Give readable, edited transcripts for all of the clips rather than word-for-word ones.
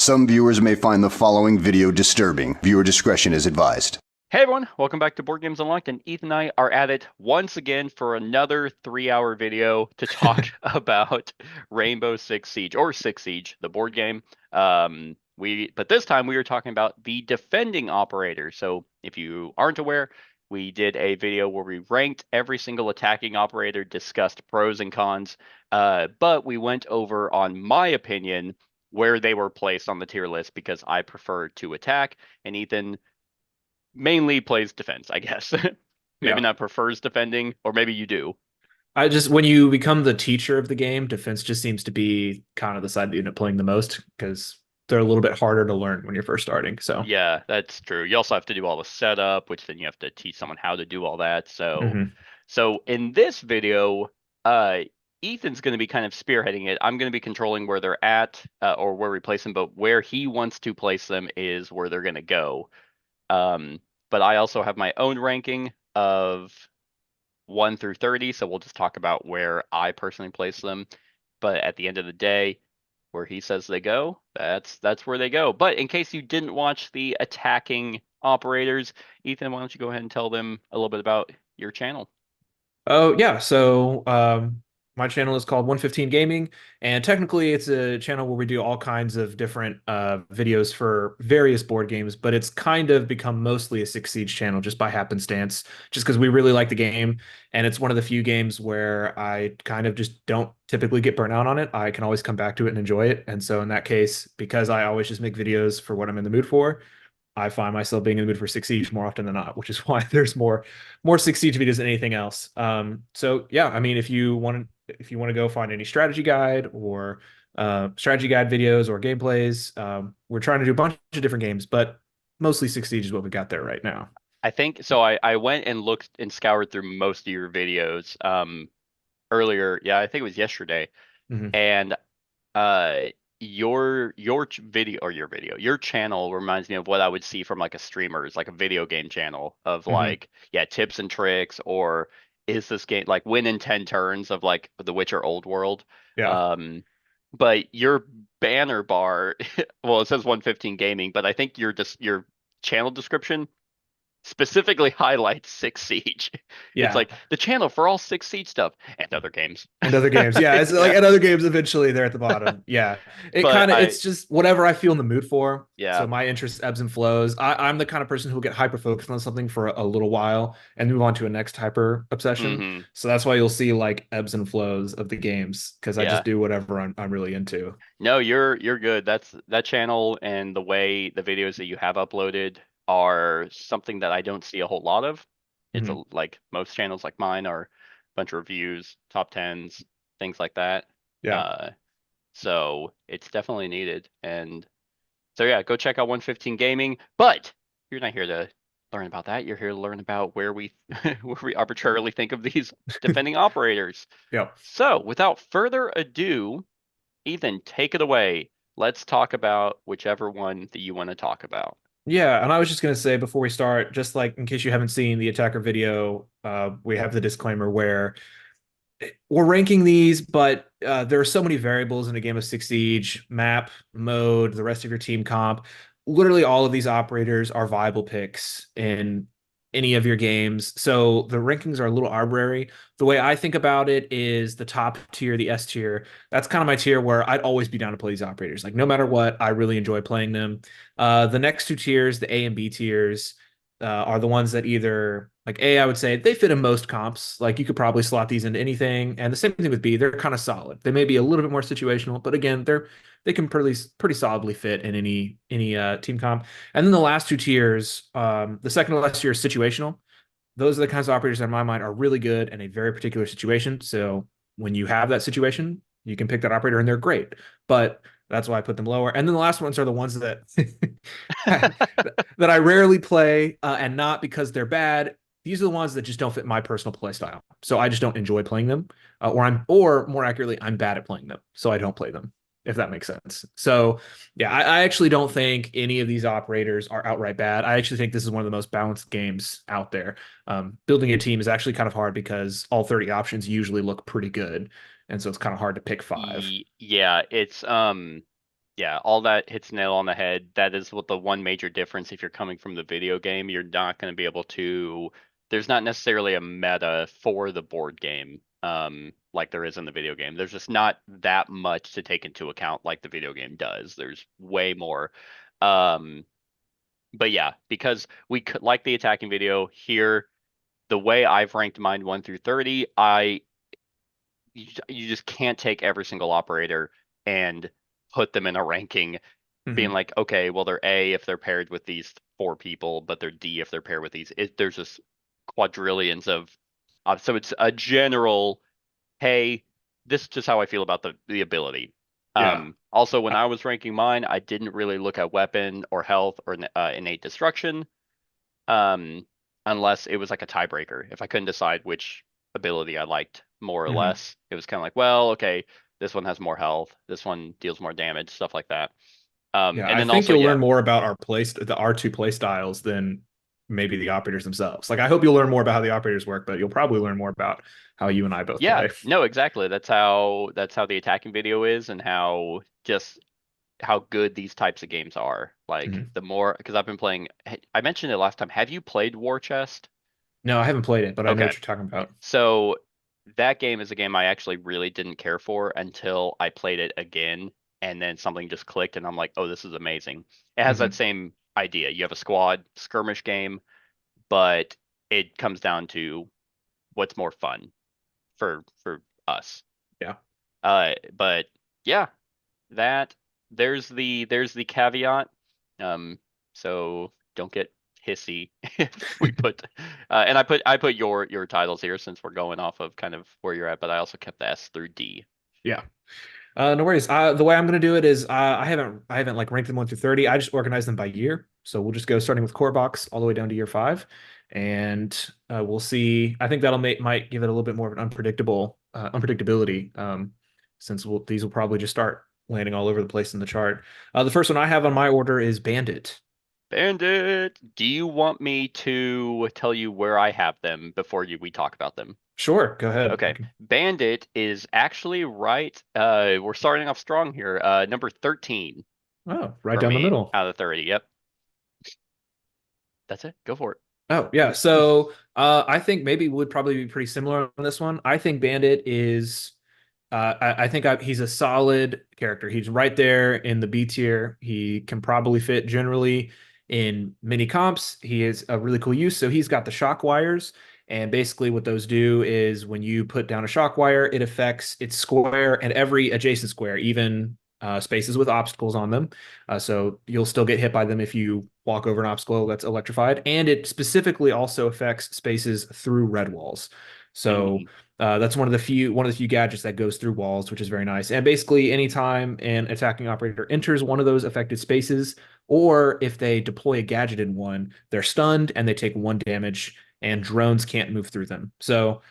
Some viewers may find the following video disturbing. Viewer discretion is advised. Hey everyone, welcome back to Board Games Unlocked, and Ethan and I are at it once again for another 3-hour video to talk about Rainbow Six Siege, or Six Siege, the board game. But this time we are talking about the defending operator. So if you aren't aware, we did a video where we ranked every single attacking operator, discussed pros and cons, but we went over, on my opinion, where they were placed on the tier list because I prefer to attack, and Ethan mainly plays defense, I guess. Maybe Yeah. not prefers defending, or maybe you do. When you become the teacher of the game, defense just seems to be kind of the side that you end up playing the most because they're a little bit harder to learn when you're first starting. So Yeah, that's true. You also have to do all the setup, which then you have to teach someone how to do all that. So, Mhm. so in this video, Ethan's going to be kind of spearheading it. I'm going to be controlling where they're at, or where we place them, but where he wants to place them is where they're going to go. But I also have my own ranking of 1 through 30, so we'll just talk about where I personally place them. But at the end of the day, where he says they go, that's where they go. But in case you didn't watch the attacking operators, Ethan, why don't you go ahead and tell them a little bit about your channel? Oh yeah, so my channel is called 115 Gaming, and technically it's a channel where we do all kinds of different videos for various board games, but it's kind of become mostly a Six Siege channel just by happenstance, just because we really like the game, and it's one of the few games where I kind of just don't typically get burnt out on it. I can always come back to it and enjoy it, and so in that case, because I always just make videos for what I'm in the mood for, I find myself being in the mood for Six Siege more often than not, which is why there's more Six Siege videos than anything else. So yeah, I mean, if you want to go find any strategy guide or strategy guide videos or gameplays, we're trying to do a bunch of different games, but mostly Six Siege is what we got there right now. I think so. I went and looked and scoured through most of your videos earlier. Yeah, I think it was yesterday. Mhm. And your channel reminds me of what I would see from like a streamer's, like a video game channel of Mhm. like, yeah, tips and tricks, or is this game like win in 10 turns of like The Witcher Old World. Yeah. um but your banner bar, well, it says 115 gaming, but I think your channel description specifically highlights Six Siege. It's Yeah. like the channel for all Six Siege stuff and other games. And other games. Yeah, it's like Yeah. at other games eventually they're at the bottom. Yeah. But It's just whatever I feel in the mood for. yeah. So my interest ebbs and flows. I'm the kind of person who will get hyper focused on something for a little while and move on to a next hyper obsession. Hmm. So that's why you'll see like ebbs and flows of the games because I just Yeah. do whatever I'm really into. No, you're good. That channel and the way the videos that you have uploaded are something that I don't see a whole lot of. It's Mhm. like most channels like mine are a bunch of reviews, top tens, things like that. Yeah. Uh, so it's definitely needed. And so yeah, go check out 115 Gaming. But you're not here to learn about that. You're here to learn about where we where we arbitrarily think of these defending operators. Yeah. So without further ado, Ethan, take it away. Let's talk about whichever one that you want to talk about. Yeah, and I was just gonna say before we start, just like in case you haven't seen the attacker video, we have the disclaimer where we're ranking these, but there are so many variables in a game of Six Siege, map, mode, the rest of your team comp. Literally all of these operators are viable picks in any of your games. So the rankings are a little arbitrary. The way I think about it is the top tier, the S tier. That's kind of my tier where I'd always be down to play these operators. Like no matter what, I really enjoy playing them. The next two tiers, the A and B tiers, are the ones that either like A, I would say they fit in most comps. Like you could probably slot these into anything. And the same thing with B, they're kind of solid. They may be a little bit more situational, but again, they can pretty solidly fit in any team comp. And then the last two tiers, the second to last tier is situational. Those are the kinds of operators that in my mind are really good in a very particular situation. So when you have that situation, you can pick that operator and they're great. But that's why I put them lower. And then the last ones are the ones that that I rarely play, and not because they're bad. These are the ones that just don't fit my personal play style. So I just don't enjoy playing them, or more accurately, I'm bad at playing them, so I don't play them. If that makes sense. So yeah, I actually don't think any of these operators are outright bad. I actually think this is one of the most balanced games out there. Building a team is actually kind of hard because all 30 options usually look pretty good, and so it's kind of hard to pick five. Yeah, Yeah, all that hits nail on the head. That is what the one major difference if you're coming from the video game, you're not going to be able to there's not necessarily a meta for the board game like there is in the video game. There's just not that much to take into account like the video game does. There's way more. Um but yeah, because we could like the attacking video here, the way I've ranked mine 1 through 30, you just can't take every single operator and put them in a ranking being Mhm. like, okay, well, they're A if they're paired with these four people, but they're D if they're paired with these. There's just quadrillions of, so it's a general, hey, this is just how I feel about the ability. Yeah. Also, when I- I was ranking mine, I didn't really look at weapon or health or innate destruction, um, unless it was like a tiebreaker. If I couldn't decide which ability I liked more or mhm. less, it was kind of like, well, okay, this one has more health, this one deals more damage, stuff like that. Yeah, And I then think also, you'll yeah, learn more about the R2 play styles than maybe the operators themselves. Like I hope you'll learn more about how the operators work, but you'll probably learn more about how you and I both yeah, play. no, exactly. That's how the attacking video is, and how just how good these types of games are. Like Mhm. the more, because I've been playing. I mentioned it last time. Have you played War Chest? No, I haven't played it, but I know Okay, what you're talking about. so that game is a game I actually really didn't care for until I played it again, and then something just clicked, and I'm like, oh, this is amazing. It has that Hmm. same idea. You have a squad skirmish game, but it comes down to what's more fun for us. Yeah. But yeah, that there's the caveat. Um, so don't get hissy if we put and I put your titles here since we're going off of kind of where you're at, but I also kept the S through D. Yeah. No worries. The way I'm going to do it is I haven't like ranked them 1 through 30. I just organized them by year. So we'll just go starting with core box all the way down to year 5, and we'll see. I think that'll might give it a little bit more of an unpredictability, since these will probably just start landing all over the place in the chart. The first one I have on my order is Bandit. Bandit, do you want me to tell you where I have them before we talk about them? Sure, go ahead. Okay. Bandit is actually right. We're starting off strong here. Number 13 Oh, right for down the me middle. out of the 30. Yep. That's it. Go for it. Oh, yeah. So I think maybe would probably be pretty similar on this one. I think Bandit is I think he's a solid character. He's right there in the B tier. He can probably fit generally in mini comps. He is a really cool use. So he's got the shock wires. And basically, what those do is when you put down a shock wire, it affects its square and every adjacent square, even spaces with obstacles on them. So you'll still get hit by them if you walk over an obstacle that's electrified. And it specifically also affects spaces through red walls. So Mm, that's one of the few gadgets that goes through walls, which is very nice. And basically, anytime an attacking operator enters one of those affected spaces, or if they deploy a gadget in one, they're stunned and they take 1 damage, and drones can't move through them. So,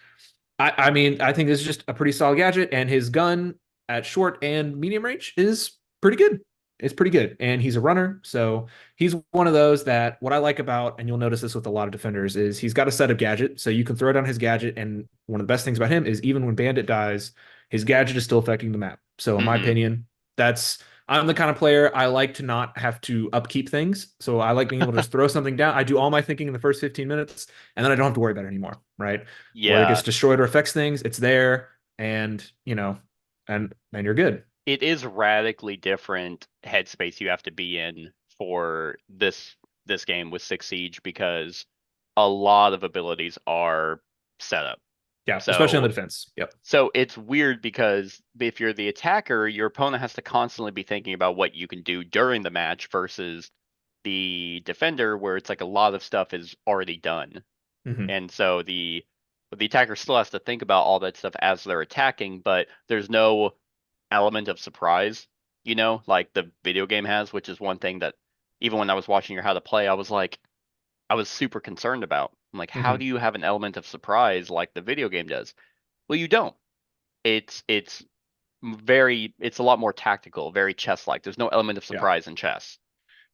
I mean, I think this is just a pretty solid gadget, and his gun at short and medium range is pretty good. It's pretty good, and he's a runner, so he's one of those that what I like about, and you'll notice this with a lot of defenders, is he's got a set of gadget, so you can throw down his gadget, and one of the best things about him is even when Bandit dies, his gadget is still affecting the map. So in my hmm opinion, that's I'm the kind of player I like to not have to upkeep things. So I like being able to just throw something down. I do all my thinking in the first 15 minutes, and then I don't have to worry about it anymore, right? Whether it Yeah, gets destroyed or affects things, it's there, and and you're good. it is radically different headspace you have to be in for this game with Six Siege because a lot of abilities are set up. Yeah, especially on the So defense. Yep. so it's weird because if you're the attacker, your opponent has to constantly be thinking about what you can do during the match versus the defender where it's like a lot of stuff is already done. Hmm. And so the attacker still has to think about all that stuff as they're attacking, but there's no element of surprise, like the video game has, which is one thing that even when I was watching your how to play, I was super concerned about. I'm like, how Hmm. do you have an element of surprise like the video game does? Well, you don't. It's it's a lot more tactical, very chess-like. There's no element of Yeah. surprise in chess.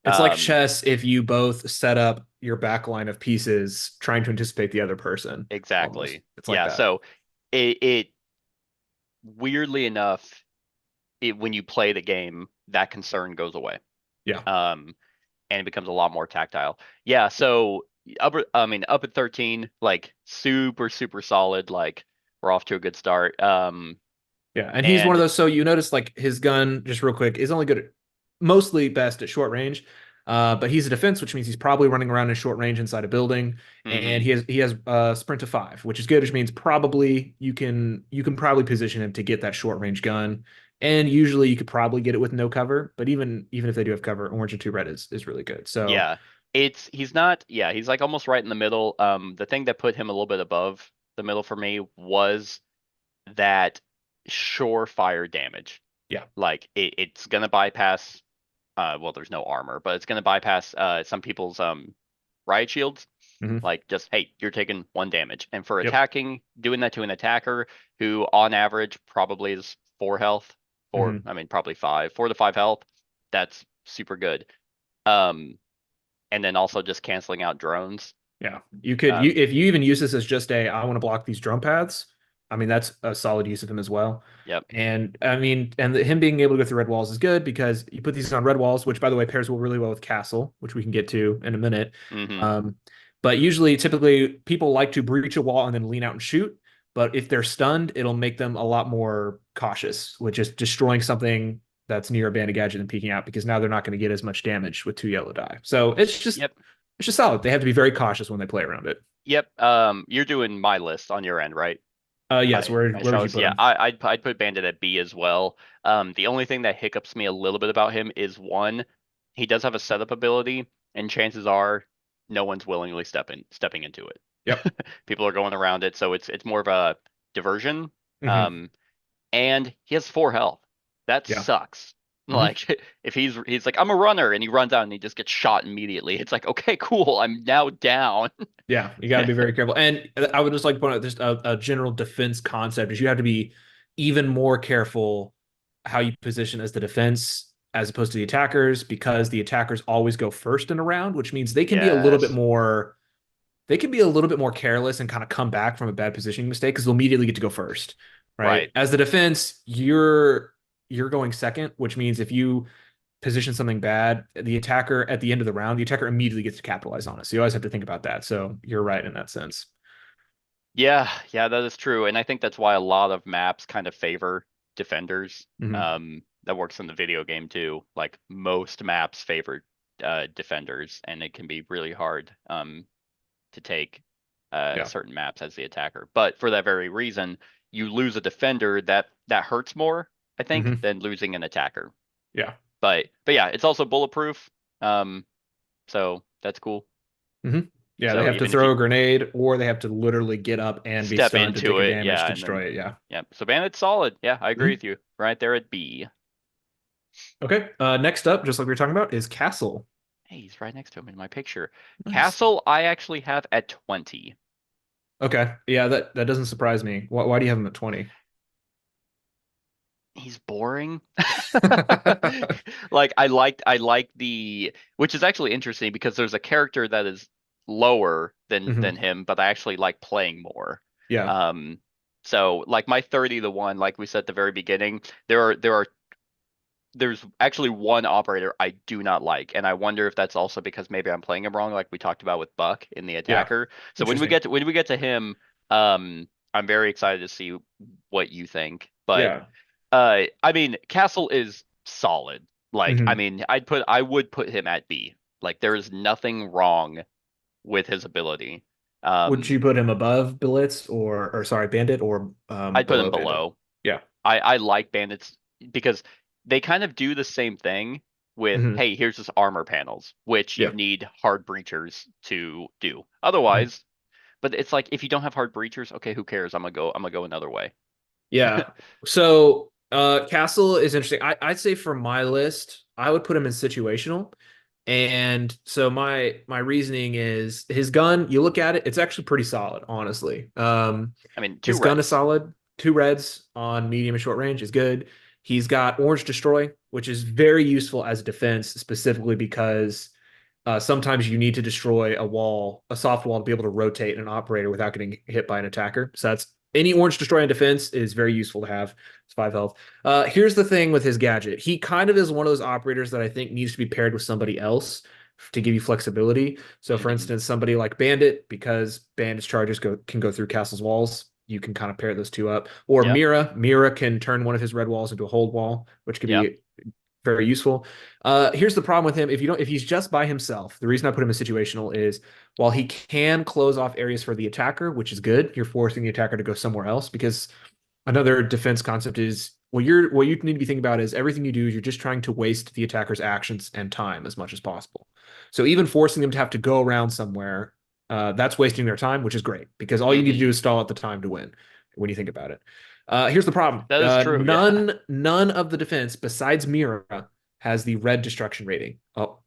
It's like Um, chess if you both set up your back line of pieces trying to anticipate the other person. Almost. exactly. It's like Yeah, that. so it weirdly enough when you play the game, that concern goes away. Yeah. And it becomes a lot more tactile. Yeah, so up at 13, like super, super solid. Like we're off to a good start. Yeah, and he's one of And those. So you notice like his gun, just real quick, is only good at, mostly best at short range. But he's a defense, which means he's probably running around in short range inside a building, and mhm. he has sprint to 5, which is good, which means probably you can probably position him to get that short range gun, and usually you could probably get it with no cover. But even if they do have cover, orange and 2 red is really good. So Yeah, he's not. Yeah, he's like almost right in the middle. The thing that put him a little bit above the middle for me was that surefire damage. yeah, Like it's gonna bypass. Well, there's no armor, but it's gonna bypass some people's riot shields. hmm Like just hey, you're taking 1 damage, and for yep, attacking, doing that to an attacker who on average probably is 4 health, or hmm I mean probably 4 to 5 health. That's super good. Um, and then also just canceling out drones. yeah. You could Um, if you even use this as just a I want to block these drum paths. I mean that's a solid use of him as well. yep. And I mean, him being able to go through red walls is good because you put these on red walls, which by the way pairs well really well with castle, which we can get to in a minute. Hmm. Um, but usually, typically, people like to breach a wall and then lean out and shoot. But if they're stunned, it'll make them a lot more cautious with just destroying something that's near a bandit gadget and peeking out because now they're not going to get as much damage with 2 yellow die. So Yep. it's just solid. They have to be very cautious when they play around it. Yep. You're doing my list on your end, right? Yes. Where would you Shows. put Yeah, them? I'd put Bandit at B as well. The only thing that hiccups me a little bit about him is one, he does have a setup ability, and chances are no one's willingly stepping into it. Yep. People are going around it, so it's more of a diversion. hmm Um, and he has 4 health. That Yeah. sucks. hmm Like if he's like I'm a runner and he runs out and he just gets shot immediately. It's like okay, cool. I'm now down. Yeah, you got to be very careful. And I would just like to point out just a general defense concept is you have to be even more careful how you position as the defense as opposed to the attackers because the attackers always go first in a round, which means Yes. they can be a little bit more careless and kind of come back from a bad positioning mistake because they'll immediately get to go first, right? Right. As the defense, you're going second, which means if you position something bad, the attacker at the end of the round, the attacker immediately gets to capitalize on it. So you always have to think about that. So you're right in that sense. Yeah, yeah, that is true. And I think that's why a lot of maps kind of favor defenders. hmm That works in the video game too. Like most maps favor defenders, and it can be really hard to take Yeah. certain maps as the attacker. But for that very reason, you lose a defender that hurts more, I think, hmm than losing an attacker. Yeah. But yeah, it's also bulletproof. Um, so that's cool. hmm Yeah. They So have to even if throw you a grenade or they have to literally get up and be step stunned to take into a it, damage yeah, to and then destroy it. Yeah. yeah. So Bandit's solid. Yeah, I agree hmm with you. Right there at B. Okay. Next up, just like we were talking about, is Castle. Hey, he's right next to him in my picture. Nice. Castle, I actually have at 20. Okay. Yeah, that doesn't surprise me. Why do you have him at 20? He's boring. Like I like the which is actually interesting because there's a character that is lower than hmm him, but I actually like playing more. Yeah. Um so like my 30 to 1, like we said at the very beginning, there's actually one operator I do not like, and I wonder if that's also because maybe I'm playing him wrong, like we talked about with Buck in the Yeah. attacker. So Interesting. when we get to him, I'm very excited to see what you think. But Yeah. I mean, Castle is solid. Like, I hmm mean, I would put him at B. Like, there is nothing wrong with his ability. Would Um, you put him above Blitz or sorry, Bandit or I'd put him below Bandit? below. Yeah. I like bandits because they kind of do the same thing with, hmm hey, here's this armor panels, which you Yeah. need hard breachers to do. Mhm. Otherwise, but it's like if you don't have hard breachers, okay, who cares? I'm gonna go another way. Yeah. So Castle is interesting. I'd say for my list, I would put him in situational. And so my reasoning is his gun, you look at it, it's actually pretty solid, honestly. I mean, two His gun is reds. solid. 2 reds on medium and short range is good. He's got Orange Destroy, which is very useful as a defense, specifically because sometimes you need to destroy a wall, a soft wall, to be able to rotate an operator without getting hit by an attacker. So that's any orange destroy on defense is very useful to have. It's 5 health. Here's the thing with his gadget. He kind of is one of those operators that I think needs to be paired with somebody else to give you flexibility. So for instance, somebody like Bandit, because Bandit's charges can go through castle's walls, you can kind of pair those two up. Or Yep. Mira can turn one of his red walls into a hold wall, which could Yep. be very useful. Here's the problem with him. If he's just by himself, the reason I put him in situational is while he can close off areas for the attacker, which is good, you're forcing the attacker to go somewhere else, because another defense concept is what you need to be thinking about is everything you do is you're just trying to waste the attacker's actions and time as much as possible. So even forcing them to have to go around somewhere, that's wasting their time, which is great, because all you need to do is stall out the time to win when you think about it. Here's the problem. That is true. None of the defense besides Mira has the red destruction rating,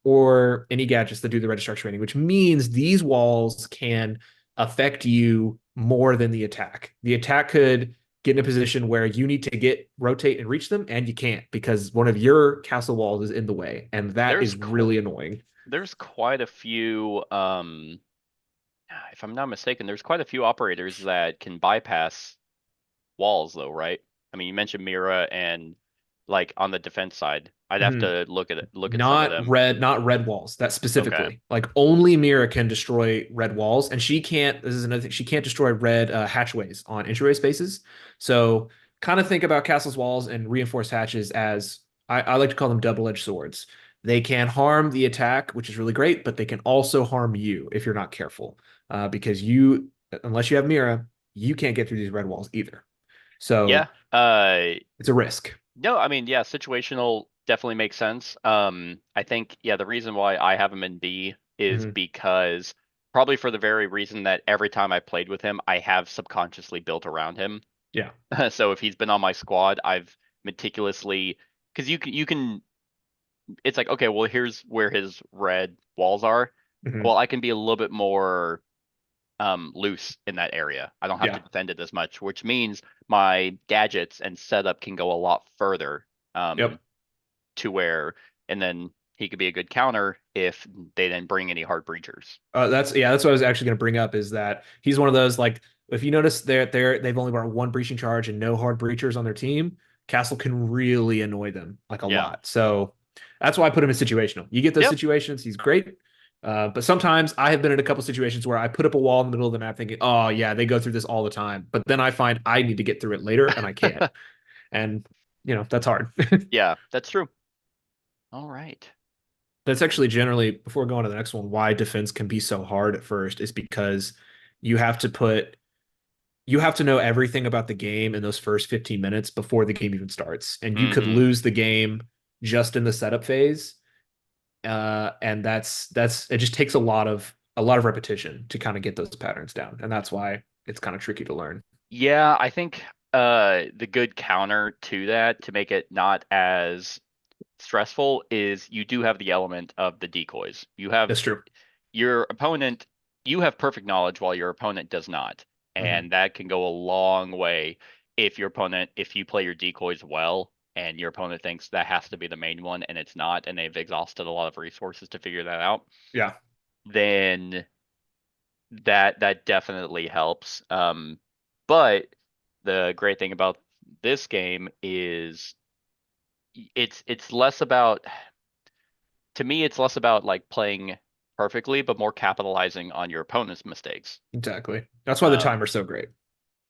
or any gadgets that do the red destruction rating, which means these walls can affect you more than the attack. The attack could get in a position where you need to rotate and reach them, and you can't because one of your castle walls is in the way, and that is really annoying. There's quite a few, if I'm not mistaken, there's quite a few operators that can bypass walls though, right? I mean, you mentioned Mira and like on the defense side. I'd have to look at some of them. Not red walls. That specifically. Okay. Like only Mira can destroy red walls, and she can't. This is another thing. She can't destroy red hatchways on entryway spaces. So kind of think about castles walls and reinforced hatches as I like to call them double-edged swords. They can harm the attack, which is really great, but they can also harm you if you're not careful. Because unless you have Mira, you can't get through these red walls either. So yeah, it's a risk. No, I mean, yeah, situational definitely makes sense. I think, the reason why I have him in B is because probably for the very reason that every time I played with him, I have subconsciously built around him. Yeah. So if he's been on my squad, I've meticulously, because you can, it's like, okay, well, here's where his red walls are. Well, I can be a little bit more loose in that area. I don't have to defend it as much, which means my gadgets and setup can go a lot further to where, and then he could be a good counter if they didn't bring any hard breachers. That's what I was actually going to bring up, is that he's one of those, like, if you notice they've only brought one breaching charge and no hard breachers on their team, Castle can really annoy them like a lot. So that's why I put him in situational. You get those situations, he's great. But sometimes I have been in a couple situations where I put up a wall in the middle of the map thinking, oh yeah, they go through this all the time. But then I find I need to get through it later and I can't. And that's hard. Yeah, that's true. All right. That's actually generally, before going to the next one, why defense can be so hard at first is because you have to know everything about the game in those first 15 minutes before the game even starts. And you could lose the game just in the setup phase. And that's it just takes a lot of repetition to kind of get those patterns down. And that's why it's kind of tricky to learn. Yeah, I think the good counter to that, to make it not as stressful, is you do have the element of the decoys. That's true. Your opponent, you have perfect knowledge while your opponent does not. And that can go a long way if you play your decoys well and your opponent thinks that has to be the main one and it's not, and they've exhausted a lot of resources to figure that out. Yeah. Then that definitely helps. But the great thing about this game is it's less about, to me, it's less about like playing perfectly, but more capitalizing on your opponent's mistakes. Exactly. That's why the timer's so great.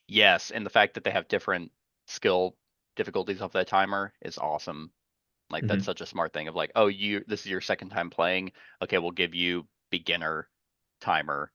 Yes, and the fact that they have different skill difficulties of that timer is awesome. Like that's such a smart thing of like, oh, this is your second time playing. Okay, we'll give you beginner timer.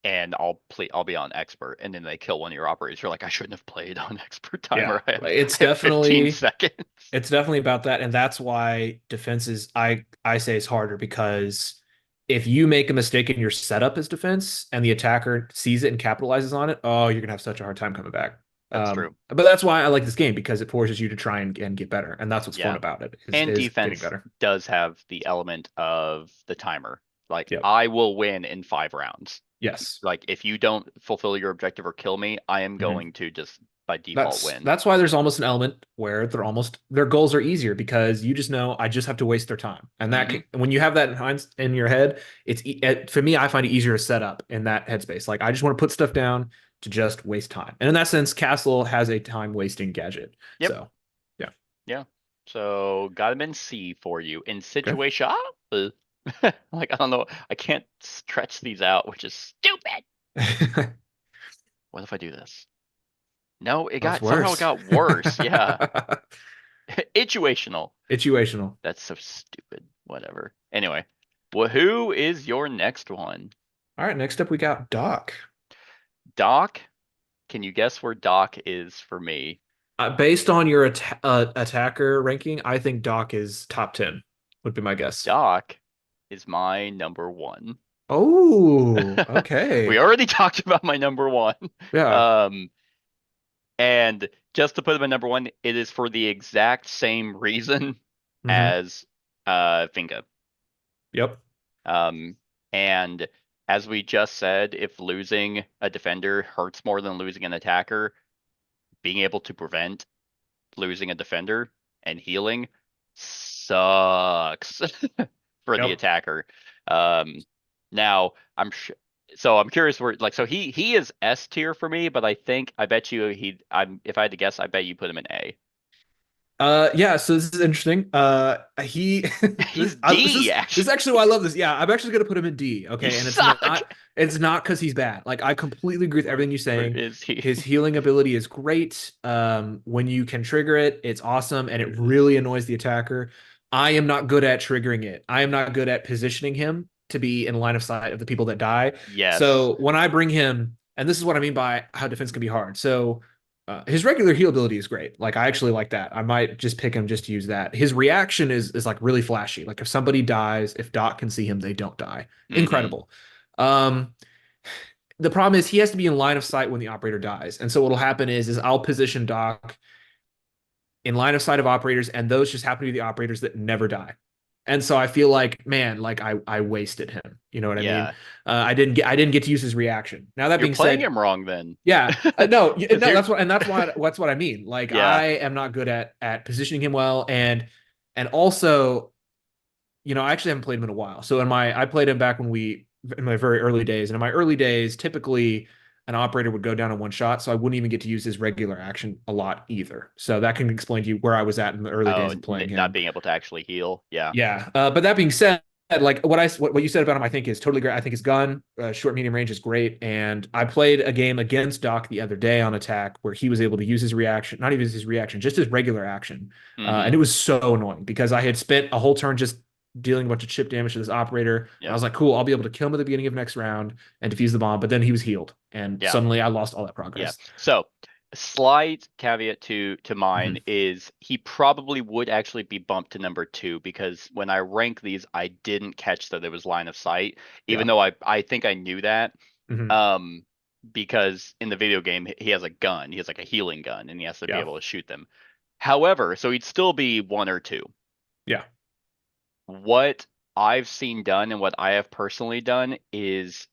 And I'll be on expert, and then they kill one of your operators. You're like, I shouldn't have played on expert timer. Yeah, it's definitely 15 seconds. It's definitely about that, and that's why defense is I say it's harder, because if you make a mistake in your setup as defense and the attacker sees it and capitalizes on it, oh, you're gonna have such a hard time coming back. That's true. But that's why I like this game, because it forces you to try and get better, and that's what's fun about it. And is defense better. does have the element of the timer. Like I will win in 5 rounds. Yes. Like if you don't fulfill your objective or kill me, I am going to just by default win. That's why there's almost an element where their goals are easier, because you just know I just have to waste their time. And that when you have that in your head, for me, I find it easier to set up in that headspace. Like I just want to put stuff down, to just waste time. And in that sense, Castle has a time wasting gadget. Yep. So yeah. Yeah. So got him in C for you. In situation, like, I don't know. I can't stretch these out, which is stupid. What if I do this? No, it That's got somehow it worse. got worse. Yeah. Situational. Situational. That's so stupid. Whatever. Anyway, well, who is your next one? All right, next up we got Doc. Doc? Can you guess where Doc is for me? Based on your attacker ranking, I think Doc is top 10, would be my guess. Doc is my number one. Oh, okay. We already talked about my number one. Yeah. And just to put him at number one, it is for the exact same reason as Finga. Yep. And as we just said, if losing a defender hurts more than losing an attacker, being able to prevent losing a defender and healing sucks for the attacker. Now I'm curious where, like, so he is S tier for me, but I bet you if I had to guess, I bet you put him in A. Yeah, so this is interesting. He's D, this is actually why I love this. Yeah, I'm actually gonna put him in D. Okay, You and suck. it's not because he's bad. Like, I completely agree with everything you're saying. Is he? His healing ability is great. When you can trigger it, it's awesome, and it really annoys the attacker. I am not good at triggering it. I am not good at positioning him to be in line of sight of the people that die. Yes. So when I bring him, and this is what I mean by how defense can be hard. So his regular heal ability is great. Like, I actually like that. I might just pick him just to use that. His reaction is like really flashy. Like, if somebody dies, if Doc can see him, they don't die. Incredible. The problem is he has to be in line of sight when the operator dies. And so what'll happen is I'll position Doc in line of sight of operators, and those just happen to be the operators that never die. And so I feel like, man, like I wasted him. You know what I mean? I didn't get to use his reaction. Now that being said, playing him wrong then. Yeah, no, that's what I mean. Like, I am not good at positioning him well, and also, I actually haven't played him in a while. So I played him back in my very early days, and in my early days, typically an operator would go down in one shot, so I wouldn't even get to use his regular action a lot either. So that can explain to you where I was at in the early days of playing him. Not being able to actually heal. Yeah. Yeah. But that being said, like, what you said about him, I think is totally great. I think his gun, short medium range, is great. And I played a game against Doc the other day on attack where he was able to use his reaction, not even his reaction, just his regular action. And it was so annoying because I had spent a whole turn just dealing a bunch of chip damage to this operator. I was like, cool, I'll be able to kill him at the beginning of next round and defuse the bomb. But then he was healed, and suddenly I lost all that progress. Yeah. So, slight caveat to mine is he probably would actually be bumped to number 2, because when I rank these, I didn't catch that there was line of sight, even though I think I knew that. Because in the video game he has a gun, he has like a healing gun, and he has to be able to shoot them. However, so he'd still be 1 or 2. Yeah. What I've seen done and what I have personally done is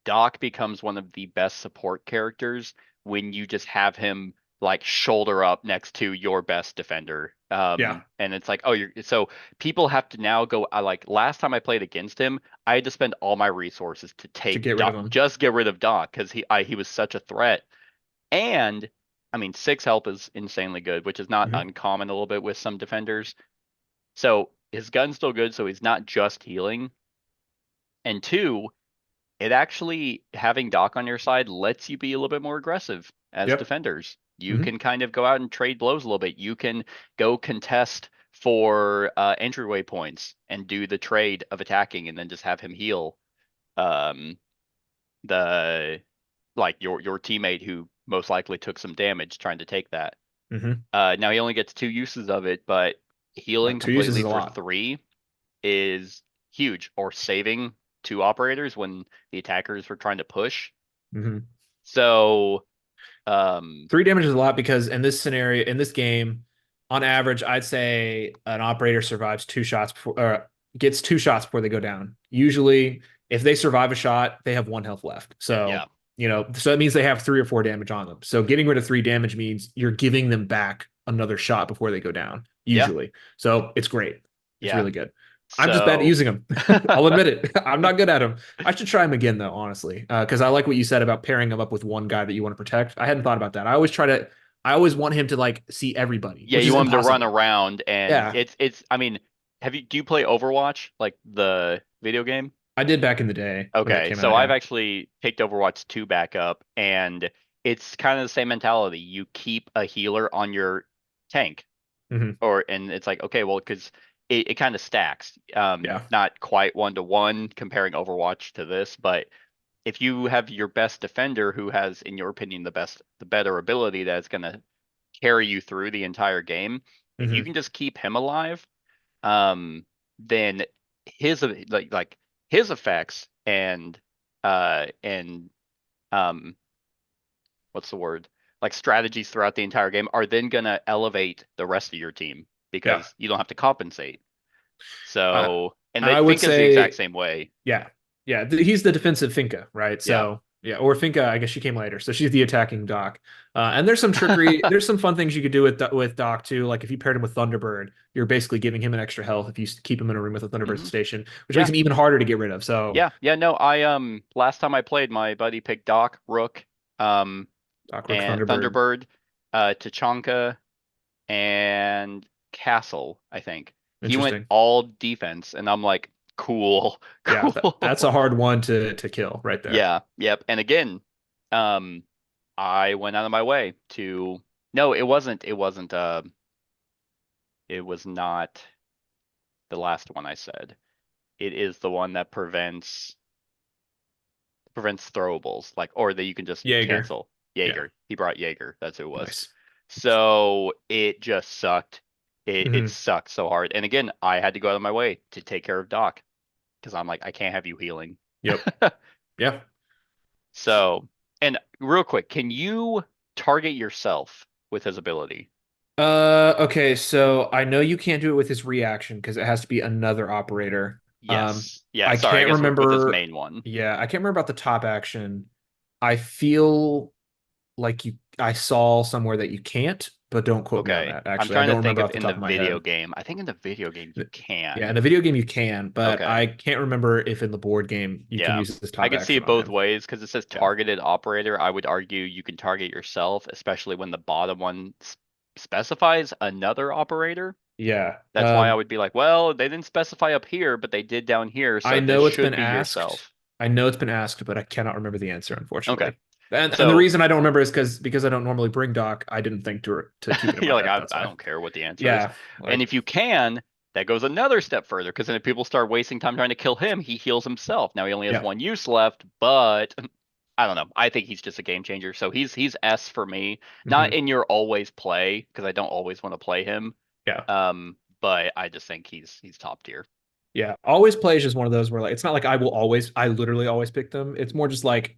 Doc becomes one of the best support characters when you just have him like shoulder up next to your best defender. And it's like, so people have to now go. Like, last time I played against him, I had to spend all my resources to get rid of him. Just get rid of Doc, because he was such a threat. And I mean, 6 health is insanely good, which is not uncommon a little bit with some defenders. So his gun's still good, so he's not just healing. And 2, it actually, having Doc on your side lets you be a little bit more aggressive as defenders. You can kind of go out and trade blows a little bit. You can go contest for entryway points and do the trade of attacking, and then just have him heal your teammate who most likely took some damage trying to take that. Now he only gets 2 uses of it, but healing completely for 3 is huge, or saving 2 operators when the attackers were trying to push. So 3 damage is a lot, because in this scenario, in this game, on average, I'd say an operator survives 2 shots before, or gets 2 shots before they go down. Usually, if they survive a shot, they have 1 health left. So so that means they have 3 or 4 damage on them. So getting rid of 3 damage means you're giving them back another shot before they go down, usually. So it's great. It's really good. I'm just bad at So using them. I'll admit it. I'm not good at them. I should try them again though, honestly, because I like what you said about pairing him up with one guy that you want to protect. I hadn't thought about that. I always want him to like see everybody, yeah, which you is want him to run impossible. around, and Yeah, it's. I mean, do you play Overwatch, like the video game? I did back in the day when it Okay, came so out. I've Yeah. actually picked Overwatch 2 back up, and it's kind of the same mentality. You keep a healer on your tank, Hmm. and it's like, okay, well, because it kind of stacks. Yeah. Not quite 1-to-1 comparing Overwatch to this, but if you have your best defender who has, in your opinion, the better ability that's gonna carry you through the entire game, if you Hmm. can just keep him alive, then his like his effects and um what's the word, like strategies throughout the entire game are then gonna elevate the rest of your team Yeah. because you don't have to compensate. I So, and they I would think is the exact say, same way. yeah, yeah. He's the defensive Finka, right? Yeah. So yeah, or Finka. I guess she came later, so she's the attacking Doc. And there's some trickery. There's some fun things you could do with Doc too. Like if you paired him with Thunderbird, you're basically giving him an extra health if you keep him in a room with a Thunderbird Hmm. station, which makes Yeah. him even harder to get rid of. So Yeah. No, I last time I played, my buddy picked Doc, Rook, um, Doc, Rook, and Thunderbird, Thunderbird, Tachanka, and Castle, I think. He went interesting. all defense, and I'm like, cool, Yeah, that's a cool. hard one to kill right there. Yeah, yep. And again, um, I went out of my way to. No, it wasn't. It wasn't. It was not the last one I said. It is the one that prevents throwables, like, or that you can just Jaeger. cancel. Yeah, Jaeger. He brought Jaeger. That's who it was. nice. So it just sucked. It Hmm. sucked so hard. And again, I had to go out of my way to take care of Doc because I'm like, I can't have you healing. Yep. Yeah. So, and real quick, can you target yourself with his ability? Okay, so I know you can't do it with his reaction because it has to be another operator. Yes. Yeah, I sorry, I can't guess with his remember. main one. Yeah, I can't remember about the top action. I feel like I saw somewhere that you can't, but don't quote me on Okay. that. I'm Actually, I trying to don't think remember of off the in the top of my video head. game. I think in the video game you Yeah, in can. the video game you can, but Okay. I can't remember if in the board game you can Yeah. use this I top could see action it on both him. ways because it says Yeah. targeted operator. I would argue you can target yourself, especially when the bottom one specifies another operator. Yeah. That's why I would be like, well, they didn't specify up here, but they did down here, I so this know it's been should be asked. yourself. I know it's been asked, but I cannot remember the answer, Okay. unfortunately. And the So reason I don't remember is because I don't normally bring Doc. I didn't think to keep it in my you're like, head. I, That's I why. don't care what the answer is. Yeah, And like if you can, that goes another step further because then if people start wasting time trying to kill him, he heals himself. Now he only has yeah. one use left, but I don't know. I think he's just a game changer. So he's S for me. Not Hmm. in your always play because I don't always want to play him. Yeah. But I just think he's top tier. Yeah. Always play is just one of those where like it's not like I literally always pick them. It's more just like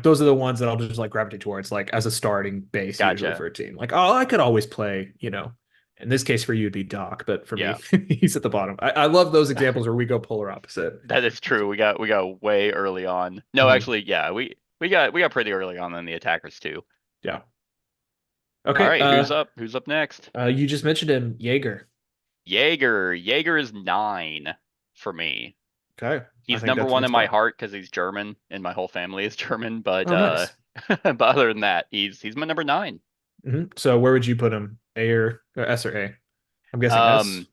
those are the ones that I'll just like gravitate towards, like as a starting base usually Gotcha. for a team. Like, oh, I could always play. In this case for you it'd be Doc, but for me, Yeah. he's at the bottom. I love those examples where we go polar opposite. That is true. We got way early on. No, Mhm. actually, yeah, we got pretty early on in the attackers too. Yeah. All Okay. right, who's up? Who's up next? You just mentioned him, Jaeger. Jaeger. Jaeger is 9 for me. Okay. I He's think number that's a one good in my spot. heart because he's German and my whole family is German. But Oh, nice. but other than that, he's my number 9. So where would you put him? A or S or A? I'm guessing S. Um,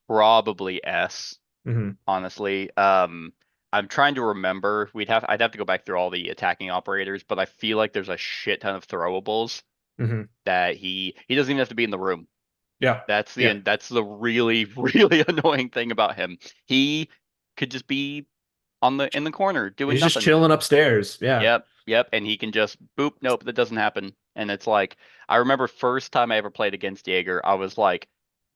Probably S, Hmm. honestly. I'm trying to remember. I'd have to go back through all the attacking operators, but I feel like there's a shit ton of throwables Hmm. that he doesn't even have to be in the room. Yeah. Yeah. That's the really really annoying thing about him. He could just be in the corner doing He's just nothing. chilling upstairs. Yeah. Yep, and he can just boop. Nope, that doesn't happen. And it's like I remember first time I ever played against Jaeger, I was like,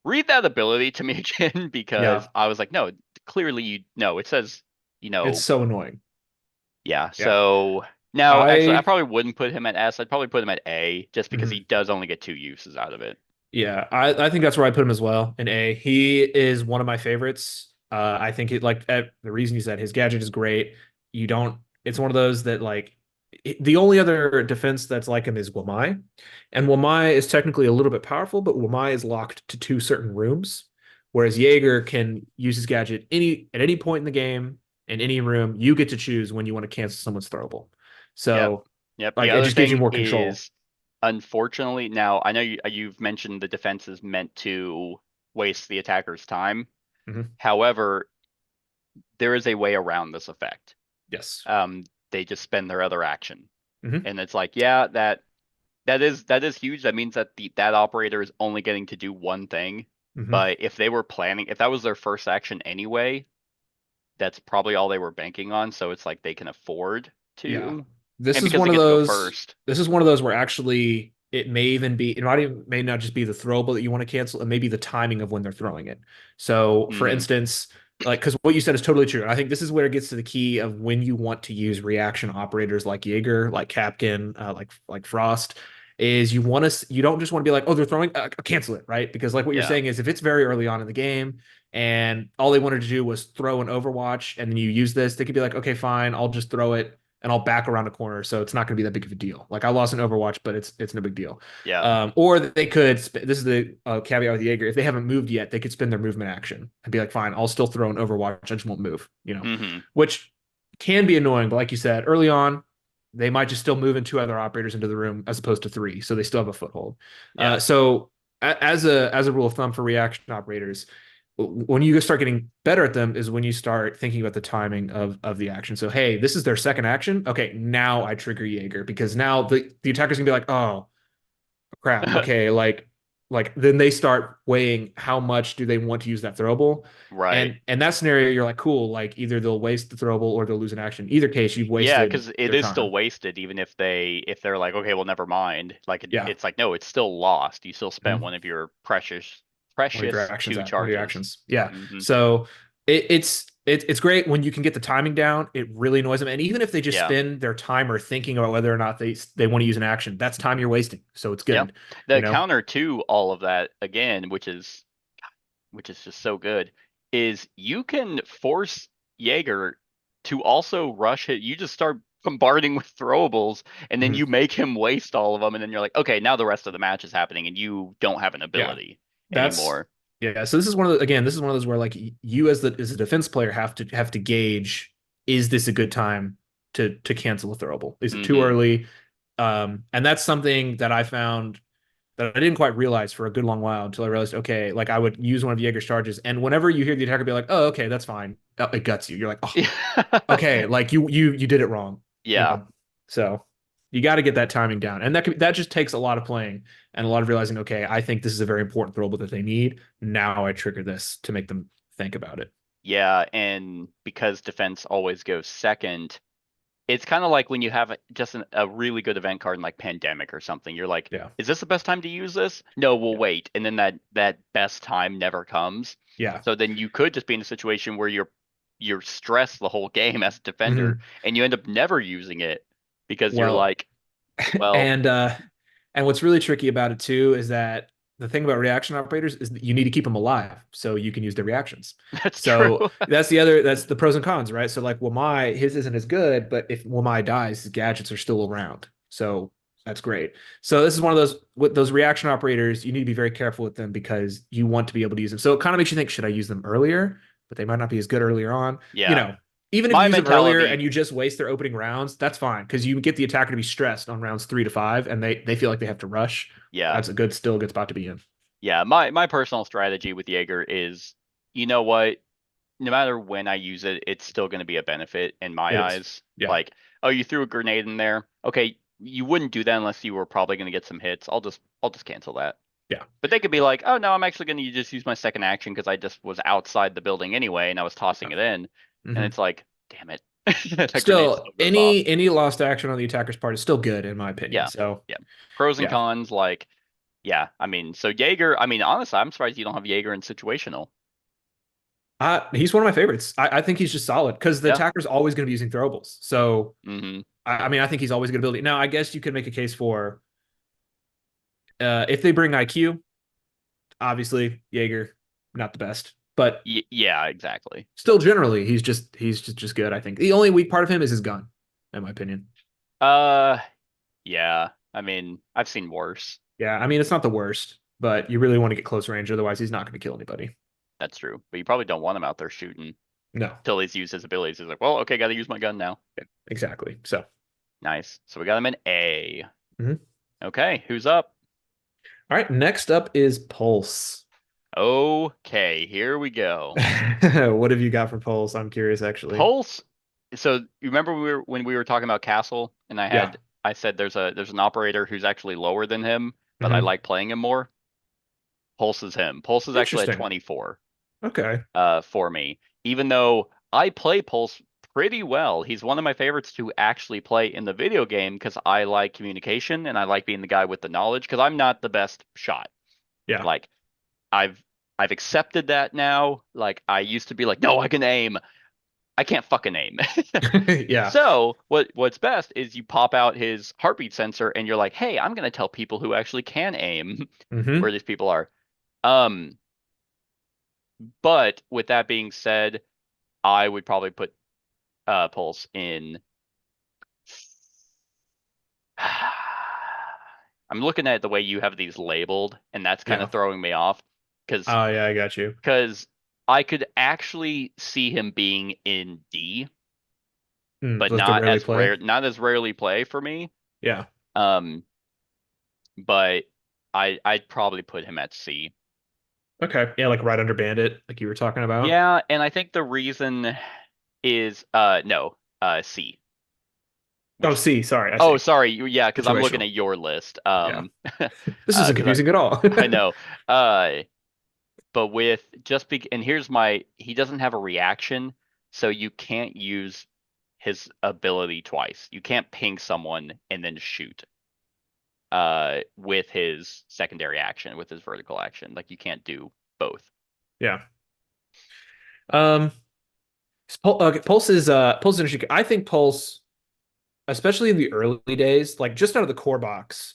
read that ability to me again because Yeah. I was like, no, clearly you know it says It's so annoying. yeah. Yeah. So now actually I I probably wouldn't put him at S. I'd probably put him at A just because he mhm. does only get 2 uses out of it. Yeah, I think that's where I put him as well. In A, he is one of my favorites. I think the reason you said his gadget is great. You don't. It's one of those that like the only other defense that's like him is Wamai, and Wamai is technically a little bit powerful, but Wamai is locked to two certain rooms, Whereas Jaeger can use his gadget at any point in the game, in any room. You get to choose when you want to cancel someone's throwable. Yep. So Yep. The like it other just gives you thing more control. is, unfortunately, now I know you've mentioned the defense is meant to waste the attacker's time. Mhm. However, there is a way around this effect. Yes. They just spend their other action, Mhm. and it's like, yeah, that is huge. That means that that operator is only getting to do one thing. Mhm. But if they were planning, if that was their first action anyway, that's probably all they were banking on. So it's like they can afford Yeah. to, This and is because one they of get to go those. first. This is one of those where actually it may even be. May not just be the throwable that you want to cancel. It may be the timing of when they're throwing it. So, for Hmm. instance, like because what you said is totally true. And I think this is where it gets to the key of when you want to use reaction operators like Jaeger, like Kapkan, like Frost. Is you don't just want to be like, oh, they're throwing, cancel it, right? Because like what you're Yeah. saying is if it's very early on in the game and all they wanted to do was throw an Overwatch and then you use this, they could be like, okay, fine, I'll just throw it and I'll back around a corner, so it's not going to be that big of a deal. Like I lost an Overwatch, but it's no big deal. Yeah. Or they could. This is the caveat with the Jaeger. If they haven't moved yet, they could spend their movement action and be like, "Fine, I'll still throw an Overwatch. I just won't move." Hmm. Which can be annoying. But like you said early on, they might just still move in two other operators into the room as opposed to three, so they still have a foothold. Yeah. So as a rule of thumb for reaction operators, when you start getting better at them is when you start thinking about the timing of the action. So, hey, this is their second action. Okay, now I trigger Jaeger because now the attacker's gonna be like, oh crap. Okay, like then they start weighing how much do they want to use that throwable. Right. And that scenario, you're like, cool, like either they'll waste the throwable or they'll lose an action. Either case, you've Yeah, wasted because it their is still time. wasted, even if they're like, okay, well, never mind. Like Yeah. it's like, no, it's still lost. You still spent Mhm. one of your precious One of your precious actions two at one of your charges. actions. Yeah. Hmm. So it's great when you can get the timing down. It really annoys them. And even if they just Yeah. spend their time or thinking about whether or not they want to use an action, that's time you're wasting. So it's Yep. good. You The know? counter to all of that again, which is just so good, is you can force Jaeger to also rush it. You just start bombarding with throwables, and then Mhm. you make him waste all of them, and then you're like, okay, now the rest of the match is happening, and you don't have an Yeah. ability That's anymore. yeah. So this is this is one of those where like you as a defense player have to gauge, is this a good time to cancel a throwable? Is it too Hmm. early? And that's something that I found that I didn't quite realize for a good long while until I realized, okay, like I would use one of Jaeger's charges, and whenever you hear the attacker be like, oh, okay, that's fine, it guts you. You're like, oh, okay, like you did it wrong, you Yeah. know. So you got to get that timing down, and that just takes a lot of playing and a lot of realizing. Okay, I think this is a very important throwable that they need. Now I trigger this to make them think about it. Yeah, and because defense always goes second, it's kind of like when you have just a really good event card in like Pandemic or something. You're like, Yeah, is this the best time to use this? No, we'll yeah, wait. And then that best time never comes. yeah. So then you could just be in a situation where you're stressed the whole game as a defender, Mhm. and you end up never using it because you're Well, like, well, and what's really tricky about it too is that the thing about reaction operators is that you need to keep them alive so you can use their reactions. that's true. So that's the pros and cons, right? So like Wamai, his isn't as good, but if Wamai dies, his gadgets are still around. So that's great. So this is one of those with those reaction operators, you need to be very careful with them because you want to be able to use them. So it kind of makes you think, should I use them earlier? But they might not be as good earlier on. You Yeah. know, even if you My use them earlier mentality, and you just waste their opening rounds, that's fine because you get the attacker to be stressed on rounds 3 to 5, and they feel like they have to rush. yeah. That's still a good spot to be in. Yeah, my personal strategy with Jaeger is, you know what? No matter when I use it, it's still going to be a benefit in my It is, eyes. yeah, Like, oh, you threw a grenade in there. Okay, you wouldn't do that unless you were probably going to get some hits. I'll just cancel that. yeah. But they could be like, oh no, I'm actually going to just use my second action because I just was outside the building anyway and I was tossing it in, and Hmm. it's like, damn it, that grenade Still, still goes off. any lost action on the attacker's part is still good in my opinion. Yeah, So yeah. Pros and yeah, cons, like, yeah. I mean, so Jaeger. I mean, honestly, I'm surprised you don't have Jaeger in situational. he's one of my favorites. I think he's just solid because the Yeah. attacker's always going to be using throwables. So Hmm. I mean, I think he's always going to build it. Now, I guess you could make a case for if they bring IQ, obviously Jaeger not the best, but Yeah, exactly. still generally he's just good. I think the only weak part of him is his gun, in my opinion. Uh, yeah. I mean, I've seen worse. Yeah, I mean it's not the worst, but you really want to get close range, otherwise he's not going to kill anybody. That's true. But you probably don't want him out there shooting No, until he's used his abilities. He's like, well, okay, got to use my gun now. exactly. So, Nice. So we got him in A. Mhm. Okay, who's up? all right. Next up is Pulse. Okay, here we go. What have you got for Pulse? I'm curious, actually. Pulse. So you remember when we were talking about Castle, and Yeah. I said there's an operator who's actually lower than him, but I Mhm. like playing him more. Pulse is him. Pulse is actually at Interesting. 24 Okay. for me. Even though I play Pulse pretty well, he's one of my favorites to actually play in the video game because I like communication and I like being the guy with the knowledge because I'm not the best shot. Yeah. Like I've I've accepted that now. Like I used to be like, no, I can aim. I can't fucking aim. Yeah. So what's best is you pop out his heartbeat sensor and you're like, hey, I'm gonna tell people who actually can aim Hmm. where these people are. Um, but with that being said, I would probably put Pulse in. I'm looking at the way you have these labeled, and that's kind Yeah. of throwing me off because Oh, yeah, I got you. I could actually see him being in D, but Let's do rarely play. not as rarely play for me. Yeah. Um, but I'd probably put him at C. Okay. Yeah, like right under Bandit, like you were talking about. Yeah, and I think the reason is no, C. Oh, Which C. Sorry, I Oh, see. sorry. Yeah, because I'm looking Situational. at your list. Yeah. This isn't Because confusing at all. I know. But with and here's he doesn't have a reaction, so you can't use his ability twice. You can't ping someone and then shoot. With his secondary action, with his vertical action, like you can't do both. Yeah. Um. Okay, Pulse is interesting. I think Pulse, especially in the early days, like just out of the core box,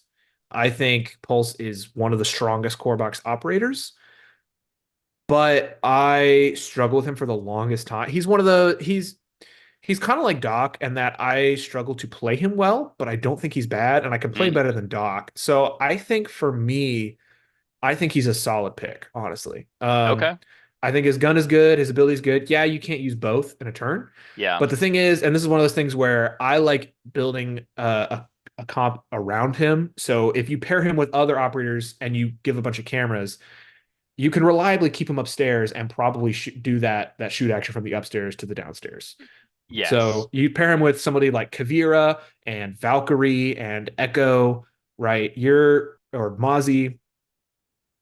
I think Pulse is one of the strongest core box operators. But I struggle with him for the longest time. He's kind of like Doc and that I struggle to play him well, but I don't think he's bad, and I can play Mm, better than Doc. So I think for me, I think he's a solid pick, honestly. okay. I think his gun is good, his ability is good. Yeah, you can't use both in a turn. Yeah. But the thing is, and this is one of those things where I like building a comp around him. So if you pair him with other operators and you give a bunch of cameras, you can reliably keep him upstairs and probably do that shoot action from the upstairs to the downstairs. Yes. So you pair him with somebody like Caveira and Valkyrie and Echo, right? Or Mozzie.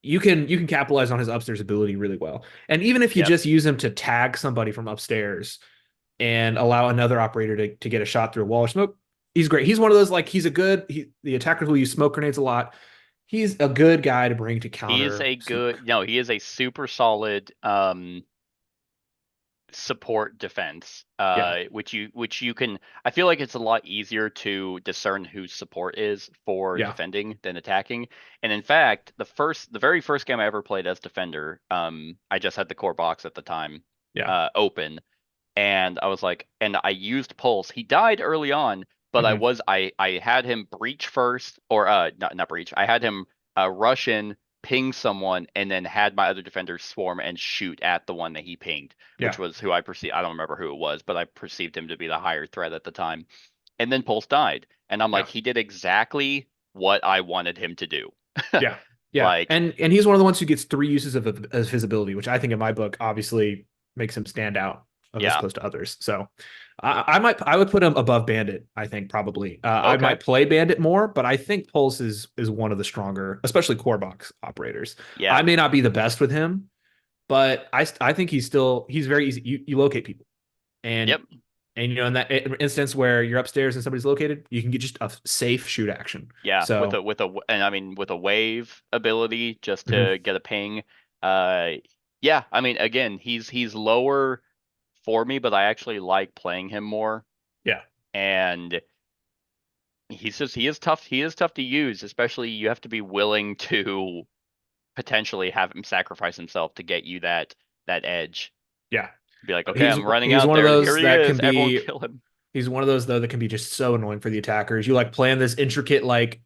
You can capitalize on his upstairs ability really well. And even if you Yep. just use him to tag somebody from upstairs and allow another operator to get a shot through a wall or smoke, he's great. He's one of those like the attackers will use smoke grenades a lot. He's a good guy to bring to He is counter. a good, no, he is a super solid support defense. Yeah. Which you can I feel like it's a lot easier to discern who support is for Yeah. defending than attacking. And in fact, the very first game I ever played as defender, I just had the core box at the time Yeah. open, and I was like, and I used Pulse. He died early on, but Mhm. I had him breach first, or not breach. I had him rush in, ping someone, and then had my other defenders swarm and shoot at the one that he pinged, which Yeah. was who I perceived. I don't remember who it was, but I perceived him to be the higher threat at the time. And then Pulse died, and I'm Yeah. like, he did exactly what I wanted him to do. Yeah. Yeah. Like, And he's one of the ones who gets 3 uses of his ability, which I think in my book obviously makes him stand out as yeah, opposed to others. So I would put him above Bandit, I think probably. I okay, might play Bandit more, but I think Pulse is one of the stronger, especially core box operators. I yeah, may not be the best with him, but I think he's very easy. You locate people. And yep. and in that instance where you're upstairs and somebody's located, you can get just a safe shoot action. Yeah, So and I mean with a wave ability just mhm. to get a ping. Uh yeah, I mean again, he's lower for me, but I actually like playing him more. Yeah. And he is tough to use, especially you have to be willing to potentially have him sacrifice himself to get you that edge. Yeah. Be like, okay, He's I'm running he's out one of there. Here those he that is. can Everyone be kill him. he's one of those though that can be just so annoying for the attackers. You like plan this intricate like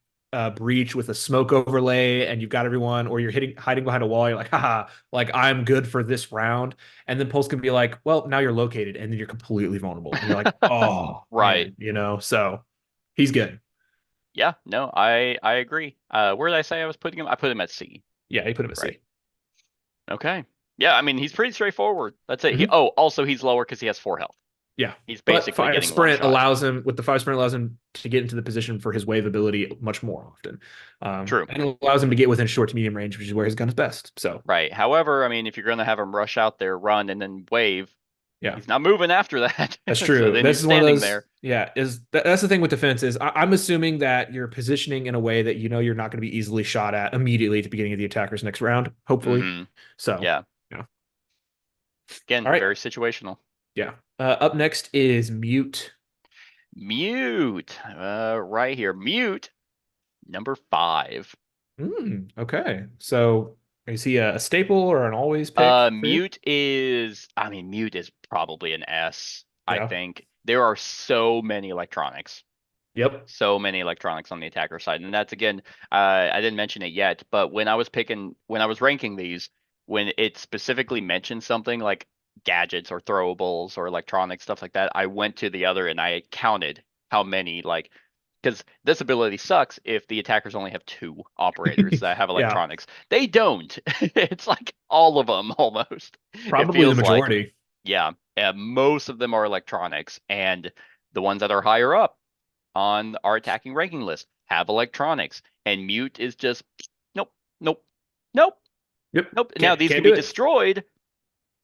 breach with a smoke overlay and you've got everyone, or you're hiding behind a wall, you're like, haha, like I'm good for this round. And then Pulse can be like, well, now you're located, and then you're completely vulnerable. And you're like, oh Right. man, so he's good. Yeah, no, I agree. Where did I say I was putting him? I put him at C. Yeah, he put him at Right. C. Okay. Yeah, I mean he's pretty straightforward. That's it. Mhm. Also he's lower because he has 4 health. Yeah. He's But basically five getting one sprint shot. allows him with the 5 sprint allows him to get into the position for his wave ability much more often. True. And it allows him to get within short to medium range, which is where his gun is best. So Right. However, I mean if you're gonna have him rush out there, run, and then wave, yeah. he's not moving after that. That's So true. then This he's is one of standing those. there. Yeah, that's the thing with defense is I'm assuming that you're positioning in a way that you're not going to be easily shot at immediately at the beginning of the attacker's next round. Hopefully, Hmm. so Yeah. yeah. Again, All right, very situational. yeah. Up next is Mute. Mute. Right here. Mute. Number 5. Okay, so is he a staple or an always pick for you? Mute is probably an S, I Yeah. think. There are so many electronics. Yep. So many electronics on the attacker side. And that's again, I didn't mention it yet, but when I was ranking these, when it specifically mentioned something like gadgets or throwables or electronic stuff like that, I went to the other and I counted how many, like, because this ability sucks if the attackers only have 2 operators that have Yeah, electronics. They don't. It's like all of them almost. It probably the feels like, majority. yeah, most of them are electronics, and the ones that are higher up on our attacking ranking list have electronics, and Mute is just nope, nope, nope, Yep. nope. Now these Can't can do be it. destroyed,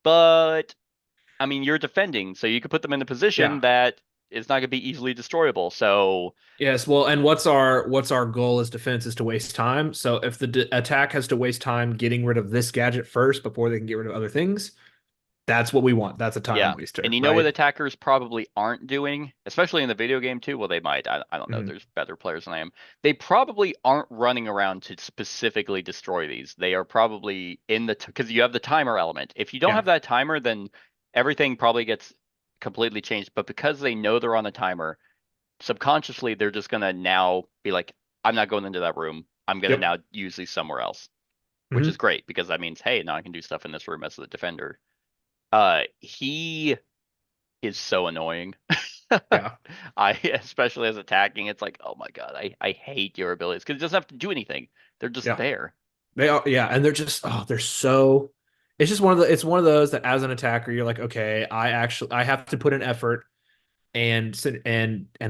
but I mean you're defending, so you could put them in a position Yeah. that is not going to be easily destroyable. So Yes, well, and what's our goal as defense is to waste time. So if the attack has to waste time getting rid of this gadget first before they can get rid of other things, that's what we want. That's a time yeah, and waster, you know what right? attackers probably aren't doing, especially in the video game too. Well, they might. I don't know. Mhm. There's better players than I am. They probably aren't running around to specifically destroy these. They are probably in the because you have the timer element. If you don't Yeah. have that timer, then everything probably gets completely changed. But because they know they're on the timer, subconsciously they're just gonna now be like, I'm not going into that room. I'm gonna Yep. now use these somewhere else, which is Hmm. great because that means, hey, now I can do stuff in this room as the defender. He is so annoying. Yeah. Especially as attacking, it's like, oh my God, I hate your abilities because it doesn't have to do anything. They're just Yeah. there. They are, yeah, and they're just they're so it's just one of those that as an attacker you're like, okay, I have to put an effort and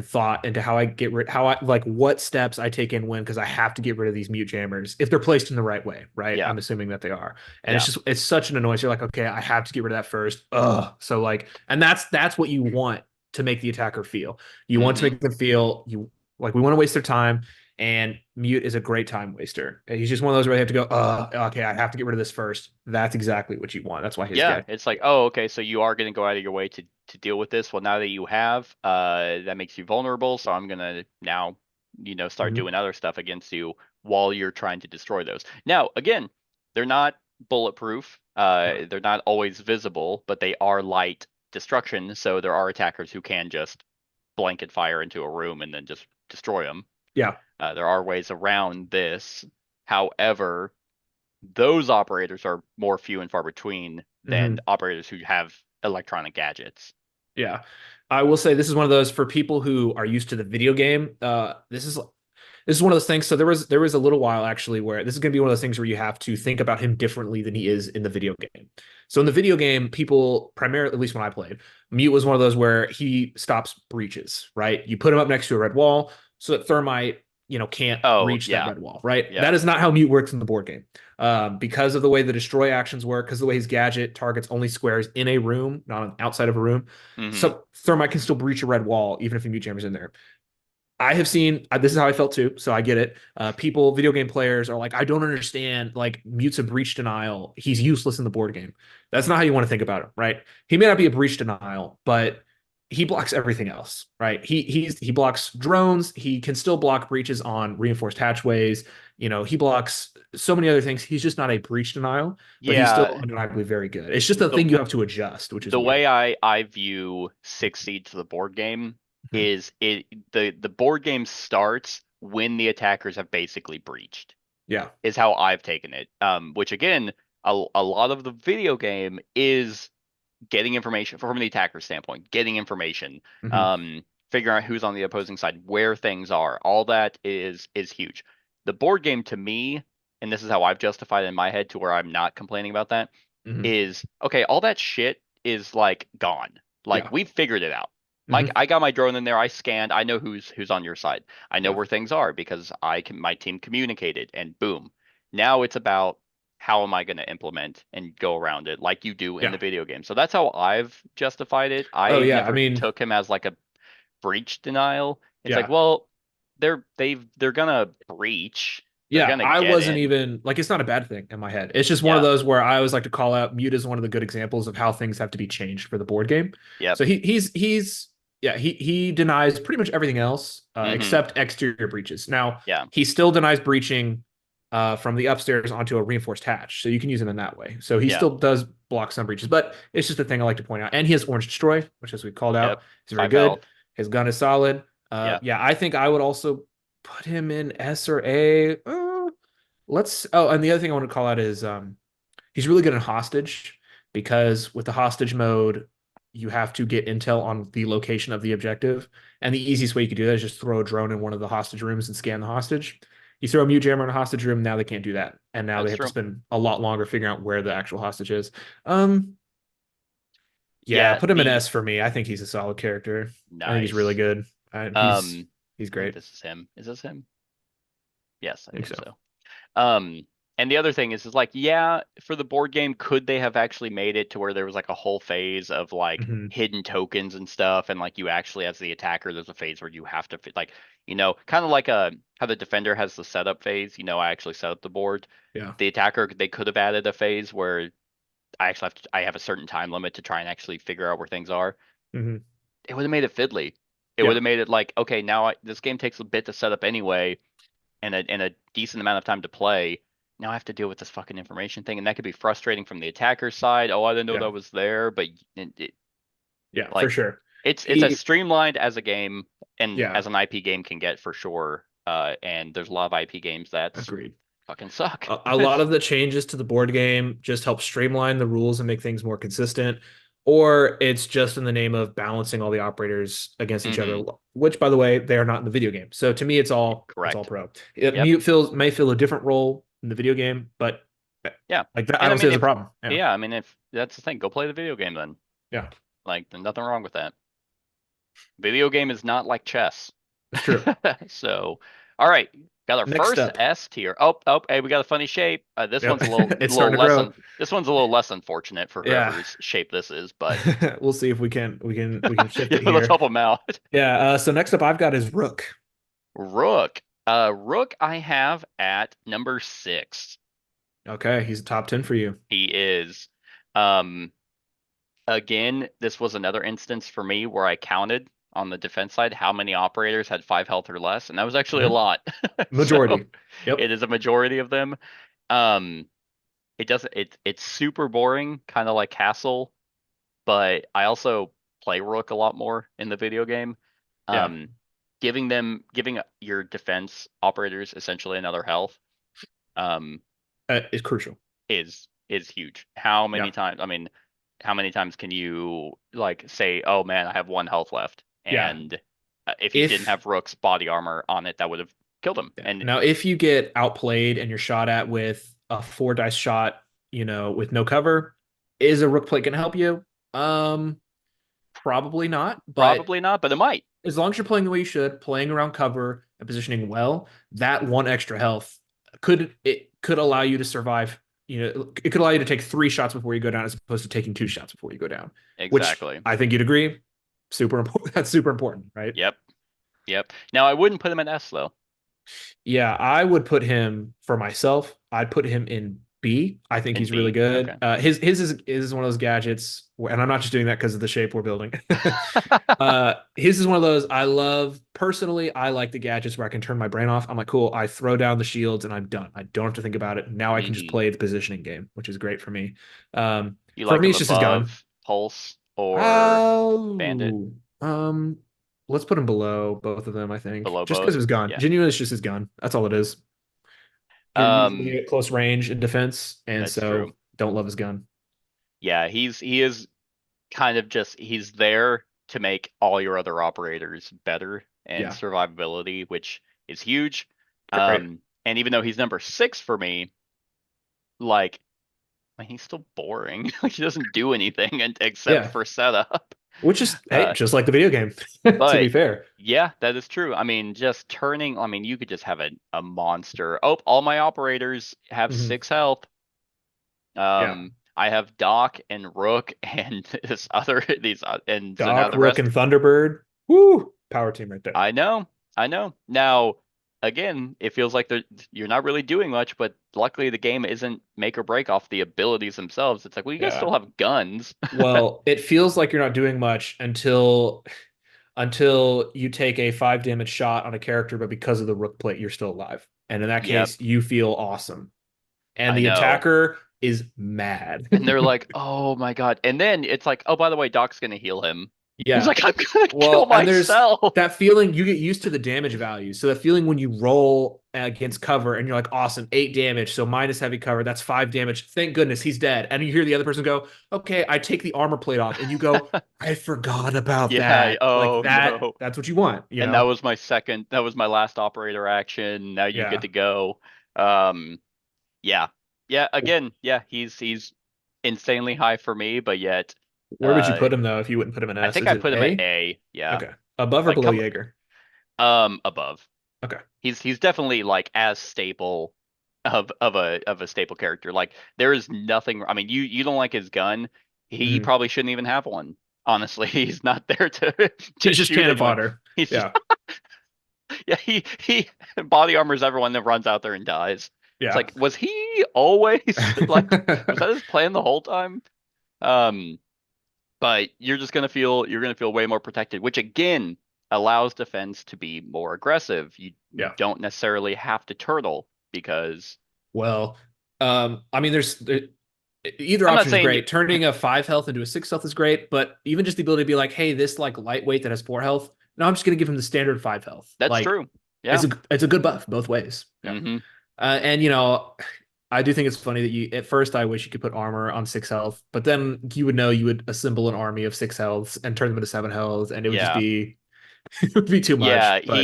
thought into how I get rid how I like what steps I take in when because I have to get rid of these mute jammers if they're placed in the right way, right? Yeah, I'm assuming that they are. And yeah. it's such an annoyance. You're like, okay, I have to get rid of that first. Ugh. So like, and that's what you want to make the attacker feel. You want to Hmm. make them feel you like we want to waste their time. And Mute is a great time waster. He's just one of those where you have to go, okay, I have to get rid of this first. That's exactly what you want. That's why his Yeah, guy. it's like, oh, okay, so you are going to go out of your way to deal with this. Well, now that you have, that makes you vulnerable. So I'm gonna now, start Mhm. doing other stuff against you while you're trying to destroy those. Now, again, they're not bulletproof. No. They're not always visible, but they are light destruction. So there are attackers who can just blanket fire into a room and then just destroy them. Yeah. There are ways around this. However, those operators are more few and far between than Mhm. operators who have electronic gadgets. Yeah. I will say this is one of those for people who are used to the video game. This is one of those things. So there was a little while actually where this is going to be one of those things where you have to think about him differently than he is in the video game. So in the video game, people primarily, at least when I played, Mute was one of those where he stops breaches, right? You put him up next to a red wall so that Thermite, can't Oh, reach that yeah. red wall, right? Yeah. That is not how Mute works in the board game. Because of the way the destroy actions work, because of the way his gadget targets only squares in a room, not outside of a room. Hmm. So Thermite can still breach a red wall even if the Mute Jammer's in there. I have seen this is how I felt too, so I get it. Video game players are like, I don't understand. Like, Mute's a breach denial. He's useless in the board game. That's not how you want to think about him, right? He may not be a breach denial, but he blocks everything else, right? He blocks drones. He can still block breaches on reinforced hatchways. He blocks so many other things. He's just not a breach denial, but he's still Yeah. undeniably very good. It's just a The thing you have to adjust, which is the weird. way I view Six Siege the board game Mhm. is the board game starts when the attackers have basically breached. Yeah. Is how I've taken it. Which again, a lot of the video game is getting information from the attacker standpoint, getting information, Mhm. figuring out who's on the opposing side, where things are. All that is huge. The board game to me, and this is how I've justified it in my head to where I'm not complaining about that, Mhm. is okay, all that shit is like gone. Like Yeah. we've figured it out. Mike, Mhm. I got my drone in there. I scanned. I know who's on your side. I know Yeah. where things are because my team communicated and boom. Now it's about how am I going to implement and go around it like you do in Yeah. the video game. So that's how I've justified it. Oh I yeah. I never mean, took him as like a breach denial. It's like, yeah. well, they're gonna breach. They're Yeah, gonna I get wasn't in. even like it's not a bad thing in my head. It's just one of Yeah. those where I always like to call out Mute is one of the good examples of how things have to be changed for the board game. Yep. So he's yeah, he denies pretty much everything else Mm-hmm. except exterior breaches. Now, Yeah. he still denies breaching from the upstairs onto a reinforced hatch. So you can use him in that way. So he Yeah. still does block some breaches, but it's just a thing I like to point out. And he has Orange Destroy, which as we called out, Yep. is very 5 health. good. His gun is solid. Yeah. Yeah, I think I would also put him in S or A. And the other thing I want to call out is he's really good in hostage because with the hostage mode, you have to get intel on the location of the objective. And the easiest way you could do that is just throw a drone in one of the hostage rooms and scan the hostage. You throw a mute jammer in a hostage room, now they can't do that. And now they That's have to true. spend a lot longer figuring out where the actual hostage is. Um, yeah, Yeah. put him in The S for me. I think he's a solid character. I think he's really nice. good. Um, He's I think great. this is him. Is this him? Yes, I I think think so. so. And the other thing is like, yeah, for the board game, could they have actually made it to where there was like a whole phase of like Mhm. hidden tokens and stuff, and like you actually, as the attacker, there's a phase where you have to like, kind of like how the defender has the setup phase. I actually set up the board. Yeah. The attacker, they could have added a phase where I have a certain time limit to try and actually figure out where things are. Mhm. It would have made it fiddly. It would Yeah. have made it like, okay, now this game takes a bit to set up anyway, and a decent amount of time to play. Now I have to deal with this fucking information thing, and that could be frustrating from the attacker's side. Oh, I didn't know Yeah. that was there, but Yeah, for like sure. it's as He streamlined as a game and Yeah, as an IP game can get for sure. And there's a lot of IP games that agreed. fucking suck. A lot of the changes to the board game just help streamline the rules and make things more consistent, or it's just in the name of balancing all the operators against each Hmm. other, which, by the way, they are not in the video game. So to me, it's all Correct. pro. Yep. Mute may fill a different role in the video game, but Yeah. like that, I And I don't see mean, it as a problem. Yeah, if that's the thing, go play the video game then. yeah, Like, there's nothing wrong with that. Video game is not like chess. it's true. So, all right, got our Next first up, S tier. Oh, hey, we got a funny shape. This yep, one's a it's little starting to less grow. this one's a little less unfortunate for Yeah, whoever's shape this is, but we'll see if we can shift yeah, it let's here. help them out. Yeah. So next up, I've got is Rook. Rook. Rook I have at number 6. Okay, he's a top 10 for you. He is. Um, Again, this was another instance for me where I counted on the defense side how many operators had 5 health or less, and that was actually a Mhm. lot. So Majority. Yep. it is a majority of them. Um, it's super boring, kind of like Castle, but I also play Rook a lot more in the video game. Yeah. Um, giving your defense operators essentially another health, um, Is crucial. is huge. How many Yeah. times? I mean, how many times can you like say, "Oh man, I have 1 health left," Yeah. and if he didn't If have Rook's body armor on it, that would have killed him. yeah. And Now, if you get outplayed and you're shot at with a 4 dice shot, with no cover, is a Rook plate going to help you? Probably not. But probably not, but it might. as long as you're playing the way you should, playing around cover and positioning well, that one extra health could allow you to survive. It could allow you to take 3 shots before you go down, as opposed to taking 2 shots before you go down. Which Exactly. I think you'd agree, super important. That's super important, right? Yep. Yep. Now I wouldn't put him in S though. Yeah, I would put him for myself. I'd put him in B. I think In he's really B. good. Okay. His is one of those gadgets, and I'm not just doing that because of the shape we're building. His is one of those I love personally. I like the gadgets where I can turn my brain off. I'm like, cool. I throw down the shields and I'm done. I don't have to think about it. Now I can just Mhm. play the positioning game, which is great for me. You For like me, him it's just his gun. above Pulse or Bandit? Oh, let's put him below both of them, I think. below Just because both. of his gun. Yeah. Genuinely, it's just his gun. That's all it is. You're Um, usually at close range in defense, and that's true. so don't love his gun. Yeah, he is kind of just he's there to make all your other operators better and Yeah, survivability, which is huge. great. And even though he's number 6 for me, like he's still boring. Like he doesn't do anything except Yeah, for setup. which is hey, Uh, just like the video game. To be but fair. yeah, that is true. I mean, just turning. I mean, you could just have a monster. Oh, all my operators have Mhm. 6 health. Yeah, I have Doc and Rook and this other these and so now Doc, the Rook, rest. and Thunderbird. Woo, power team right there. I know, I know. Now, again, it feels like you're not really doing much, but luckily the game isn't make or break off the abilities themselves. It's like, well, you guys Yeah. still have guns. Well, it feels like you're not doing much until you take a 5 damage shot on a character, but because of the Rook plate, you're still alive. And in that Yep, case, you feel awesome. And I the know. attacker is mad. And they're like, oh my God. And then it's like, oh, by the way, Doc's gonna heal him. He's Yeah. like, I'm gonna kill Well, and there's myself. that feeling you get used to the damage value. So that feeling when you roll against cover and you're like, awesome, 8 damage. So minus heavy cover, that's 5 damage. Thank goodness he's dead. And you hear the other person go, okay, I take the armor plate off. And you go, I forgot about Yeah, that. Like oh that, no. that's what you want, you And that know? was that was my last operator action. Now you get Yeah. to go. Um, yeah. Yeah, again, yeah, he's insanely high for me, but yet Where would you uh put him though if you wouldn't put him in I S? think Is I it put him at A? A. Yeah. Okay. Above or Like below come Jaeger? above. Okay. He's definitely like as staple of a staple character. Like there is nothing. I mean, you don't like his gun. He Mhm. probably shouldn't even have one. Honestly, he's not there to to He's just shoot cannon anyone. fodder. He's just Yeah. yeah, he body armors everyone that runs out there and dies. It's Yeah. like, was he always like was that his plan the whole time? Um, but you're gonna feel way more protected, which again allows defense to be more aggressive. You Yeah. don't necessarily have to turtle because Well, I mean, either I'm not option is saying you great. Turning a 5 health into a 6 health is great, but even just the ability to be like, hey, this like lightweight that has 4 health. No, I'm just gonna give him the standard 5 health. that's Like true. Yeah. it's a good buff both ways. Yeah. Hmm. And I do think it's funny that you at first I wish you could put armor on 6 health, but then you would know you would assemble an army of 6 healths and turn them into 7 health, and it would just Yeah. be it would be too Yeah, much. But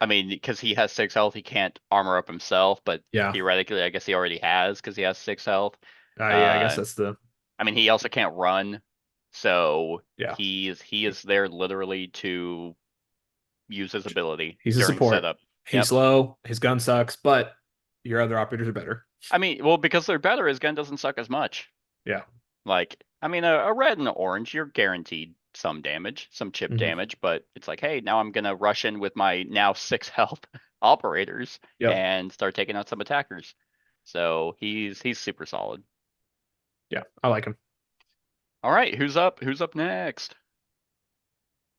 I mean, because he has 6 health, he can't armor up himself, but yeah, theoretically, I guess he already has because he has 6 health. yeah, I guess Uh, that's the I mean, he also can't run, so yeah. he is there literally to use his ability He's a during support. setup. He's Yep. slow. His gun sucks, but your other operators are better. I mean, well, because they're better, his gun doesn't suck as much. Yeah. Like, I mean, a red and an orange, you're guaranteed some damage, some chip Mhm. damage, but it's like, hey, now I'm gonna rush in with my now 6 health operators Yep. and start taking out some attackers. So he's super solid. Yeah. I like him. All right, who's up? Who's up next?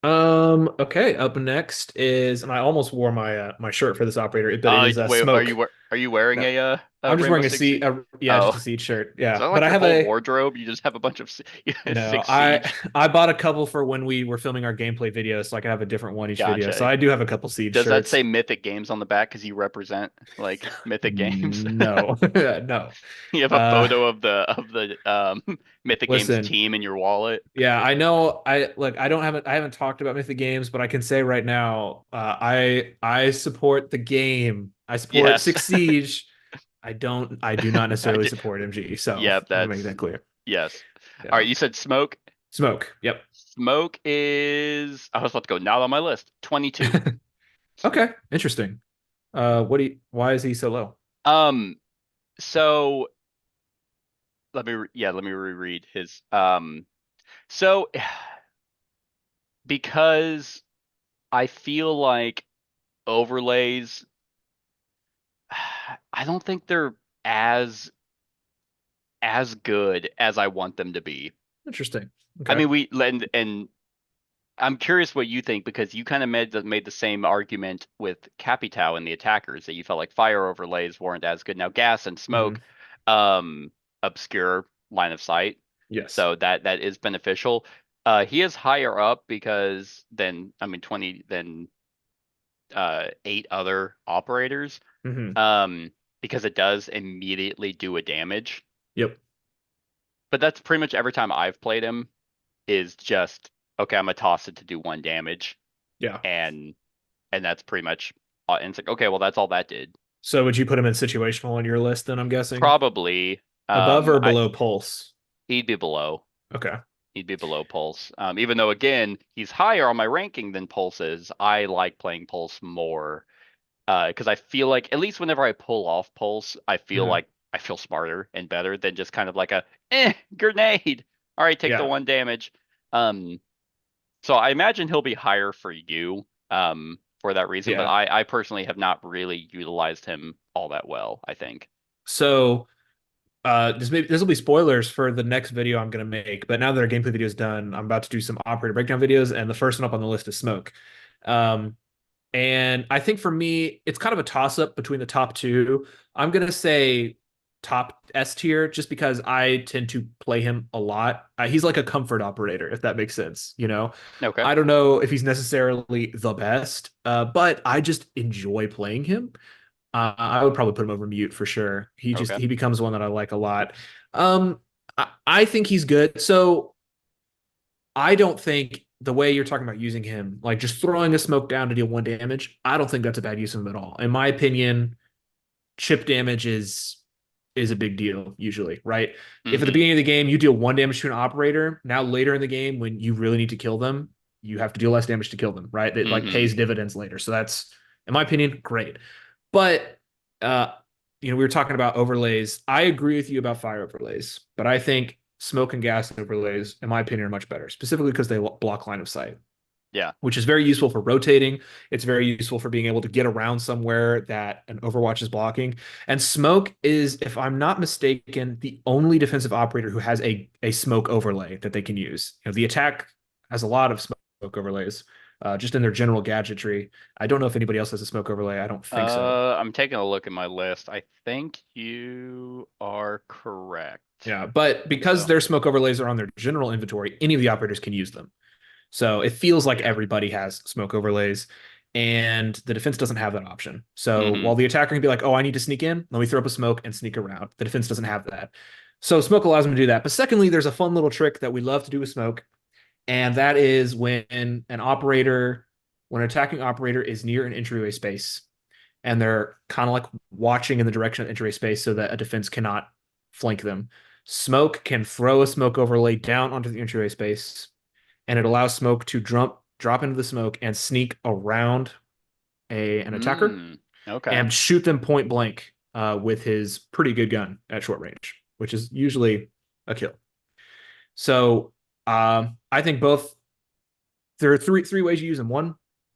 Okay, up next is, and I almost wore my shirt for this operator, but it is Wait, smoke. are you wearing No, a I'm just Rainbow wearing Six Siege? yeah, just Oh, a siege shirt. is Yeah. that But like I your have whole a wardrobe? You just have a bunch of no, Six Siege. I bought a couple for when we were filming our gameplay videos, so I could have a different one each video. So Gotcha. I do have a couple siege Does that shirts. say Mythic Games on the back because you represent like Mythic Games? No. No. You have a Uh photo of the Mythic Games Listen, team in your wallet. yeah, I know. I haven't talked about Mythic Games, but I can say right now, I support the game. I support Yes. Six Siege. I do not I necessarily did. support MG. So Yep, let me make that's that clear. yes. All Yeah. right, you said smoke. Smoke. Yep. Smoke is I was about to go not on my list. 22. Okay. Interesting. Why is he so low? Um, so let me reread his so because I feel like overlays I don't think they're as as good as I want them to be. Interesting. I Okay. mean, and I'm curious what you think because you kind of made the same argument with Capitao and the attackers that you felt like fire overlays weren't as good. Now gas and smoke, Hmm. um, obscure line of sight, Yes. so that is beneficial. He is higher up because then I mean 20 than 8 other operators. Hmm. Because it does immediately do a damage. Yep. But that's pretty much every time I've played him is just okay, I'm gonna toss it to do 1 damage Yeah. and that's pretty much and it's like okay, well that's all that did. So would you put him in situational on your list then, I'm guessing? Probably Above or I below Pulse? he'd be below. Okay. He'd be below Pulse. Even though again, he's higher on my ranking than Pulse is. I like playing Pulse more because I feel like at least whenever I pull off Pulse, I feel Hmm. like I feel smarter and better than just kind of like a grenade. All right, take the Yeah. 1 damage. Um, so I imagine he'll be higher for you for that reason, but Yeah. I personally have not really utilized him all that well, I think. So this will be spoilers for the next video I'm gonna make, but now that our gameplay video is done, I'm about to do some operator breakdown videos, and the first one up on the list is Smoke. Um, and I think for me, it's kind of a toss-up between the top two. I'm gonna say top S tier just because I tend to play him a lot. He's like a comfort operator, if that makes sense, you know. Okay. I don't know if he's necessarily the best, but I just enjoy playing him. I would probably put him over Mute for sure. Okay. He becomes one that I like a lot. Um, I think he's good. So I don't think the way you're talking about using him, like just throwing a smoke down to deal 1 damage, I don't think that's a bad use of him at all. In my opinion, chip damage is a big deal usually, right? If at the Hmm. beginning of the game you deal 1 damage to an operator, now later in the game when you really need to kill them, you have to deal less damage to kill them, right? It like Hmm. pays dividends later. So that's, in my opinion, great. But uh, we were talking about overlays. I agree with you about fire overlays, but I think smoke and gas overlays, in my opinion, are much better, specifically because they block line of sight, Yeah. which is very useful for rotating. It's very useful for being able to get around somewhere that an Overwatch is blocking. And smoke is, if I'm not mistaken, the only defensive operator who has a smoke overlay that they can use. The attack has a lot of smoke overlays, just in their general gadgetry. I don't know if anybody else has a smoke overlay. I don't think so. I'm taking a look at my list. I think you are correct. Yeah, but because So, their smoke overlays are on their general inventory, any of the operators can use them. So it feels like yeah. everybody has smoke overlays, and the defense doesn't have that option. So Hmm. while the attacker can be like, "Oh, I need to sneak in. Let me throw up a smoke and sneak around," the defense doesn't have that. So smoke allows them to do that. But secondly, there's a fun little trick that we love to do with smoke, and that is when an attacking operator is near an entryway space, and they're kind of like watching in the direction of entryway space so that a defense cannot flank them. Smoke can throw a smoke overlay down onto the entryway space, and it allows smoke to drop into the smoke and sneak around an attacker Mm, okay. and shoot them point blank with his pretty good gun at short range, which is usually a kill. So I think both there are three ways you use them. One,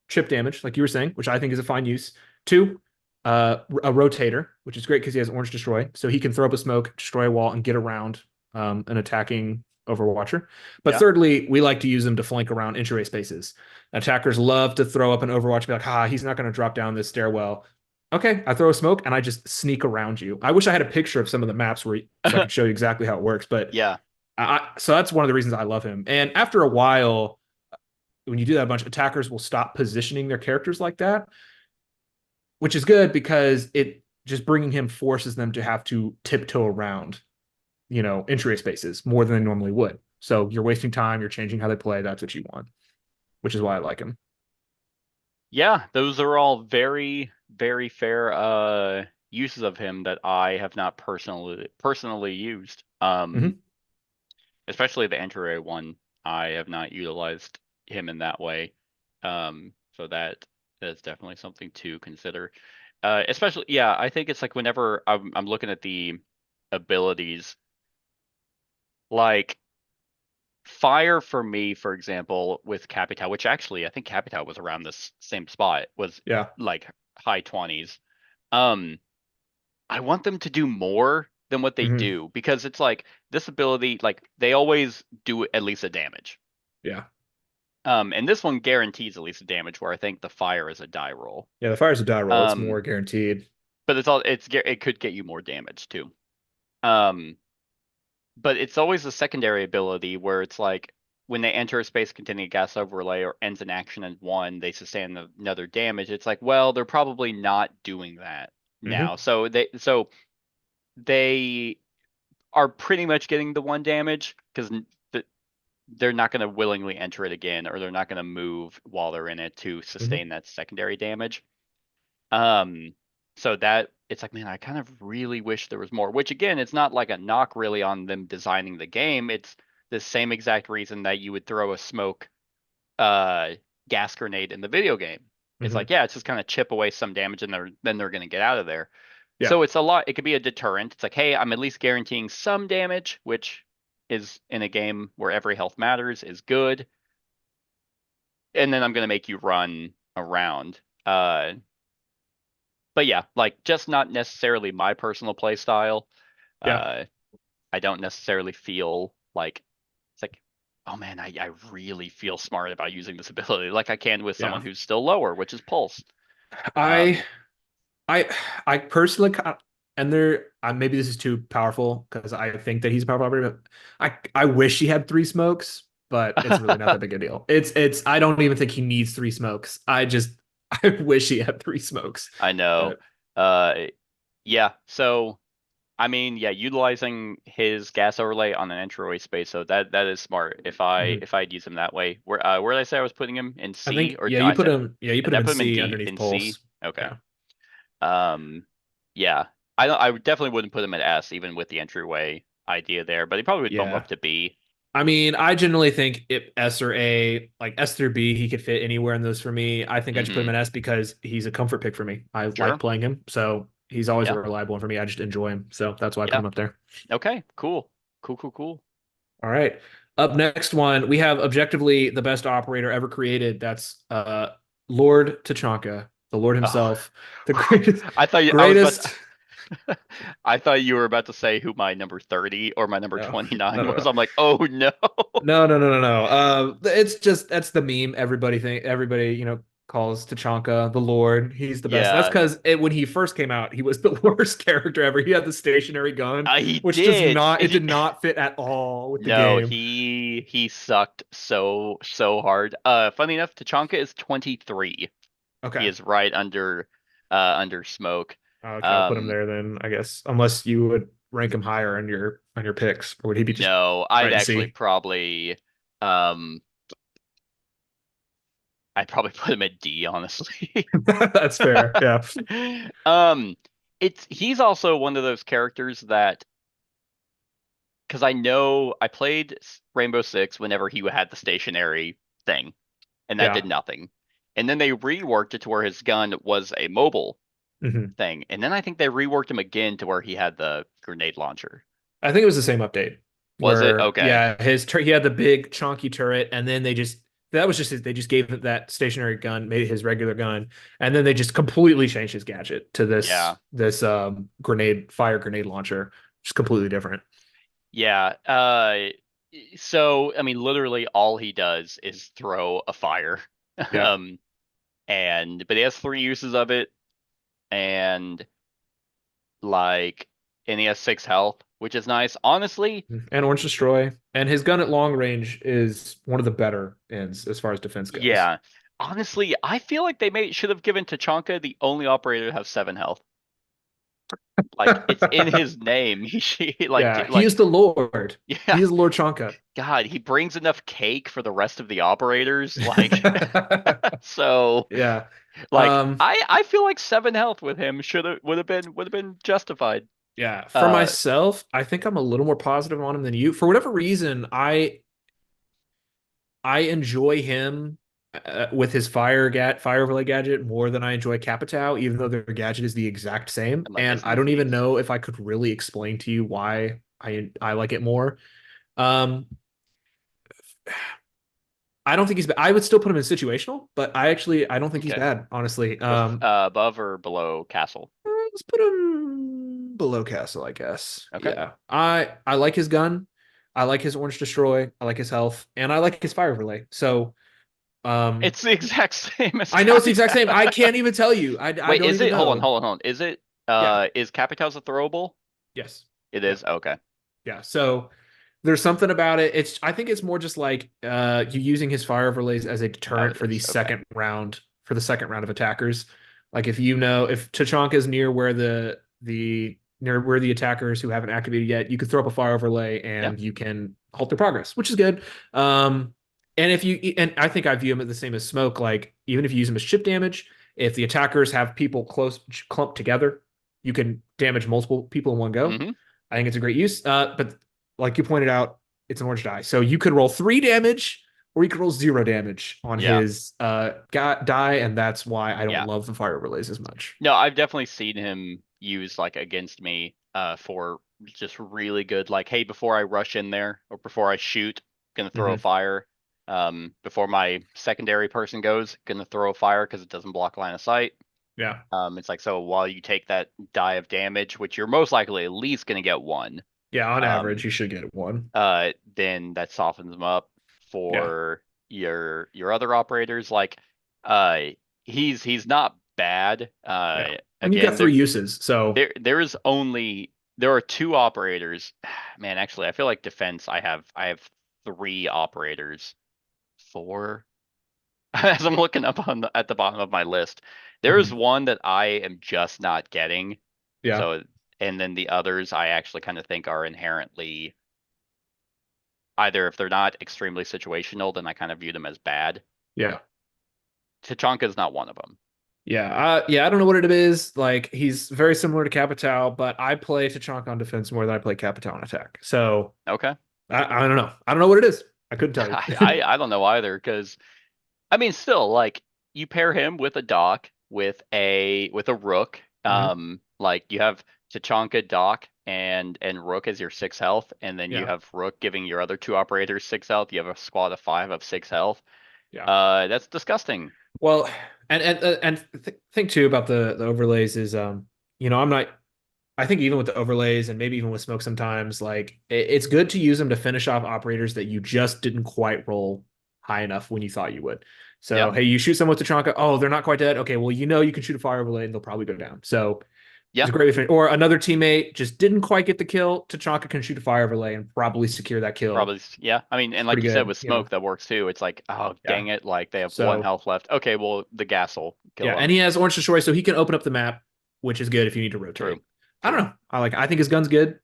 chip damage, like you were saying, which I think is a fine use. Two, a rotator, which is great because he has orange destroy, so he can throw up a smoke, destroy a wall, and get around an attacking Overwatcher. But Yeah. thirdly, we like to use them to flank around entryway spaces. Attackers love to throw up an Overwatch, and be like, he's not going to drop down this stairwell. Okay, I throw a smoke and I just sneak around you. I wish I had a picture of some of the maps so I could show you exactly how it works. But Yeah. so that's one of the reasons I love him. And after a while, when you do that a bunch, attackers will stop positioning their characters like that, which is good because it just bringing him forces them to have to tiptoe around, entryway spaces more than they normally would. So you're wasting time, you're changing how they play. That's what you want, which is why I like him. Yeah, those are all very, very fair uses of him that I have not personally used. Mm-hmm. Especially the entryway one. I have not utilized him in that way. So that is definitely something to consider. Especially, yeah, I think it's like whenever I'm looking at the abilities, like fire for me, for example, with Capital, which actually I think Capital was around this same spot, was Yeah. like high 20s. Um, I want them to do more than what they Mm-hmm. do because it's like this ability, like they always do at least a damage. Yeah. And this one guarantees at least a damage where I think the fire is a die roll. Yeah. The fire's a die roll. It's Um, more guaranteed. but it could get you more damage too. Um, but it's always a secondary ability where it's like when they enter a space containing a gas overlay or ends an action in 1, they sustain another damage. It's like, well, they're probably not doing that now. So they are pretty much getting the 1 damage because they're not going to willingly enter it again, or they're not going to move while they're in it to sustain that secondary damage. So that it's like, man, I kind of really wish there was more, which again, it's not like a knock really on them designing the game. It's the same exact reason that you would throw a smoke gas grenade in the video game. It's like, yeah, it's just kind of chip away some damage and then they're going to get out of there. Yeah. So it's a lot. It could be a deterrent. It's like, hey, I'm at least guaranteeing some damage, which is in a game where every health matters is good. And then I'm going to make you run around. But yeah, like just not necessarily my personal play style. Yeah. I don't necessarily feel like it's like, oh man, I really feel smart about using this ability like I can with someone who's still lower, which is Pulse. I personally, and maybe this is too powerful because I think that he's a powerful operator, but I wish he had 3 smokes, but it's really not that big a deal. I don't even think he needs 3 smokes. I wish he had 3 smokes. I know. Yeah. So, I mean, yeah, utilizing his gas overlay on an entryway space, so that is smart. If I'd use him that way, where did I say I was putting him in C? I think, or you put him in C D, underneath in Pulse. C? Okay. Yeah. I definitely wouldn't put him at S, even with the entryway idea there, but he probably would bump up to B. I mean, I generally think if S or A, like S through B, he could fit anywhere in those for me. I think I just put him in S because he's a comfort pick for me. I like playing him, so he's always a reliable one for me. I just enjoy him, so that's why I put him up there. Okay, cool. All right. Up next one, we have objectively the best operator ever created. That's Lord Tachanka, the Lord himself, the greatest. I thought you were about to say who my number 30 or my number 29 was. I'm like, oh no. No. That's the meme. Everybody calls Tachanka the Lord. He's the best. That's because when he first came out, he was the worst character ever. He had the stationary gun, which did not fit at all with the game. No, he sucked so hard. Funny enough, Tachanka is 23. Okay. He is right under Smoke. Okay, I'll put him there then, I guess. Unless you would rank him higher on your picks, or would he be just? No, I'd actually probably I'd probably put him at D, honestly. That's fair. Yeah. He's also one of those characters that, because I know I played Rainbow Six whenever he had the stationary thing, and that did nothing. And then they reworked it to where his gun was a mobile thing, and then I think they reworked him again to where he had the grenade launcher. I think it was the same update. Was it? Okay. Yeah, he had the big chunky turret, and then they just gave him that stationary gun, made it his regular gun, and then they just completely changed his gadget to this fire grenade launcher, just completely different. Yeah. So I mean, literally all he does is throw a fire. Yeah. But he has 3 uses of it. And he has 6 health, which is nice, honestly. And Orange Destroy, and his gun at long range is one of the better ends as far as defense goes. Yeah, honestly, I feel like they should have given Tachanka the only operator to have 7 health. Like it's in his name. He is the Lord. Yeah, he is Lord Chanka. God, he brings enough cake for the rest of the operators. Like, so yeah. Like I feel like 7 health with him would have been justified. Yeah, for myself, I think I'm a little more positive on him than you. For whatever reason, I enjoy him with his fire overlay gadget more than I enjoy Capitao, even though their gadget is the exact same. And I don't even know if I could really explain to you why I like it more. I don't think he's bad. I would still put him in situational, but I don't think he's bad, honestly. Above or below Castle? Let's put him below Castle, I guess. Okay. Yeah. I like his gun. I like his Orange Destroy. I like his health, and I like his fire overlay. So, it's the exact same. I know it's the exact same. I can't even tell you. Wait, is it? Hold on. Is it? Is Capitals a throwable? Yes. It is. Okay. Yeah. So There's something about it. I think it's more just like you using his fire overlays as a deterrent for the second round of attackers. Like if Tachanka is near where the attackers who haven't activated yet, you could throw up a fire overlay and you can halt their progress, which is good. And I think I view him as the same as smoke. Like even if you use him as chip damage, if the attackers have people close clumped together, you can damage multiple people in one go. Mm-hmm. I think it's a great use. But like you pointed out, it's an orange die. So you could roll 3 damage or you could roll 0 damage on his die, and that's why I don't love the fire overlays as much. No, I've definitely seen him used like against me for just really good, like, hey, before I rush in there or before I shoot, gonna throw a fire. Before my secondary person goes, gonna throw a fire because it doesn't block line of sight. Yeah. It's like, so while you take that die of damage, which you're most likely at least gonna get 1. Yeah, on average, you should get 1. Then that softens them up for your other operators. Like, he's not bad. And you got 3 uses, so there are 2 operators. Man, actually, I feel like defense. I have 3 operators. 4. As I'm looking up at the bottom of my list, there is one that I am just not getting. Yeah. So, and then the others I actually kind of think are inherently either, if they're not extremely situational, then I kind of view them as bad. Yeah. Tachanka is not one of them. Yeah, I don't know what it is. Like he's very similar to Capital, but I play Tachanka on defense more than I play Capital on attack. So okay, I don't know. I don't know what it is. I couldn't tell you. I don't know either, because I mean, still, like, you pair him with a Doc with a Rook. Like you have Tachanka, Doc, and Rook as your 6 health, and then you have Rook giving your other 2 operators 6 health. You have a squad of 5 of 6 health. That's disgusting. Well, and think too about the overlays is I think even with the overlays and maybe even with smoke sometimes, like it's good to use them to finish off operators that you just didn't quite roll high enough when you thought you would. So hey, you shoot someone with Tachanka, oh, they're not quite dead. Okay, well, you can shoot a fire overlay and they'll probably go down. So it's a great way to finish. Or another teammate just didn't quite get the kill. Tachanka can shoot a fire overlay and probably secure that kill. Probably, yeah. I mean, and like you said with smoke, that works too. It's like, oh, dang it, like they have 1 health left. Okay, well, the gas will kill him. And he has Orange Destroy, so he can open up the map, which is good if you need to rotate. True. I don't know. I think his gun's good.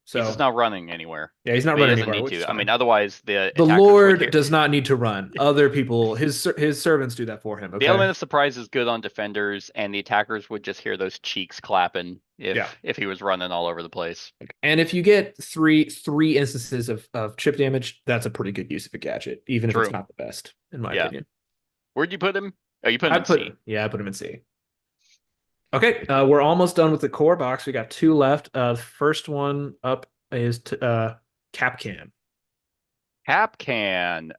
So he's just not running anywhere. Yeah, he's not running anywhere. Need to. I mean, otherwise the Lord does not need to run. Other people, his servants do that for him. Okay? The element of surprise is good on defenders, and the attackers would just hear those cheeks clapping if he was running all over the place. And if you get three instances of chip damage, that's a pretty good use of a gadget, even if it's not the best, in my opinion. Where'd you put him? Oh, you put him in C. Yeah, I put him in C. Okay, we're almost done with the core box. We got 2 left. First one up is Kapkan. Kapkan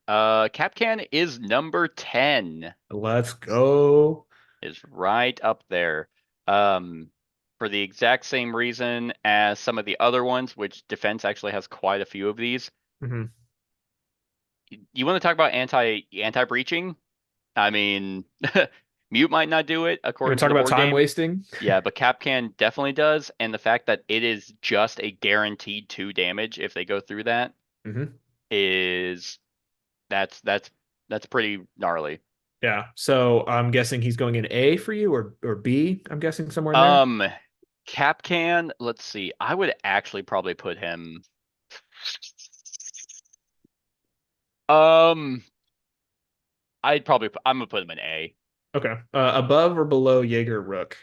is number 10. Let's go. Is right up there. For the exact same reason as some of the other ones, which defense actually has quite a few of these. You want to talk about anti-breaching? I mean, Mute might not do it according to the board game. Talk about time wasting. Yeah, but Kapkan definitely does, and the fact that it is just a guaranteed 2 damage if they go through that is that's pretty gnarly. Yeah. So I'm guessing he's going in A for you or B. I'm guessing somewhere in there. Kapkan. Let's see. I would actually probably put him. I'm gonna put him in A. Okay. Above or below Jager Rook?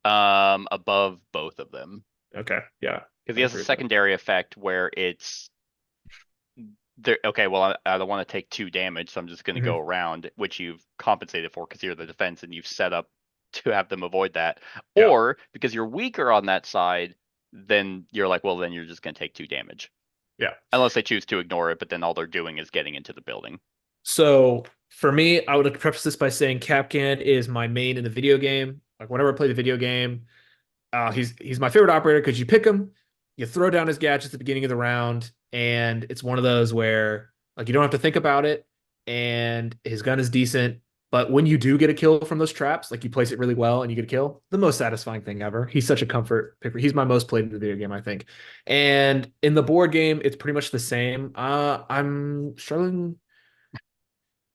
Above both of them. Okay. Yeah. Because he has a secondary effect where it's there. Okay, well, I don't want to take 2 damage, so I'm just going to go around, which you've compensated for because you're the defense and you've set up to have them avoid that. Yeah. Or because you're weaker on that side, then you're like, well, then you're just going to take 2 damage. Yeah. Unless they choose to ignore it, but then all they're doing is getting into the building. So for me, I would preface this by saying Kapkan is my main in the video game. Like whenever I play the video game, he's my favorite operator because you pick him, you throw down his gadgets at the beginning of the round, and it's one of those where like you don't have to think about it, and his gun is decent. But when you do get a kill from those traps, like you place it really well and you get a kill, the most satisfying thing ever. He's such a comfort picker. He's my most played in the video game, I think. And in the board game, it's pretty much the same. I'm struggling.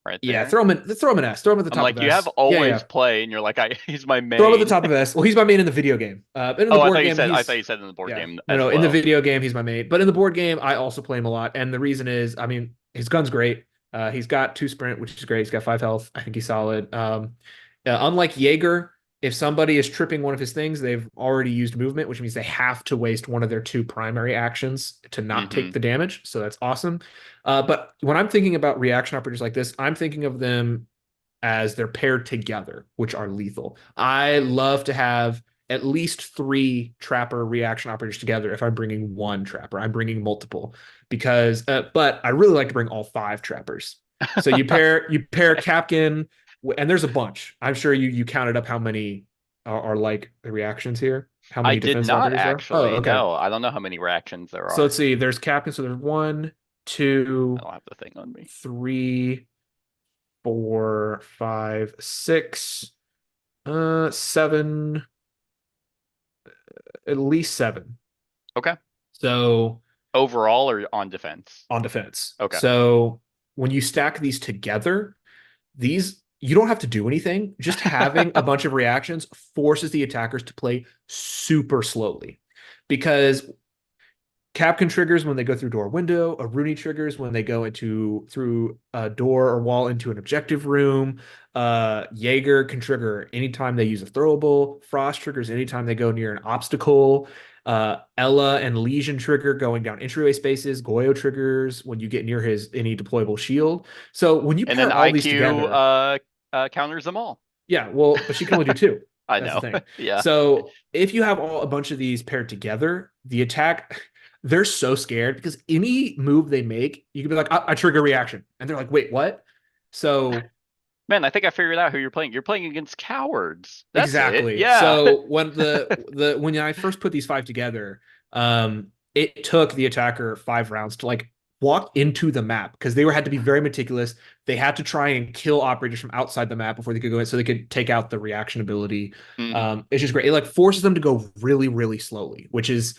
right Yeah, there. throw him an S. Throw him at the I'm top of like, you have S. Yeah, always yeah. play, and you're like, he's my Throw him at the main. top of S. Well, he's my main in the video game. But in the Oh, board game, I thought he's you said in the board yeah. game No, as no. In the well. video game, he's my main. But in the board game, I also play him a lot. And the reason is, I mean, his gun's great. He's got 2 sprint, which is great. He's got 5 health. I think he's solid. Unlike Jaeger, if somebody is tripping one of his things, they've already used movement, which means they have to waste one of their 2 primary actions to not take the damage. So that's awesome. But when I'm thinking about reaction operators like this, I'm thinking of them as they're paired together, which are lethal. I love to have at least 3 trapper reaction operators together. If I'm bringing 1 trapper, I'm bringing multiple because, but I really like to bring all 5 trappers. So you pair Kapkan, and there's a bunch. I'm sure you counted up how many are like the reactions here. How I many did defense not operators there? Oh, actually. okay. No, I don't know how many reactions there So are. let's see. There's Kapkan. So there's 1, 2, I don't have the thing on me. 3, 4, 5, 6, 7, at least 7. Okay. So Overall or on defense? on defense. Okay. So when you stack these together, these you don't have to do anything. Just having a bunch of reactions forces the attackers to play super slowly because Kapkan triggers when they go through door or window. Aruni triggers when they go through a door or wall into an objective room. Jaeger can trigger anytime they use a throwable. Frost triggers anytime they go near an obstacle. Ella and Lesion trigger going down entryway spaces. Goyo triggers when you get near any deployable shield. So when you And then pair all these IQ together, counters them all. yeah, well, but she can only do 2. I That's the know. thing. Yeah. So if you have a bunch of these paired together, the attack, they're so scared because any move they make, you can be like, I trigger reaction. And they're like, wait, what? So Man, I think I figured out who you're playing. You're playing against cowards. That's it. exactly. Yeah. So when when I first put these 5 together, it took the attacker 5 rounds to like walk into the map because they had to be very meticulous. They had to try and kill operators from outside the map before they could go in, so they could take out the reaction ability. It's just great. It like forces them to go really, really slowly, which is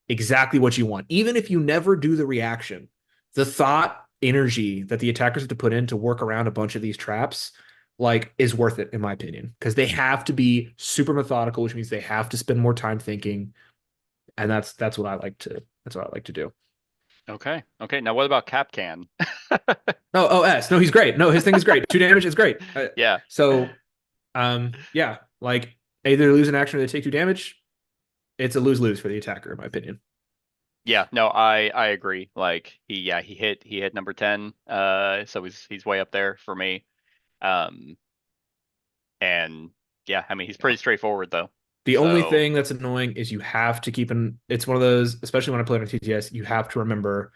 exactly what you want. Even if you never do the reaction, the thought energy that the attackers have to put in to work around a bunch of these traps like is worth it in my opinion because they have to be super methodical, which means they have to spend more time thinking, and that's what I like to do. Okay. Okay. Now what about Kapkan? Oh, S. No, he's great. No, his thing is great. 2 damage is great. Yeah. So, yeah, like either lose an action or they take 2 damage. It's a lose-lose for the attacker, in my opinion. Yeah, no, I agree. Like he hit number 10. So he's way up there for me. Um and yeah, I mean he's pretty straightforward though. The only So thing that's annoying is you have to keep it's one of those, especially when I play on TTS, you have to remember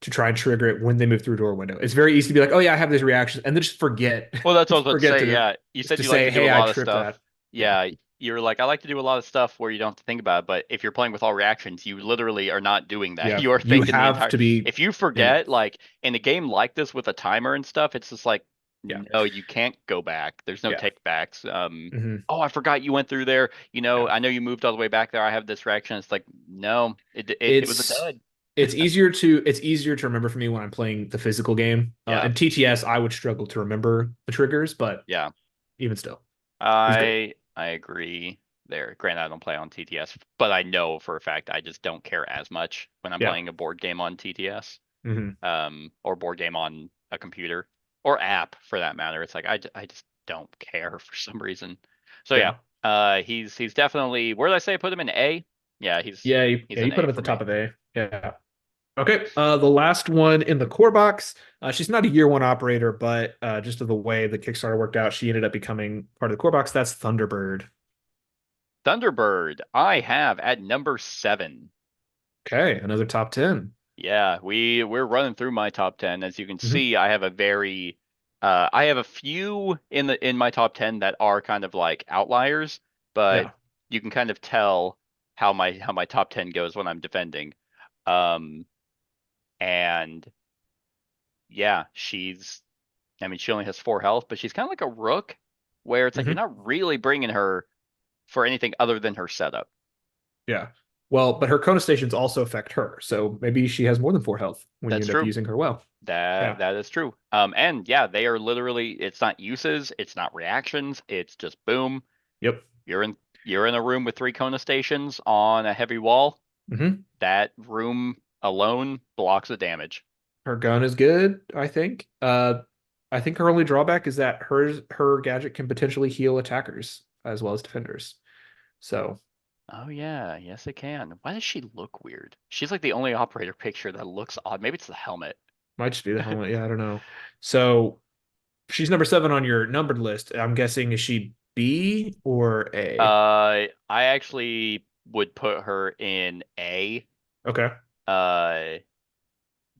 to try and trigger it when they move through a door window. It's very easy to be like, oh yeah, I have these reactions, and then just forget. well, that's what I was about to forget say. Yeah, you said to you like say, to do hey, a I lot of tripped stuff. that. Yeah, you're like, I like to do a lot of stuff where you don't have to think about it. But if you're playing with all reactions, you literally are not doing that. Yeah, You are you thinking the have entire. to be. If you forget, like in a game like this with a timer and stuff, it's just like, Yeah. no, you can't go back. There's no Yeah. take backs. Mhm. Oh, I forgot you went through there. Yeah. I know you moved all the way back there. I have this reaction. It's like, no, it was a dud. It's easier to remember for me when I'm playing the physical game. Yeah. In TTS, I would struggle to remember the triggers, but Yeah. even still, I agree there. Granted, I don't play on TTS, but I know for a fact I just don't care as much when I'm Yeah. playing a board game on TTS, Mhm. or board game on a computer or app for that matter. It's like I just don't care for some reason. So yeah, he's definitely. Where did I say I put him in A? Yeah, he's Yeah, you an put A him at for the top me. of A. Yeah. Okay. The last one in the core box. She's not a year 1 operator, but just of the way the Kickstarter worked out, she ended up becoming part of the core box. That's Thunderbird. Thunderbird, I have at number 7. Okay, another top 10. Yeah, we're running through my top 10. As you can Mhm. see, I have a few in my top 10 that are kind of like outliers, but Yeah. you can kind of tell how my top 10 goes when I'm defending. And yeah, she's I mean, she only has 4 health, but she's kind of like a Rook, where it's like you're not really bringing her for anything other than her setup. Yeah. Well, but her Kona stations also affect her, so maybe she has more than 4 health when you That's end up true. using her well. Yeah. That is true. And yeah, they are literally. It's not uses. It's not reactions. It's just boom. Yep. You're in a room with 3 Kona stations on a heavy wall. Mm-hmm. That room alone blocks the damage. Her gun is good, I think. I think her only drawback is that her gadget can potentially heal attackers as well as defenders. So, Oh yeah, yes it can. Why does she look weird? She's like the only operator picture that looks odd. Maybe it's the helmet. might just be the helmet. Yeah, I don't know. So, she's number 7 on your numbered list. I'm guessing, is she B or A? I actually would put her in A. Okay.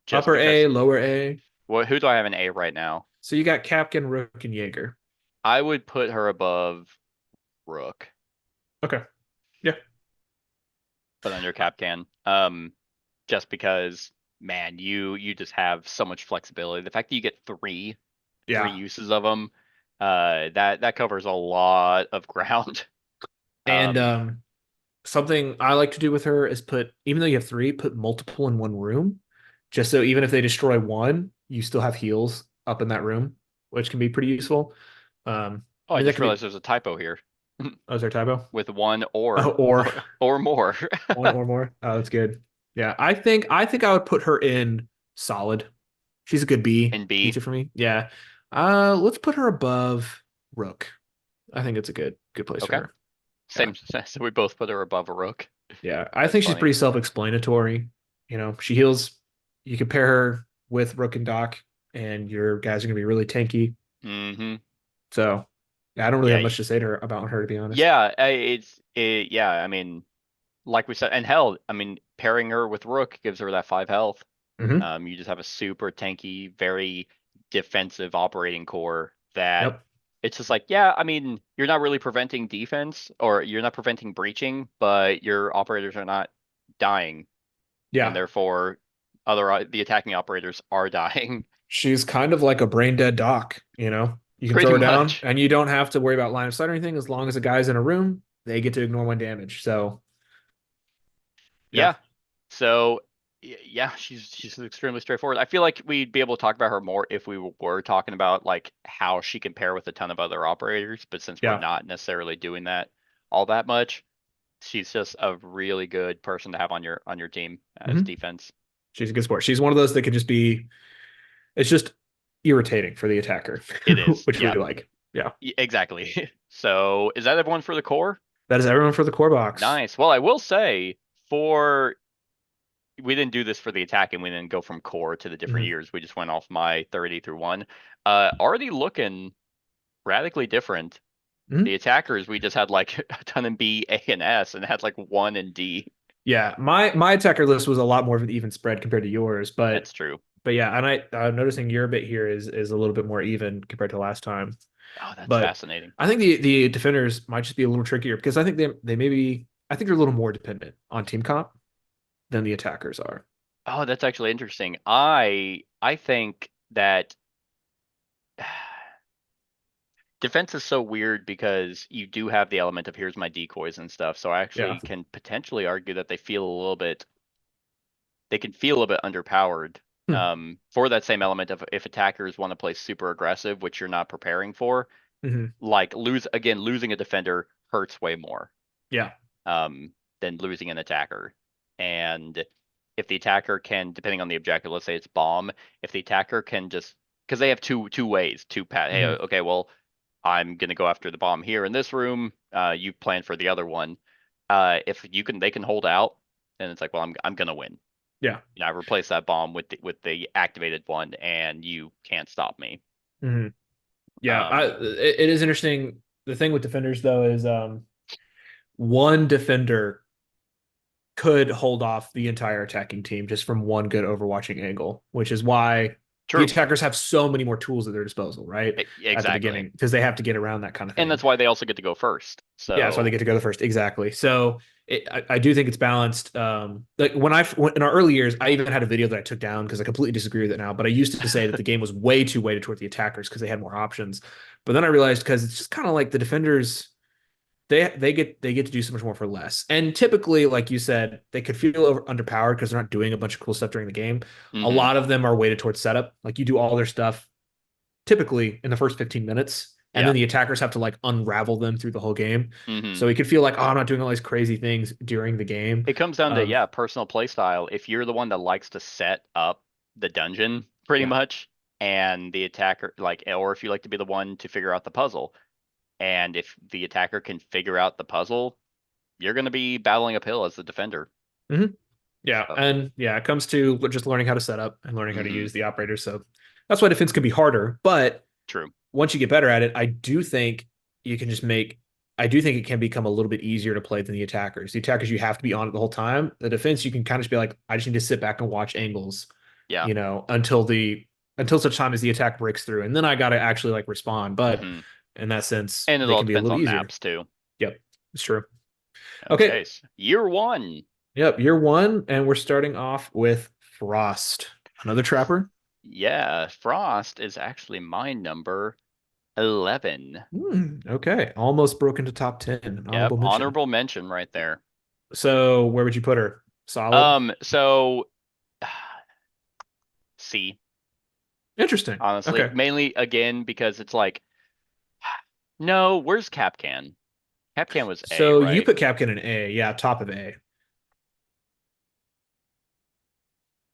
Just Upper A, because. lower A. Who do I have in A right now? So you got Kapkan, Rook, and Jager. I would put her above Rook, Okay. Yeah. but under Kapkan. Just because, man, you just have so much flexibility. The fact that you get three Yeah. uses of them, that covers a lot of ground. And something I like to do with her is even though you have 3, put multiple in one room. Just so even if they destroy one, you still have heals up in that room, which can be pretty useful. Oh, I just realized there's a typo here. Oh, is there a typo? With one or or more. one or more. Oh, that's good. Yeah, I think I would put her in solid. She's a good B. In B for me. Yeah. Let's put her above Rook. I think it's a good place for her. Same. Yeah. So we both put her above a Rook. Yeah, I think she's pretty self-explanatory. She heals. You compare her with Rook and Doc, and your guys are gonna be really tanky. Mm-hmm. So, yeah, I don't really have much to say about her, to be honest. Yeah, yeah. I mean, like we said, and hell, I mean, pairing her with Rook gives her that 5 health. Mm-hmm. You just have a super tanky, very defensive operating core that it's just like, yeah, I mean, you're not really preventing defense or you're not preventing breaching, but your operators are not dying. Yeah. And therefore, the attacking operators are dying. She's kind of like a brain dead Doc, You can Pretty throw her down, much. and you don't have to worry about line of sight or anything. As long as the guy's in a room, they get to ignore 1 damage. So, yeah. So, yeah, she's extremely straightforward. I feel like we'd be able to talk about her more if we were talking about like how she can pair with a ton of other operators. But since we're not necessarily doing that all that much, she's just a really good person to have on your team as defense. She's a good sport. She's one of those that can just be. It's just irritating for the attacker. It is, which we like. Yeah, exactly. So, is that everyone for the core? That is everyone for the core box. Nice. Well, I will say we didn't do this for the attack, and we didn't go from core to the different years. We just went off my 30 through 1. Already looking radically different. The attackers, we just had like a ton in B, A, and S, and had like 1 in D. Yeah, my attacker list was a lot more of an even spread compared to yours, but that's true. But yeah, and I'm noticing your bit here is a little bit more even compared to last time. Oh, that's fascinating. I think the defenders might just be a little trickier because I think they may be. I think they're a little more dependent on team comp than the attackers are. Oh, that's actually interesting. I think that defense is so weird because you do have the element of here's my decoys and stuff. So I actually can potentially argue that they can feel a little bit underpowered. For that same element of if attackers want to play super aggressive, which you're not preparing for, like losing a defender hurts way more. Yeah. Than losing an attacker. And if the attacker can, depending on the objective, let's say it's bomb, if the attacker can just, because they have two ways to pat. Hey, okay, well, I'm gonna go after the bomb here in this room. You plan for the other one. If they can hold out, and it's like, well, I'm gonna win. Yeah. I replace that bomb with the activated one, and you can't stop me. Yeah, it is interesting. The thing with defenders though is one defender could hold off the entire attacking team just from one good overwatching angle, which is why the attackers have so many more tools at their disposal, right? Exactly. At the beginning, because they have to get around that kind of thing. And that's why they also get to go first. So yeah, that's why they get to go first. Exactly. So I do think it's balanced. Like in our early years, I even had a video that I took down because I completely disagree with it now. But I used to say that the game was way too weighted toward the attackers because they had more options. But then I realized because it's just kind of like the defenders, they get to do so much more for less. And typically, like you said, they could feel underpowered because they're not doing a bunch of cool stuff during the game. A Hmm. lot of them are weighted towards setup. Like you do all their stuff typically in the first 15 minutes, and Yeah. then the attackers have to like unravel them through the whole game. Hmm. So it could feel like, oh, I'm not doing all these crazy things during the game. It comes down to, Um, yeah, personal play style. If you're the one that likes to set up the dungeon pretty yeah. much, and the attacker like, or if you like to be the one to figure out the puzzle, and if the attacker can figure out the puzzle, you're going to be battling uphill as the defender. hmm Yeah, So, and yeah, it comes to just learning how to set up and learning how to hmm use the operators. So that's why defense can be harder. But true. once you get better at it, I do think you can just make. I do think it can become a little bit easier to play than the attackers. The attackers you have to be on it the whole time. The defense you can kind of just be like, I just need to sit back and watch angles, Yeah. until such time as the attack breaks through, and then I got to actually like respond. But Hmm. in that sense, And it they all can be a depends little on easier. maps too. Yep, it's true. Okay, Okay. Year one. yep, year one, and we're starting off with Frost, another trapper. Yeah, Frost is actually my number 11. Okay, almost broke into top 10. An Yep, honorable mention. honorable mention right there. So where would you put her? Solid. So C, Interesting. honestly, Okay. mainly again because it's like, no, where's Kapkan? Kapkan was A, So you right? put Kapkan in A. Yeah, top of A.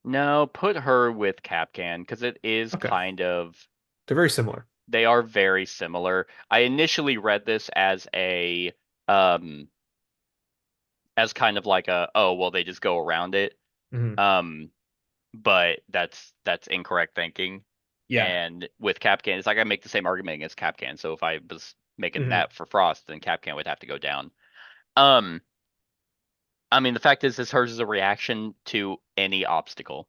No, put her with Kapkan because it is Okay. kind of, They're very similar. they are very similar. I initially read this as a um as kind of like a, oh well, they just go around it. hmm Um, but that's incorrect thinking. Yeah. And with Kapkan, it's like I make the same argument against Kapkan. So if I was making hmm that for Frost, then Kapkan would have to go down. Um, I mean, the fact is hers is a reaction to any obstacle.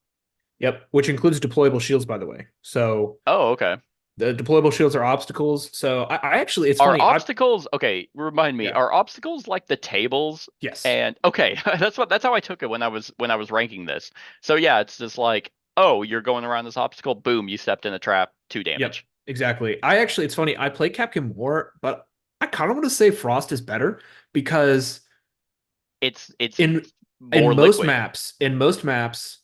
Yep. Which includes deployable shields, by the way. So Oh, okay. the deployable shields are obstacles. So I actually, it's Are funny. obstacles okay? Remind me. Yeah. Are obstacles like the tables? Yes. And okay, that's how I took it when I was ranking this. So yeah, it's just like, oh, you're going around this obstacle, boom, you stepped in a trap, 2 Yep. damage. Exactly. It's funny. I play Capcom more, but I kind of want to say Frost is better because It's in more liquid. in most maps,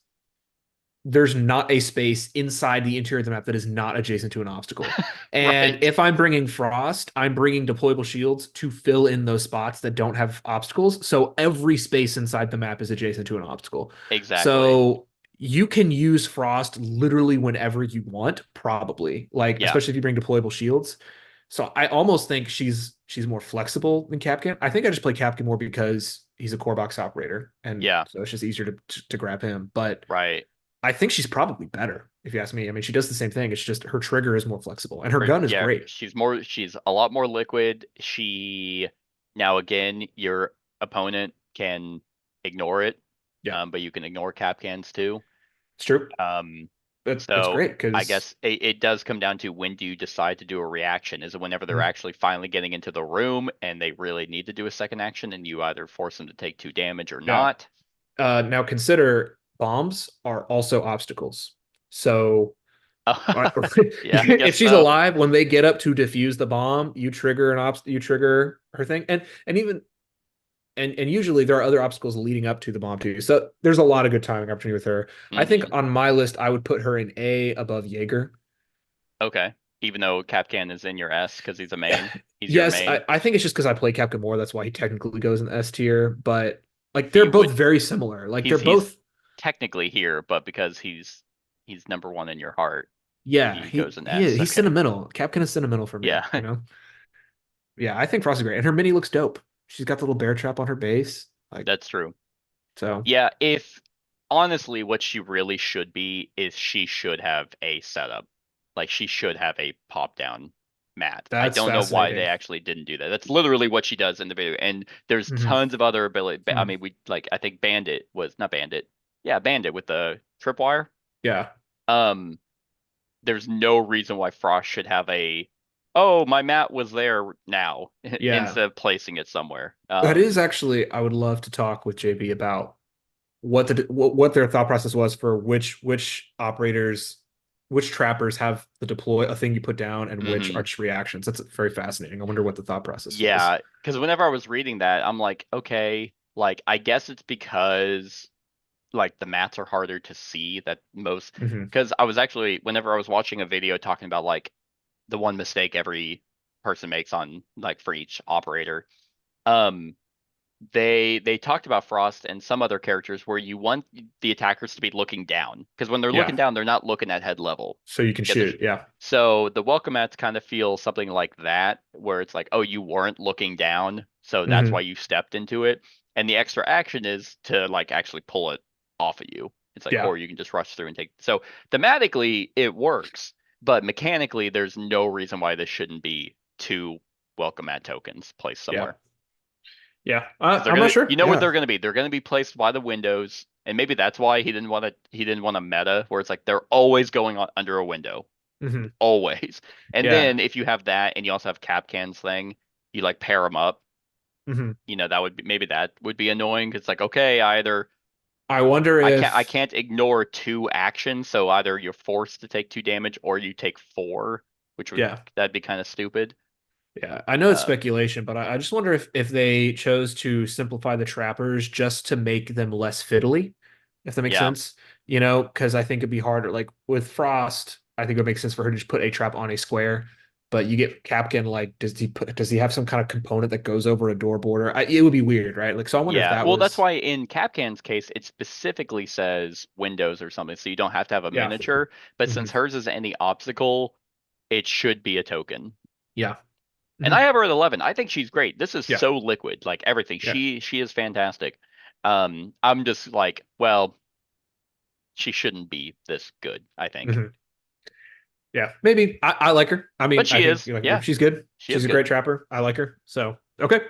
there's not a space inside the interior of the map that is not adjacent to an obstacle. And Right. if I'm bringing Frost, I'm bringing deployable shields to fill in those spots that don't have obstacles. So every space inside the map is adjacent to an obstacle. Exactly. So you can use Frost literally whenever you want, probably. Like, Yeah. especially if you bring deployable shields. So I almost think she's more flexible than Capcan. I think I just play Capcan more because he's a core box operator, and Yeah. so it's just easier to grab him. But Right. I think she's probably better, if you ask me. I mean, she does the same thing. It's just her trigger is more flexible, and her Right. gun is Yeah. great. She's a lot more liquid. She now again, your opponent can ignore it. Yeah, But you can ignore cap cans too. it's true. Um, It's so great I because guess it does come down to when do you decide to do a reaction? Is it whenever they're Mhm. actually finally getting into the room and they really need to do a second action and you either force them to take 2 damage or Yeah. not? Now consider bombs are also obstacles. So Yeah, I guess if she's so. alive when they get up to defuse the bomb, you trigger her thing, and even and usually there are other obstacles leading up to the bomb too. So there's a lot of good timing opportunity with her. I think Hmm. on my list I would put her in A above Jaeger. Okay. Even though Capcan is in your S because he's a main. He's your Yes, main. I think it's just because I play Capcom more. That's why he technically goes in the S tier. But like they're He both would very similar. Like they're he's both technically here, but because he's number one in your heart, yeah, he goes in he is S. he's Okay. sentimental. Capcom is sentimental for me, Yeah. you know? Yeah, I think Frost is great. And her mini looks dope. She's got the little bear trap on her base. Like That's true. so Yeah, if honestly what she really should be is she should have a setup. Like she should have a pop down mat. I that's don't know why they fascinating. actually didn't do that. That's literally what she does in the video. And there's hmm tons of other ability. I hmm mean, we like I think Bandit was not Bandit. Yeah, Bandit with the tripwire. Yeah. Um, there's no reason why Frost should have a oh, my mat was there now Yeah. instead of placing it somewhere. That is actually, I would love to talk with JB about what their thought process was for which operators, which trappers have the deploy a thing you put down and which Mhm. are just reactions. That's very fascinating. I wonder what the thought process was. Yeah, because whenever I was reading that, I'm like, okay, like I guess it's because like the mats are harder to see that most Hmm. because I was actually whenever I was watching a video talking about like the one mistake every person makes on like for each operator, um they talked about Frost and some other characters where you want the attackers to be looking down because when they're Yeah. looking down, they're not looking at head level. So you can Yeah, shoot. Yeah. so the welcome mats kind of feel something like that, where it's like, oh, you weren't looking down, so that's why Hmm. you stepped into it. And the extra action is to like actually pull it off of you. It's like, Yeah. or you can just rush through and take. So thematically, it works, but mechanically, there's no reason why this shouldn't be two welcome mat tokens placed Yeah. somewhere. Yeah. Because they're I'm not gonna, sure. you know what Yeah. they're gonna be. They're gonna be placed by the windows, and maybe that's why he didn't want a meta where it's like they're always going on under a window Hmm. always. And Yeah. then if you have that and you also have Kapkan's thing, you like pair them up. Hmm. That would be maybe that would be annoying. It's like okay, either I wonder I if, can't ignore two actions, so either you're forced to take two damage or you take four, which would yeah. that'd be kind of stupid. Yeah, I know it's Um, speculation, but I just wonder if they chose to simplify the trappers just to make them less fiddly, if that makes yeah, sense. Because I think it'd be harder. Like with Frost, I think it would make sense for her to just put a trap on a square. But you get Capkin, like, does he have some kind of component that goes over a door border? It would be weird, right? Like, so I wonder if yeah. that Well, that's was, why in Kapkan's case, it specifically says windows or something, so you don't have to have a yeah. miniature. But Hmm. since hers is any obstacle, it should be a token. Yeah. And Hmm. I have her at 11. I think she's great. This is Yeah. so liquid, like everything. Yeah. She is fantastic. I'm just like, well, she shouldn't be this good, I think. Hmm. Yeah. Maybe I like her. I But mean, I she think is. you like her. Yeah, She's good. she She's is a good. great trapper. I like her. So, okay.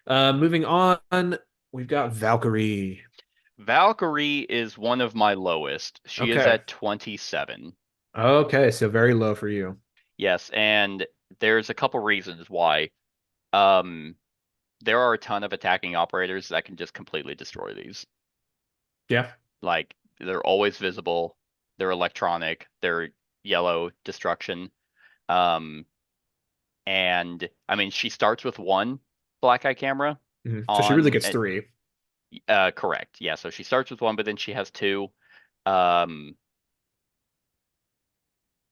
Moving on, we've got Valkyrie. Valkyrie is one of my lowest. She is Okay. at 27. Okay, so very low for you. Yes, and there's a couple reasons why. Um, there are a ton of attacking operators that can just completely destroy these. Yeah. Like they're always visible, they're electronic, they're yellow destruction. Um, and I mean, she starts with one black eye camera So she really on, gets three. correct. Yeah, so she starts with one, but then she has two. Um,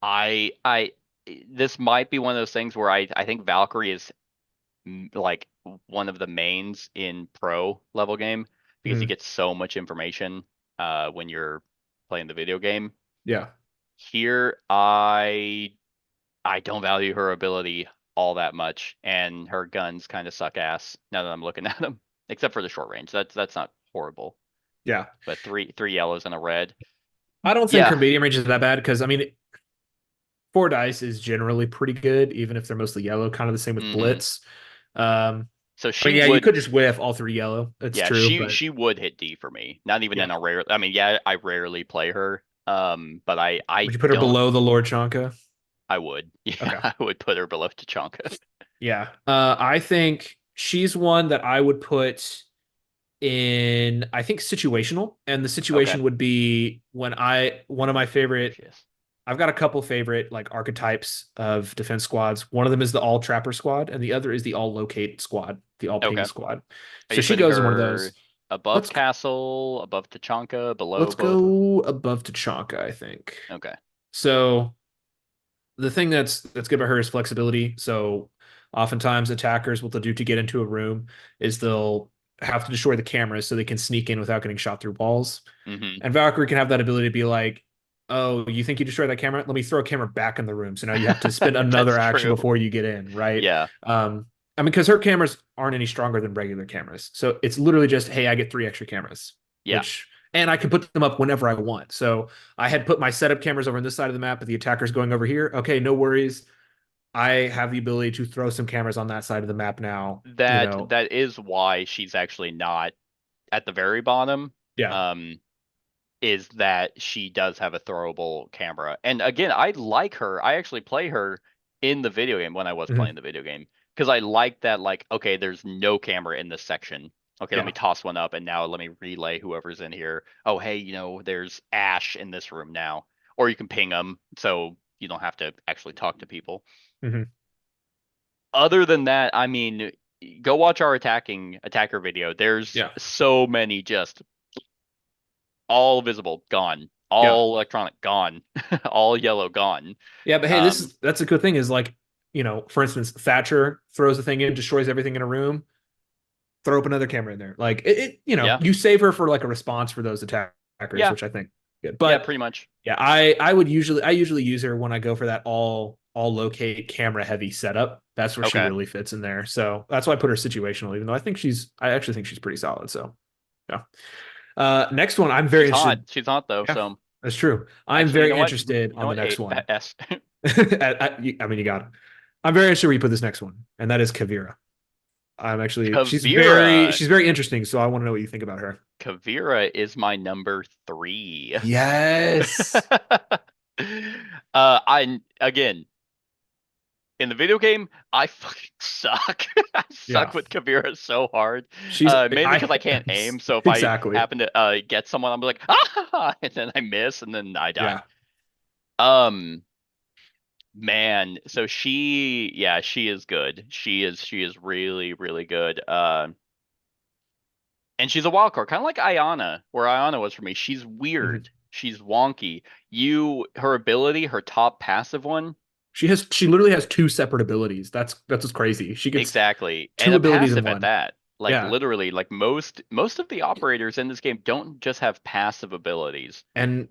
I this might be one of those things where I think Valkyrie is like one of the mains in pro level game because you Mhm. get so much information when you're playing the video game. Yeah. Here, I don't value her ability all that much, and her guns kind of suck ass now that I'm looking at them. Except for the short range. That's not horrible. Yeah. But three yellows and a red. I don't think her Yeah. medium range is that bad because I mean, four dice is generally pretty good, even if they're mostly yellow. Kind of the same with hmm Blitz. Um, So I she mean, yeah, you would, could just whiff all three yellow. It's yeah, true, she but she would hit D for me. Not even yeah. in a rare. I mean, yeah, I rarely play her. But Would I you put her don't. below the Lord Chanka? I would. Yeah, Okay. I would put her below Tachanka. Yeah. I think she's one that I would put in, I think, situational. And the Okay. situation would be one of my There favorite, she is. I've got a couple favorite like archetypes of defense squads. One of them is the all trapper squad, and the other is the all locate squad, the all ping Okay. squad. Are So you she putting goes in one of those. her above Let's Castle, above Tachanka, below let's both? go above Tachanka, I think. Okay. So the thing that's good about her is flexibility. So oftentimes attackers, what they'll do to get into a room is they'll have to destroy the cameras so they can sneak in without getting shot through walls. hmm And Valkyrie can have that ability to be like, oh, you think you destroyed that camera? Let me throw a camera back in the room. So now you have to spend another That's action true. before you get in, right? Yeah. I mean, because her cameras aren't any stronger than regular cameras. So it's literally just, hey, I get three extra cameras, Yeah. and I can put them up whenever I want. So I had put my setup cameras over on this side of the map, but the attacker's going over here. Okay, no worries. I have the ability to throw some cameras on that side of the map now. That is why she's actually not at the very bottom. Yeah. Um, is that she does have a throwable camera. And again, I like her. I actually play her in the video game when I was playing the video game, because I like that, like, okay, there's no camera in this section. Okay, let me toss one up, and now let me relay whoever's in here. Oh, hey, there's Ash in this room now. Or you can ping them, so you don't have to actually talk to people. Other than that, I mean, go watch our attacker video. There's so many just all visible, gone. All electronic, gone. All yellow, gone. Yeah, but hey, that's a good thing is like, for instance, Thatcher throws the thing in, destroys everything in a room, throw up another camera in there. Like you save her for like a response for those attackers, which I think good. But pretty much. Yeah, I usually use her when I go for that all locate camera heavy setup. That's where she really fits in there. So that's why I put her situational, even though I actually think she's pretty solid. So yeah. Next one, I'm very interested. She's hot though, so that's true. I'm very interested on the next one. I mean, you got it. I'm very interested where you put this next one, and that is Caveira. I'm actually she's very interesting, so I want to know what you think about her. Caveira is my number 3. Yes. Again, in the video game, I fucking suck. I suck with Caveira so hard. Mainly because I can't aim. So if I happen to get someone, I'm like, and then I miss, and then I die. Man, so she is good. She is really, really good. And she's a wild card, kind of like Ayana, where Ayana was for me. She's weird. She's wonky. Her ability, her top passive one. She literally has 2 separate abilities. That's what's crazy. She gets 2 and abilities passive in one. At that. Like literally, like most of the operators in this game don't just have passive abilities. And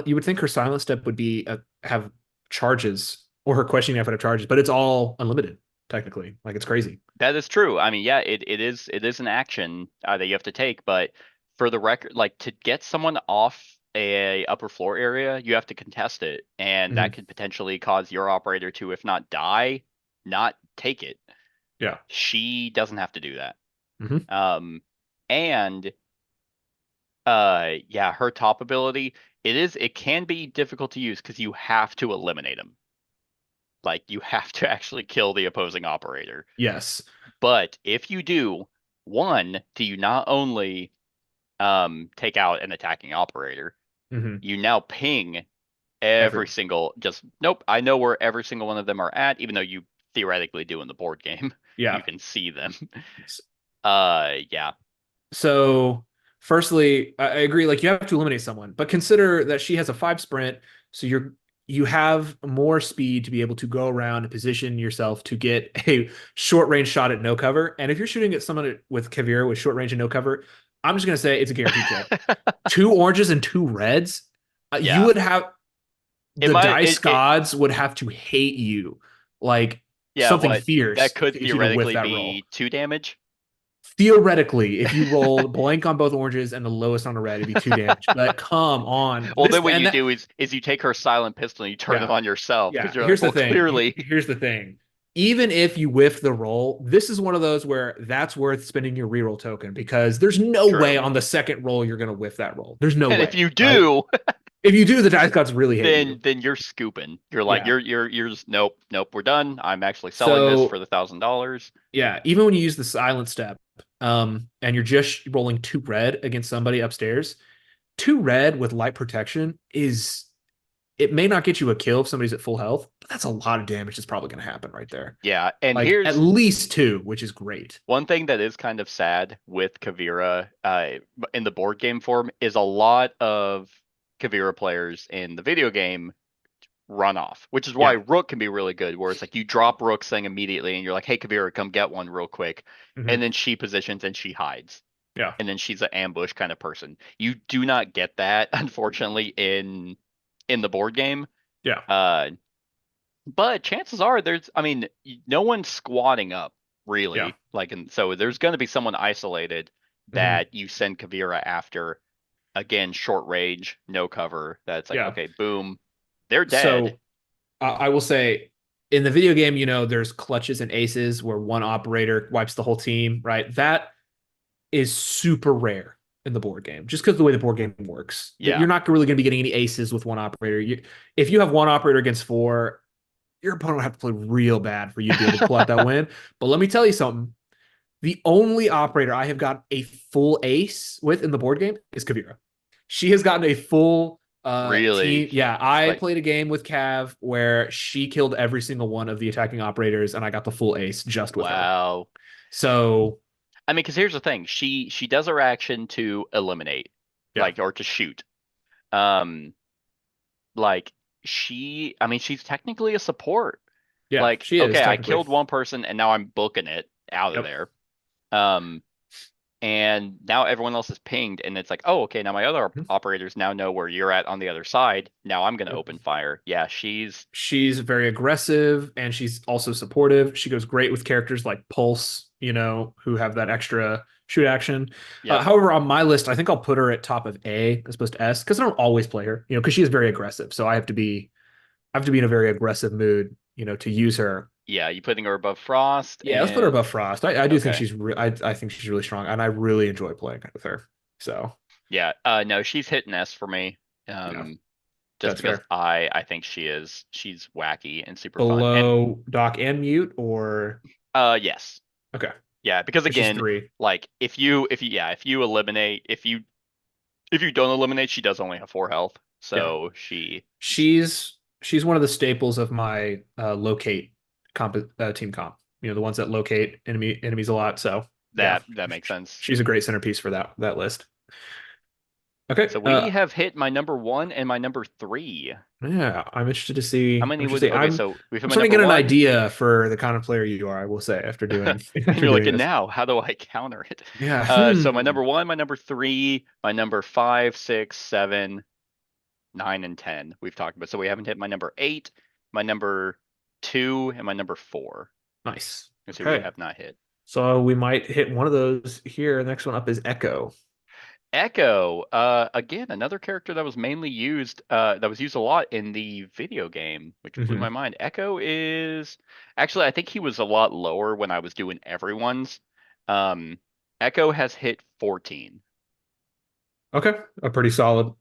you would think her silent step would be have charges, or her questioning effort of charges, but it's all unlimited technically. Like, it's crazy. That is true. I mean, yeah, it is an action that you have to take, but for the record, like, to get someone off a upper floor area, you have to contest it, and that could potentially cause your operator to, if not die, not take it. Yeah. She doesn't have to do that. Her top ability, it can be difficult to use because you have to eliminate them. Like, you have to actually kill the opposing operator. Yes. But if you do, you not only take out an attacking operator, you now ping every single, I know where every single one of them are at, even though you theoretically do in the board game. Yeah. You can see them. So firstly, I agree, like, you have to eliminate someone, but consider that she has a 5 sprint, so you have more speed to be able to go around and position yourself to get a short range shot at no cover. And if you're shooting at someone with Caveira with short range and no cover, I'm just going to say it's a guaranteed kill. 2 oranges and 2 reds. You would have dice gods would have to hate you. Like, something fierce. That could theoretically be 2 damage. Theoretically, if you roll blank on both oranges and the lowest on a red, it'd be 2 damage. But come on. Well, then what you do is you take her silent pistol and you turn it on yourself. Yeah. Here's the thing. Clearly. Here's the thing. Even if you whiff the roll, this is one of those where that's worth spending your reroll token, because there's no way on the second roll you're going to whiff that roll. There's no way. If you do, if you do, the dice gods really hate you. Then you're scooping. You're like, you're just nope, we're done. I'm actually selling this for the $1,000. Yeah, even when you use the silent step, and you're just rolling 2 red against somebody upstairs, 2 red with light protection it may not get you a kill if somebody's at full health, but that's a lot of damage that's probably going to happen right there. Yeah, and like, here's at least 2, which is great. One thing that is kind of sad with Caveira in the board game form is a lot of Caveira players in the video game run off, which is why Rook can be really good, where it's like you drop Rook's thing immediately and you're like, hey, Caveira, come get one real quick. And then she positions and she hides. Yeah. And then she's an ambush kind of person. You do not get that, unfortunately, in the board game. Yeah. But chances are no one's squatting up really. Yeah. And so there's going to be someone isolated that you send Caveira after. Again, short range, no cover. That's like, okay, boom, they're dead. So I will say, in the video game, there's clutches and aces where one operator wipes the whole team, right? That is super rare in the board game, just because of the way the board game works. Yeah. You're not really going to be getting any aces with one operator. If you have one operator against 4, your opponent would have to play real bad for you to be able to pull out that win. But let me tell you something. The only operator I have got a full ace with in the board game is Caveira. She has gotten a full Really? team. Yeah, I Like, played a game with Cav where she killed every single one of the attacking operators, and I got the full ace just with her. wow. So I mean, because here's the thing. She does her action to eliminate, Yeah. like, or to shoot. Um, like I mean, she's technically a support. yeah, Like, she is okay, I technically. killed one person and now I'm booking it out of Yep. there. And now everyone else is pinged, and it's like, oh, okay, now my other Mhm. operators now know where you're at on the other side. Now I'm gonna Yep. open fire. Yeah, she's She's very aggressive and she's also supportive. She goes great with characters like Pulse, who have that extra shoot action. yeah, However, on my list, I think I'll put her at top of A as opposed to S because I don't always play her, because she is very aggressive. So I have to be in a very aggressive mood, to use her. yeah. You putting her above Frost Yeah, let's put her and above Frost. I do think okay, I think she's really strong, and I really enjoy playing with her. So yeah. No, she's hitting S for me. yeah, Just that's because fair. I think she's wacky and super fun. And Below Doc and Mute, or yes. okay, Yeah, because so she's again, 3. like if you eliminate if you don't eliminate, she does only have 4 health. Yeah, So she's one of the staples of my locate team comp. The ones that locate enemies a lot. So yeah, that makes sense. she's a great centerpiece for that list. Okay, So we have hit my number 1 and my number 3. yeah, I'm interested to see. How I'm many interested would to see. okay, I'm so we've hit I'm my starting to number get an 1. idea for the kind of player you are. I will say after doing And after you're like, doing and this. now how do I counter it? Yeah. So my number 1, my number 3, my number 5, 6, 7, 9, and 10 we've talked about. So we haven't hit my number 8, my number 2, and my number 4. Nice. Let's see, we Okay. have not hit. So we might hit one of those here. The next one up is Echo. Echo, again, another character that was mainly used, that was used a lot in the video game, which blew Hmm. my mind. Echo is actually, I think he was a lot lower when I was doing everyone's. Um, Echo has hit 14. Okay. A pretty solid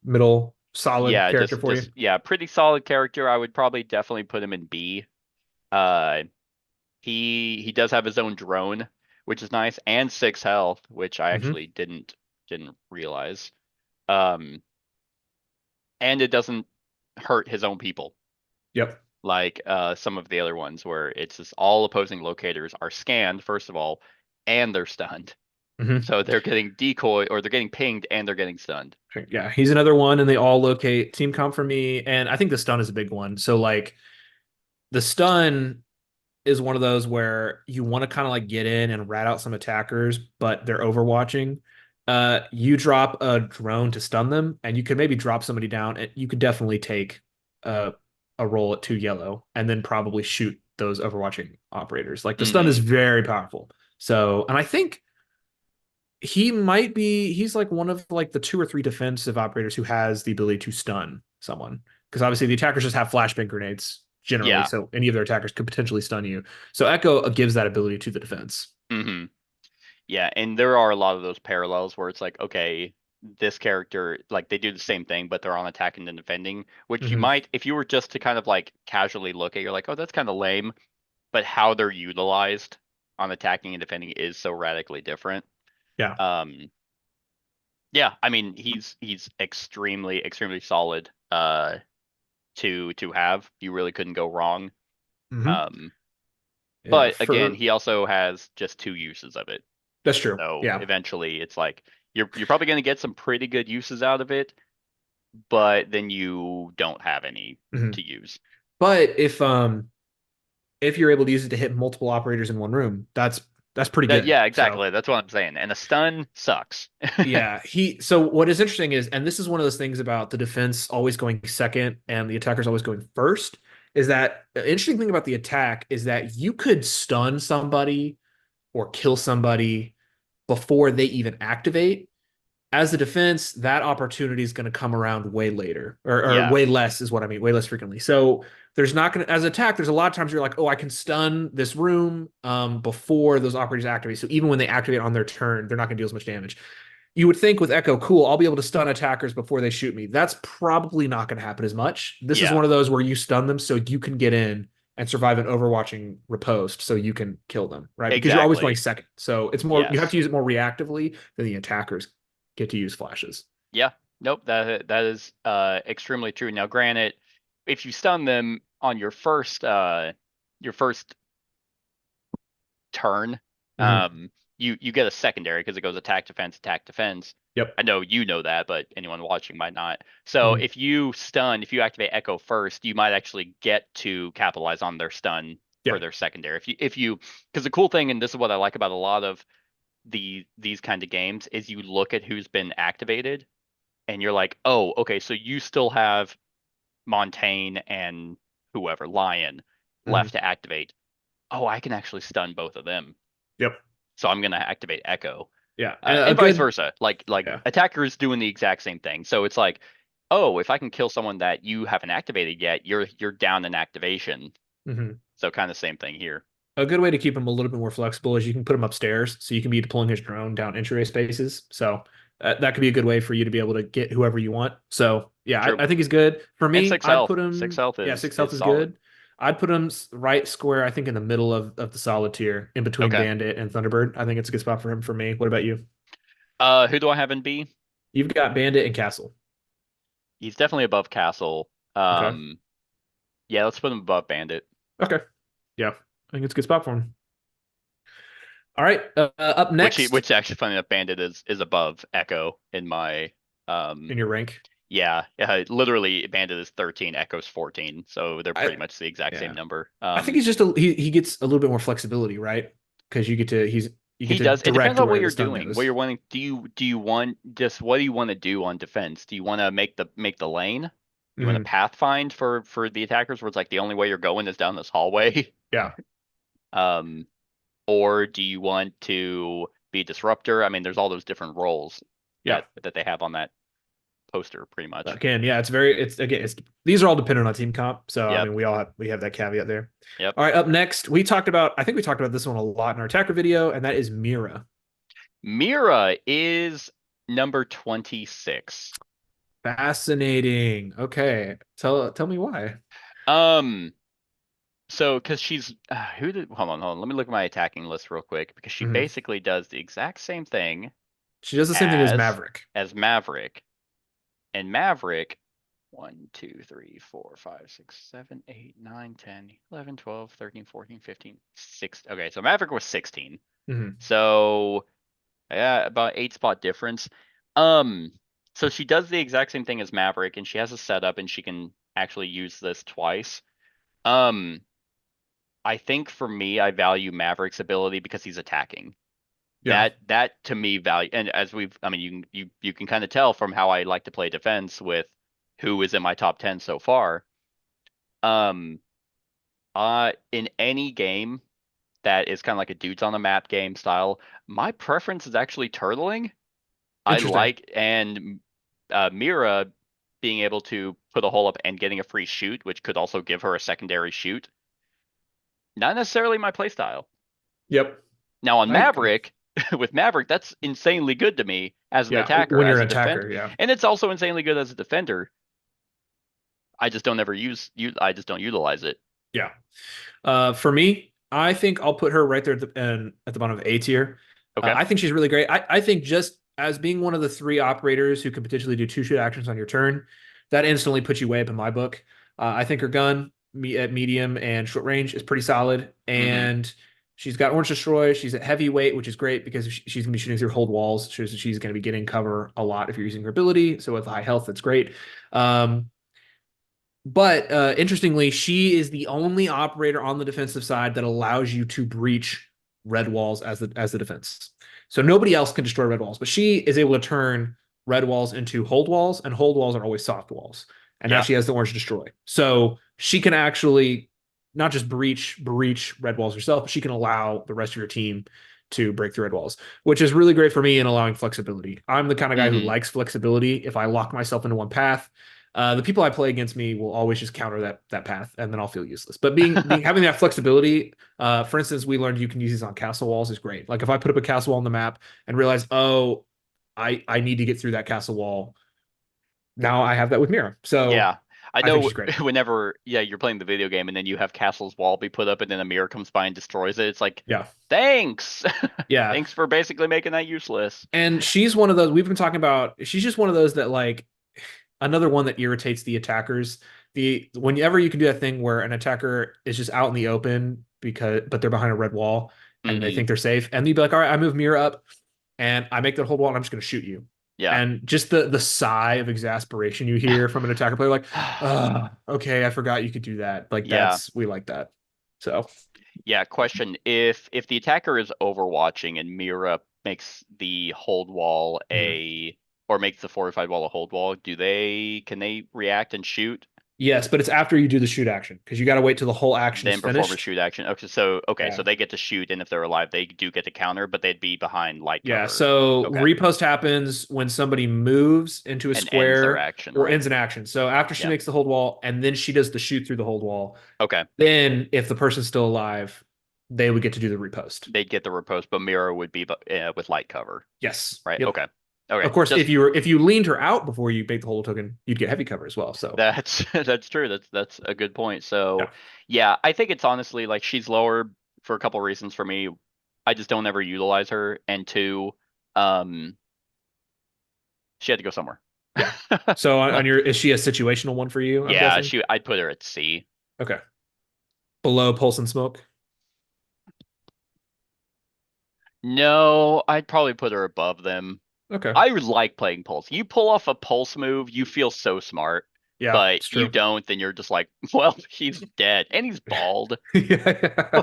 Yeah, character for you. just yeah, pretty solid character. I would probably definitely put him in B. Uh, he does have his own drone, which is nice, and 6 health, which I Hmm. actually didn't realize. Um, and it doesn't hurt his own people Yep. like some of the other ones where it's just all opposing locators are scanned first of all, and they're stunned. Hmm. So they're getting decoy or they're getting pinged and they're getting stunned. Yeah, he's another one, and they all locate team comp for me. And I think the stun is a big one. So like the stun is one of those where you want to kind of like get in and rat out some attackers, but they're overwatching. You drop a drone to stun them, and you could maybe drop somebody down, and you could definitely take a, a roll at 2 yellow, and then probably shoot those overwatching operators. Like the stun is Hmm. very powerful. So, and I think he's like one of like the 2 or 3 defensive operators who has the ability to stun someone, because obviously the attackers just have flashbang grenades generally, Yeah. so any of their attackers could potentially stun you. So Echo gives that ability to the defense. Hmm. Yeah, and there are a lot of those parallels where it's like, okay, this character, like they do the same thing, but they're on attacking and defending, which you Hmm. might, if you were just to kind of like casually look at, you're like, oh, that's kind of lame. But how they're utilized on attacking and defending is so radically different. Yeah. Um, yeah, I mean he's extremely solid to have. You really couldn't go wrong. Hmm. Um, Yeah. but again, For he also has just 2 uses of it. That's true. So Yeah. eventually it's like you're probably going to get some pretty good uses out of it, but then you don't have any Hmm. to use. But if you're able to use it to hit multiple operators in one room, that's pretty That good. yeah, So exactly. That's what I'm saying. And a stun sucks. yeah, so what is interesting is, and this is one of those things about the defense always going second and the attackers always going first, is that the interesting thing about the attack is that you could stun somebody or kill somebody before they even activate. As the defense, that opportunity is going to come around way later, or Yeah. way less is what I mean, way less frequently. So there's not going to, as attack, there's a lot of times you're like, oh, I can stun this room before those operators activate. So even when they activate on their turn, they're not going to deal as much damage. You would think with Echo, cool, I'll be able to stun attackers before they shoot me. That's probably not going to happen as much. This is Yeah. one of those where you stun them so you can get in and survive an overwatching riposte so you can kill them, right? Because you're always going second. So it's more, you have to use it more reactively than the attackers get to use flashes. Yeah. Nope. That is extremely true. Now, granted, if you stun them on your first turn, you get a secondary because it goes attack, defense, attack, defense. Yep. I know you know that, but anyone watching might not. So if you activate Echo first, you might actually get to capitalize on their stun for their secondary. Because the cool thing, and this is what I like about a lot of these kind of games, is you look at who's been activated, and you're like, oh, okay, so you still have Montaigne and whoever, Lion, left to activate. Oh, I can actually stun both of them. Yep. So I'm gonna activate Echo. Yeah, and vice versa. Like attackers doing the exact same thing. So it's like, oh, if I can kill someone that you haven't activated yet, you're down in activation. So kind of same thing here. A good way to keep him a little bit more flexible is you can put him upstairs, so you can be deploying his drone down entryway spaces. So that could be a good way for you to be able to get whoever you want. So yeah, I think he's good. For me, I'd put him 6 health is 6 health is good. I'd put him right square, I think, in the middle of the solid tier, in between Bandit and Thunderbird. I think it's a good spot for him for me. What about you? Who do I have in B? You've got Bandit and Castle. He's definitely above Castle. Yeah, let's put him above Bandit. Okay. Yeah, I think it's a good spot for him. All right, up next. Which actually, funny enough, Bandit is above Echo in my in your rank. Yeah, literally, Bandit is 13, Echo's 14, so they're pretty much the exact same number. I think he's just he gets a little bit more flexibility, right? Because you get to he does. It depends on what you're doing. What you're wanting. Do you want just what do you want to do on defense? Do you want to make the lane? You want to pathfind for the attackers, where it's like the only way you're going is down this hallway? Yeah. Or do you want to be disruptor? I mean, there's all those different roles that they have on that poster, pretty much. Again, yeah, these are all dependent on team comp. So I mean, we have that caveat there. Yep. All right, up next, I think we talked about this one a lot in our attacker video, and that is Mira. Mira is number 26. Fascinating. Okay, tell me why. So because she's hold on, let me look at my attacking list real quick, because she basically does the exact same thing. She does the same thing as Maverick. And Maverick, 1, 2, 3, 4, 5, 6, 7, 8, 9, 10, 11, 12, 13, 14, 15, 16. Okay, so Maverick was 16. So yeah, about 8 spot difference. So she does the exact same thing as Maverick, and she has a setup, and she can actually use this twice. I think for me, I value Maverick's ability because he's attacking. Yeah. That to me value, and as you can kind of tell from how I like to play defense with who is in my top 10 so far. In any game that is kind of like a dudes on the map game style, my preference is actually turtling. I like, and Mira being able to put a hole up and getting a free shoot, which could also give her a secondary shoot. Not necessarily my playstyle. Yep. Now on Maverick, with Maverick, that's insanely good to me as an attacker. When you're an attacker, and it's also insanely good as a defender. I just don't don't utilize it. Yeah. For me, I think I'll put her right there at the bottom of A tier. Okay. I think she's really great. I think just as being one of the 3 operators who can potentially do 2 shoot actions on your turn, that instantly puts you way up in my book. I think her gun at medium and short range is pretty solid, and she's got Orange Destroy. She's at heavyweight, which is great because she's gonna be shooting through hold walls. She's gonna be getting cover a lot if you're using her ability. So with high health, that's great. But interestingly, she is the only operator on the defensive side that allows you to breach red walls as the defense. So nobody else can destroy red walls, but she is able to turn red walls into hold walls, and hold walls are always soft walls. And now she has the Orange Destroy. So she can actually not just breach red walls herself, but she can allow the rest of your team to break through red walls, which is really great for me in allowing flexibility. I'm the kind of guy who likes flexibility. If I lock myself into one path, the people I play against me will always just counter that path, and then I'll feel useless. But having that flexibility, for instance, we learned you can use these on castle walls is great. Like if I put up a castle wall on the map and realize, I need to get through that castle wall, now I have that with Mira. So yeah, I I think know she's great. whenever you're playing the video game and then you have Castle's wall be put up and then a mirror comes by and destroys it. It's like, Yeah. thanks, Yeah. thanks for basically making that useless. And she's one of those we've been talking about. She's just one of those that like another one that irritates the attackers. Whenever you can do that thing where an attacker is just out in the open but they're behind a red wall and they Mhm. think they're safe, and you'd be like, all right, I move Mira up and I make that whole wall and I'm just gonna shoot you. Yeah. And just the sigh of exasperation you hear from an attacker player, like, okay, I forgot you could do that. Like Yeah. we like that. So Yeah, question. If the attacker is overwatching and Mira makes the hold wall or makes the fortified wall a hold wall, can they react and shoot, yes, but it's after you do the shoot action because you got to wait till the whole action is then perform a finished. shoot action? Okay, Yeah. so they get to shoot, and if they're alive, they do get to counter, but they'd be behind light Yeah, cover. so Okay. repost happens when somebody moves into a And ends square their action, or right? ends an action. So after she Yeah. makes the hold wall and then she does the shoot through the hold wall, Okay, then if the person's still alive, they would get to do the repost. they'd get the riposte, but Mira would be with light cover, Yes. right? Yep. Okay. Okay. Of course, Just, if you leaned her out before you make the hold token, you'd get heavy cover as well. So that's that's true. That's a good point. So, Yeah. yeah, I think it's honestly like she's lower for a couple reasons for me. I just don't ever utilize her, and two, um, she had to go somewhere. Yeah. So on your is she a situational one for you? I'm Yeah, guessing? I'd put her at C. Okay. Below Pulse and Smoke. No, I'd probably put her above them. Okay. I would like playing Pulse. You pull off a Pulse move, you feel so smart. Yeah, But it's you true. don't, then you're just like, well, he's dead and he's bald. Yeah.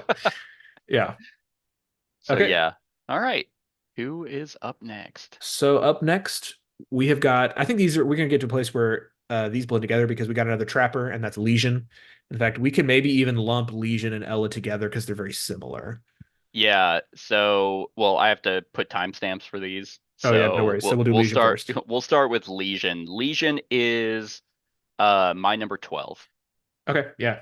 Yeah. So Okay. yeah. All right. Who is up next? So up next, we have got. I think we're gonna get to a place where these blend together because we got another trapper, and that's Lesion. In fact, we can maybe even lump Lesion and Ella together because they're very similar. Yeah. So, well, I have to put timestamps for these. Oh yeah, no So worries. So we'll do Lesion start. first. We'll start with Lesion. Lesion is my number 12. Okay, yeah,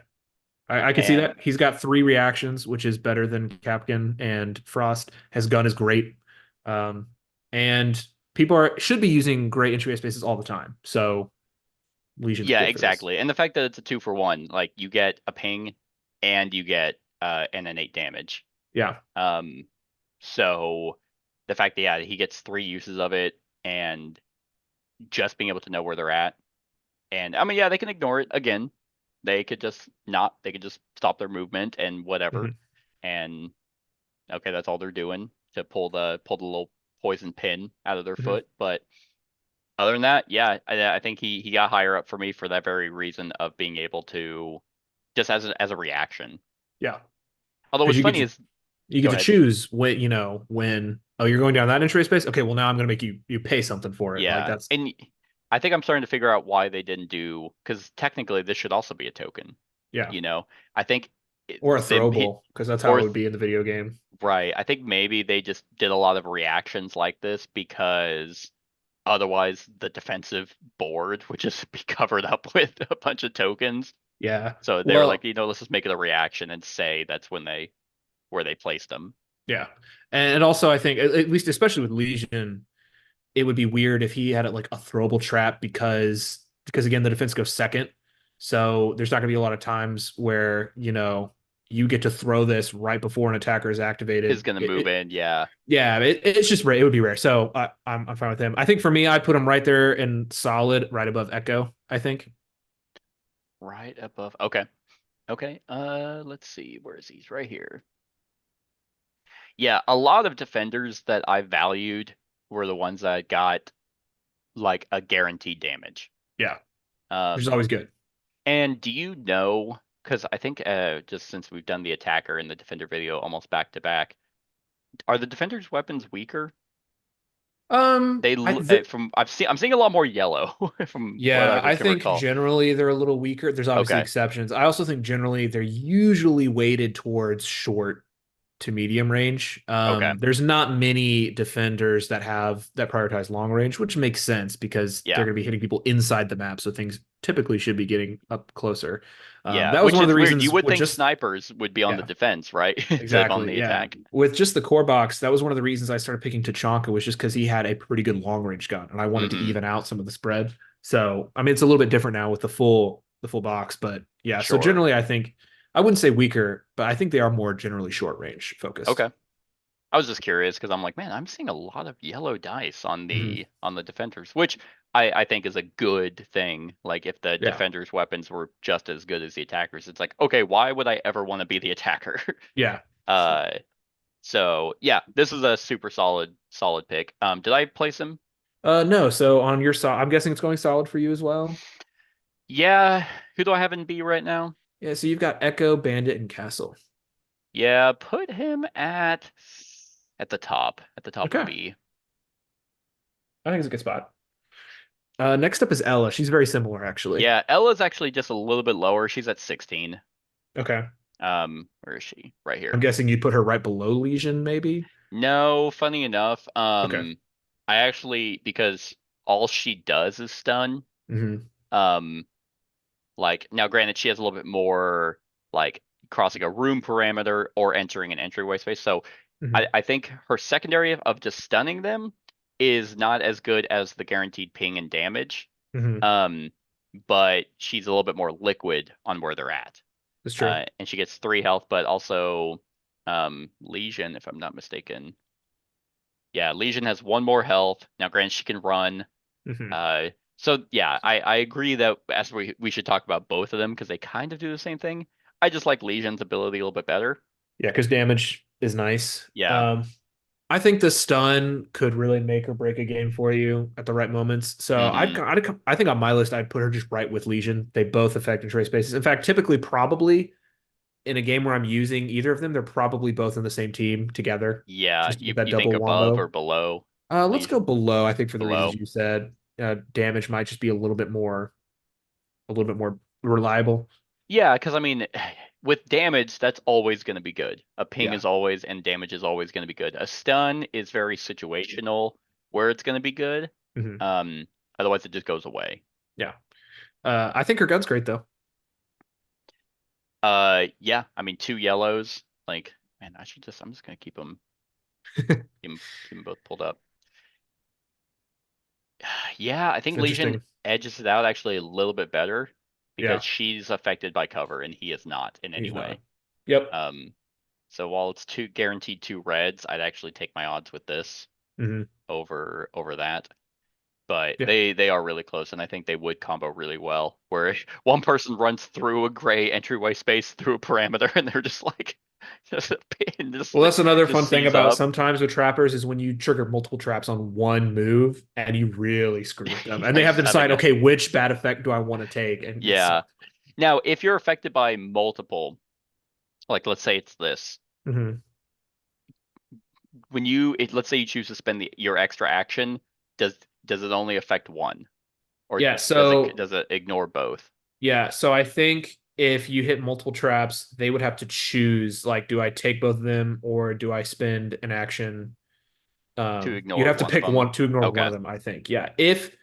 I can see And that. He's got 3 reactions, which is better than Kapkan and Frost. His gun is great, and people should be using great entry spaces all the time. So Legion's yeah, good for this. exactly. And the fact that it's a 2-for-1, like you get a ping and you get an innate damage. Yeah, So the fact that he gets 3 uses of it and just being able to know where they're at. And I mean, they can ignore it again. They could just stop their movement and whatever. Mhm. And okay, that's all they're doing to pull the little poison pin out of their Mhm. foot. But other than that, I think he got higher up for me for that very reason of being able to just as a reaction. Yeah. Although what's funny is you Go get to ahead. choose when you're going down that entry space. Okay, well now I'm gonna make you pay something for it. yeah, Like that's and I think I'm starting to figure out why they didn't do, because technically this should also be a token. yeah. I think Or a they- throwable, because that's how or it would be in the video game. Right. I think maybe they just did a lot of reactions like this because otherwise the defensive board would just be covered up with a bunch of tokens. Yeah. So they were Well, like, let's just make it a reaction and say that's where they placed them. yeah. And also I think at least especially with Lesion, it would be weird if he had it like a throwable trap because again the defense goes second. So there's not gonna be a lot of times where, you get to throw this right before an attacker is activated. Is going to move in, yeah. Yeah, it's just rare. It would be rare. So I'm fine with him. I think for me, I'd put him right there in solid, right above Echo, I think. Right above. Okay. Okay. Let's see. Where is he? He's right here. Yeah, a lot of defenders that I valued were the ones that got like a guaranteed damage. Yeah. Um, Which is always good. And do you know, because I think just since we've done the attacker and the defender video almost back to back, are the defender's weapons weaker? I'm seeing a lot more yellow from Yeah, what I can think recall. generally they're a little weaker. There's obviously Okay. exceptions. I also think generally they're usually weighted towards short to medium range. Okay. There's not many defenders that prioritize long range, which makes sense because Yeah. they're going to be hitting people inside the map, so things typically should be getting up closer. Yeah, that was which one of is the weird. reasons You would think just snipers would be on the Yeah. defense, right? Instead of exactly on the yeah. attack. With just the core box, that was one of the reasons I started picking Tachanka, was just because he had a pretty good long range gun, and I wanted to Mhm. even out some of the spread. So I mean, it's a little bit different now with the full the full box. But yeah, so Sure. generally, I think I wouldn't say weaker, but I think they are more generally short range focused. Okay. I was just curious because I'm like, man, I'm seeing a lot of yellow dice on Mhm. the defenders, which I think is a good thing. Like if the Yeah, defenders' weapons were just as good as the attackers, it's like, okay, why would I ever want to be the attacker? yeah. uh, so yeah, this is a super solid pick. Did I place him? No. So on your side, I'm guessing it's going solid for you as well. Yeah. Who do I have in B right now? Yeah. So you've got Echo, Bandit, and Castle. Yeah, put him at the top of Okay, B. I think it's a good spot. Next up is Ella. She's very similar, actually. Yeah, Ella's actually just a little bit lower. She's at 16. Okay. Where is she? Right I'm here. guessing you put her right below Lesion, maybe. No, funny enough, Okay. I actually because all she does is stun. Hmm. Um, like now, granted, she has a little bit more like crossing a room parameter or entering an entryway space. So Hmm. I think her secondary of just stunning them is not as good as the guaranteed ping and damage. Hmm. Um, but she's a little bit more liquid on where they're at. That's true. And she gets 3 health, but also Lesion, if I'm not mistaken. Yeah, Lesion has 1 more health. Now, granted, she can run. Hmm. So yeah, I agree that as we should talk about both of them because they kind of do the same thing. I just like Legion's ability a little bit better. Yeah, because damage is nice. Yeah. I think the stun could really make or break a game for you at the right moments. So Hmm. I think on my list I'd put her just right with Lesion. They both affect and trace bases. In fact, typically, probably in a game where I'm using either of them, they're probably both in the same team together, Yeah, just to get that you think double above or wombo. below Let's go Legion? below. I think for the reasons Below. you said, damage might just be a little bit more reliable. Yeah, because I mean, with damage, that's always going to be good. A ping Yeah. is always, and damage is always going to be good. A stun is very situational where it's going to be good. Hmm. Um, Otherwise it just goes away. Yeah. I think her gun's great though. Yeah, I mean 2 yellows. Like, man, I'm just gonna keep them both pulled up. Yeah, I think It's Legion interesting. edges it out actually a little bit better because Yeah, she's affected by cover and he is not in any he's not. way. Yep. Um, so while it's two guaranteed 2 reds, I'd actually take my odds with this Hmm. over that. But Yeah. they are really close, and I think they would combo really well. Where one person runs through a gray entryway space through a parameter, and they're just like just a pin, Well, that's another just fun thing seize about up. sometimes with trappers is when you trigger multiple traps on one move and you really screw with them. And they And have to just having decide, a okay, which bad effect do I want to take? And it's yeah. Now, if you're affected by multiple, like let's say it's this, hmm. when let's say you choose to spend your extra action, does does it only affect one, or Yeah, so does it ignore both yeah, so I think if you hit multiple traps, they would have to choose like, do I take both of them or do I spend an action? to You'd ignore have to one of pick them? one to ignore one Okay, of them, I think. Yeah. If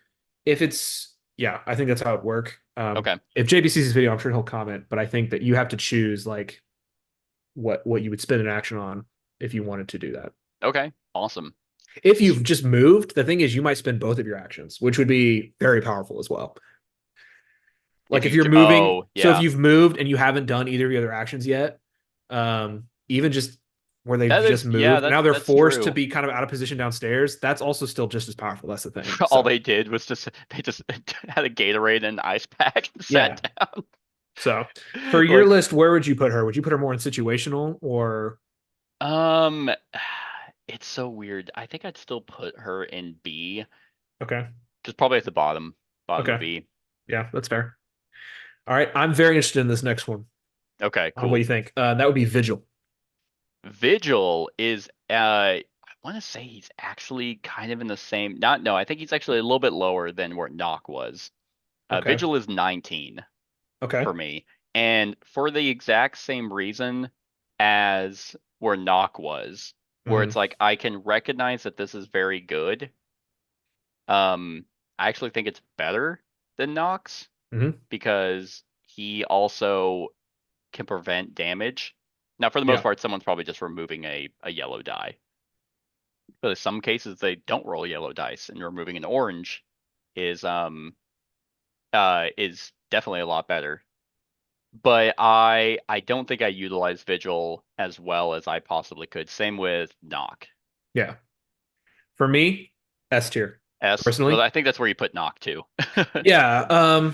it's yeah, I think that's how it work. okay, If JB sees this video, I'm sure he'll comment, but I think that you have to choose like what you would spend an action on if you wanted to do that. okay, awesome. If you've just moved, the thing is you might spend both of your actions, which would be very powerful as well. If Like if you you're moving, oh so if yeah, you've moved and you haven't done either of your other actions yet, even just where they've that just is yeah, moved and now they're that's forced to true. be kind of out of position downstairs, that's also still just as powerful. That's the thing. All So they did was just they just had a Gatorade and an ice pack and yeah. sat down. So for your Like, list, where would you put her? Would you put her more in situational or um, it's so weird. I think I'd still put her in B, okay? just probably at the bottom of Okay. B. Yeah, that's fair. All right. I'm very interested in this next one. Okay, On what cool. you think. That would be Vigil. Vigil is I want to say he's actually kind of in the same. Not no, I think he's actually a little bit lower than where Knock was. Okay. Vigil is 19 Okay. for me, and for the exact same reason as where Knock was, where Hmm. it's like I can recognize that this is very good. Um, I actually think it's better than Nox Hmm. because he also can prevent damage. Now, for the most Yeah. part, someone's probably just removing a yellow die. But in some cases, they don't roll yellow dice, and removing an orange is is definitely a lot better. But I don't think I utilize Vigil as well as I possibly could. Same with Knock. Yeah. For me, S tier. S. Well, Personally. I think that's where you put Knock too. Yeah.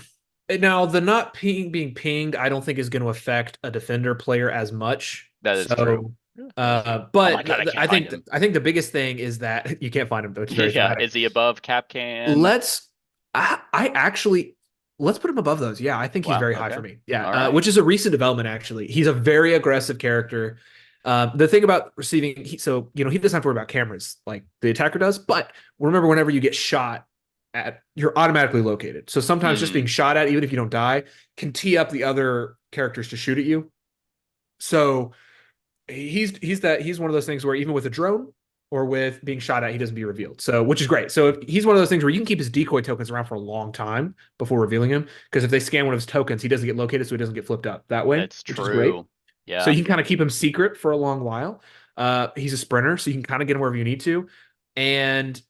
Now the not being pinged, I don't think is going to affect a defender player as much. That is true. Oh But my God, I can't I find think him. I think the biggest thing is that you can't find him, which is very Yeah, thematic. is he above Kapkan? Let's I actually let's put him above those. Yeah, I think he's Wow, very high okay. for me. Yeah, All right. which is a recent development actually. He's a very aggressive character. The thing about receiving, so he doesn't have to worry about cameras like the attacker does. But remember, whenever you get shot at, you're automatically located. So sometimes just being shot at, even if you don't die, can tee up the other characters to shoot at you. So he's one of those things where even with a drone or with being shot at, he doesn't be revealed. So, which is great. So if he's one of those things where you can keep his decoy tokens around for a long time before revealing him, because if they scan one of his tokens, he doesn't get located, so he doesn't get flipped up that way. That's which is great. true. Yeah. So you can kind of keep him secret for a long while. He's a sprinter, so you can kind of get him wherever you need to. And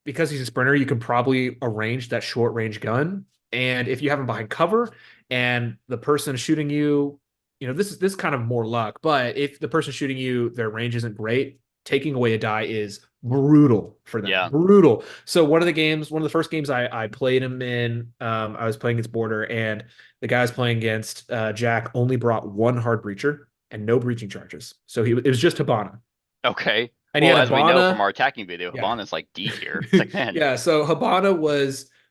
because he's a sprinter, you can probably arrange that short range gun. And if you have him behind cover and the person shooting you, this is kind of more luck. But if the person shooting you, their range isn't great, taking away a die is brutal for them. Yeah. Brutal. So one of the first games I played him in, I was playing against Border, and the guy I was playing against, Jack, only brought one hard breacher and no breaching charges. So it was just Hibana. Okay. And he Well, had as we know Hibana. from our attacking video, Yeah. Hibana's like D tier. It's like, man. Yeah, so Hibana